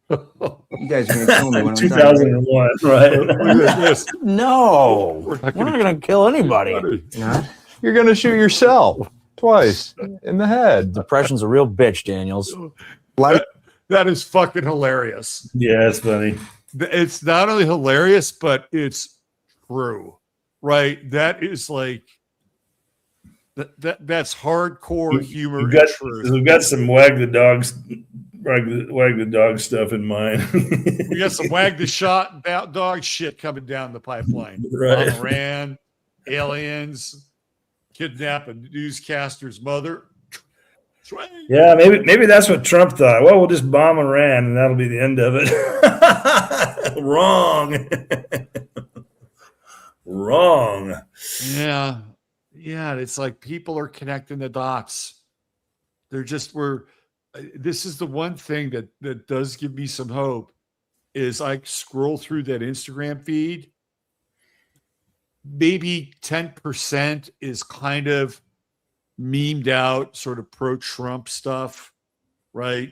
Speaker 12: You guys are going to kill me when I'm
Speaker 5: 2001, right?
Speaker 13: No. We're not going to kill anybody.
Speaker 12: No?
Speaker 14: You're going to shoot yourself twice in the head.
Speaker 13: Depression's a real bitch, Daniels.
Speaker 11: That is fucking hilarious.
Speaker 5: Yeah, it's funny.
Speaker 11: It's not only hilarious, but it's true, right? That is like that's hardcore humor.
Speaker 5: We've got some wag the dog stuff in mind.
Speaker 11: We got some wag the shot dog shit coming down the pipeline.
Speaker 5: Right.
Speaker 11: Iran, aliens, kidnap a newscaster's mother.
Speaker 5: Yeah, maybe that's what Trump thought. Well, we'll just bomb Iran and that'll be the end of it. Wrong. Wrong.
Speaker 11: Yeah. It's like people are connecting the dots. This is the one thing that does give me some hope is I scroll through that Instagram feed. Maybe 10% is kind of memed out, sort of pro-Trump stuff, right?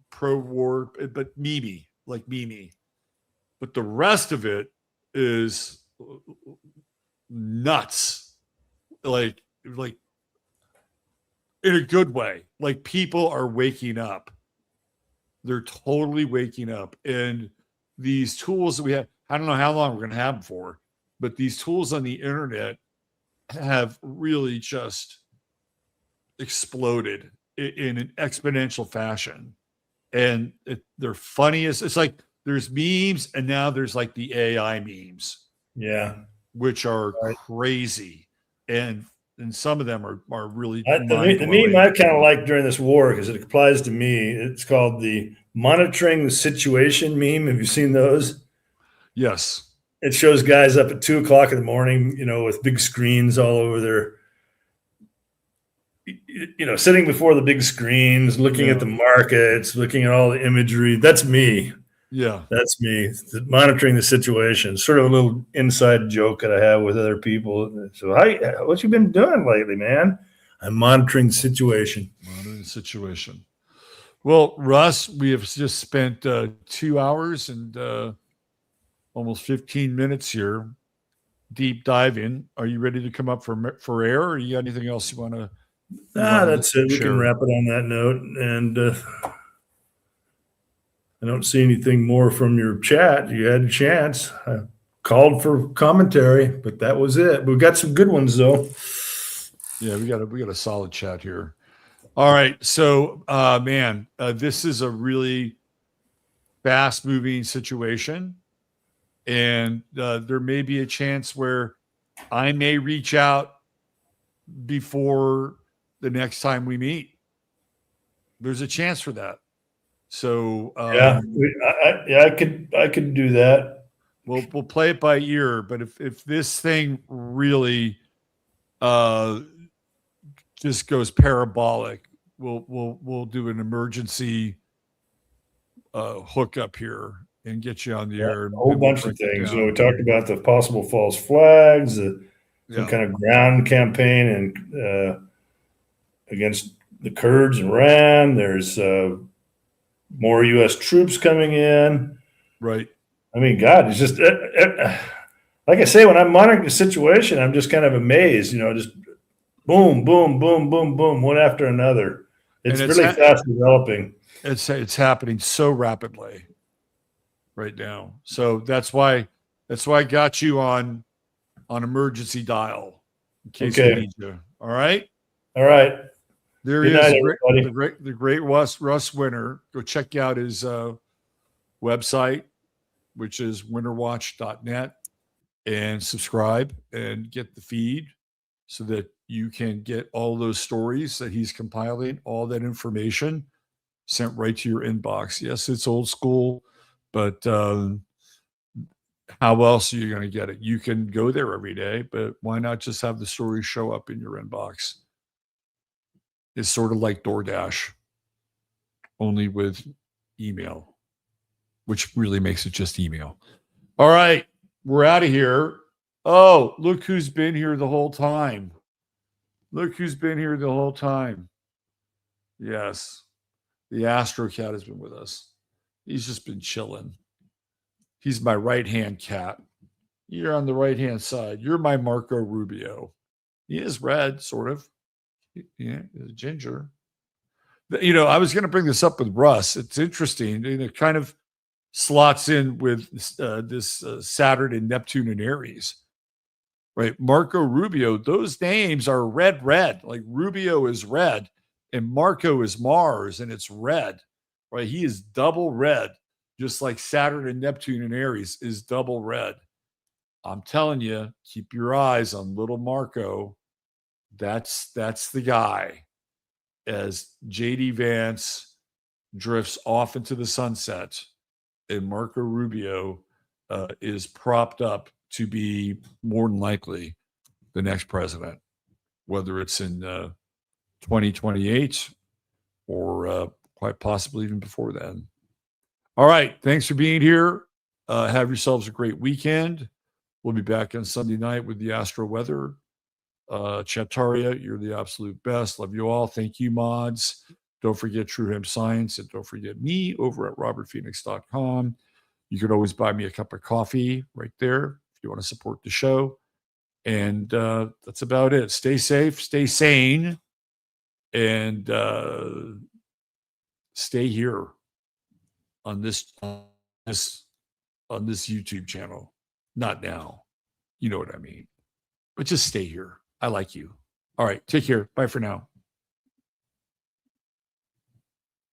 Speaker 11: Pro-war, but meme. But the rest of it is nuts. Like in a good way. Like people are waking up. They're totally waking up. And these tools that we have, I don't know how long we're going to have them for, but these tools on the internet have really just exploded in an exponential fashion. And they're funniest. It's like there's memes and now there's like the AI memes.
Speaker 5: Yeah.
Speaker 11: Which are crazy. And some of them are really
Speaker 5: the meme I kind of like during this war because it applies to me. It's called the monitoring the situation meme. Have you seen those?
Speaker 11: Yes.
Speaker 5: It shows guys up at 2:00 in the morning, with big screens all over their, sitting before the big screens, looking at the markets, looking at all the imagery. That's me.
Speaker 11: Yeah.
Speaker 5: That's me. Monitoring the situation. Sort of a little inside joke that I have with other people. So, what you been doing lately, man? I'm monitoring the situation.
Speaker 11: Well, Russ, we have just spent 2 hours and almost 15 minutes here deep diving. Are you ready to come up for air, or you got anything else you want to?
Speaker 5: That's it. We can wrap it on that note. And I don't see anything more from your chat. You had a chance. I called for commentary, but that was it. We've got some good ones, though.
Speaker 11: Yeah, we got a solid chat here. All right, so man, this is a really fast-moving situation, and there may be a chance where I may reach out before the next time we meet. There's a chance for that. So
Speaker 5: I could do that.
Speaker 11: We'll play it by ear, but if this thing really just goes parabolic, we'll do an emergency hookup here and get you on the air.
Speaker 5: A whole bunch of things. We talked about the possible false flags, some kind of ground campaign and against the Kurds in Iran. There's more U.S. troops coming in.
Speaker 11: Right.
Speaker 5: I mean, God, it's just like I say, when I'm monitoring the situation, I'm just kind of amazed. Just boom, boom, boom, boom, boom, one after another. It's really fast developing.
Speaker 11: It's happening so rapidly right now. So that's why I got you on emergency dial in case we need you. All right.
Speaker 5: All right.
Speaker 11: There
Speaker 5: Good
Speaker 11: is
Speaker 5: night,
Speaker 11: the great Russ Winter. Go check out his website, which is winterwatch.net, and subscribe and get the feed so that you can get all those stories that he's compiling, all that information sent right to your inbox. Yes, it's old school, but how else are you going to get it? You can go there every day, but why not just have the stories show up in your inbox? It's sort of like DoorDash, only with email, which really makes it just email. All right, we're out of here. Oh, look who's been here the whole time. Look who's been here the whole time. Yes, the Astro Cat has been with us. He's just been chilling. He's my right-hand cat. You're on the right-hand side. You're my Marco Rubio. He is red, sort of. Yeah, ginger. I was going to bring this up with Russ. It's interesting. It kind of slots in with this Saturn and Neptune and Aries, right? Marco Rubio, those names are red. Like Rubio is red and Marco is Mars and it's red, right? He is double red, just like Saturn and Neptune and Aries is double red. I'm telling you, keep your eyes on little Marco. That's the guy. As JD Vance drifts off into the sunset, and Marco Rubio is propped up to be more than likely the next president, whether it's in 2028 or quite possibly even before then. All right. Thanks for being here. Have yourselves a great weekend. We'll be back on Sunday night with the Astro Weather. Chataria, you're the absolute best. Love you all. Thank you, mods. Don't forget True Hemp Science, and don't forget me over at robertphoenix.com. You can always buy me a cup of coffee right there if you want to support the show. And that's about it. Stay safe, stay sane, and stay here on this YouTube channel. Not now. You know what I mean. But just stay here. I like you. All right. Take care. Bye for now.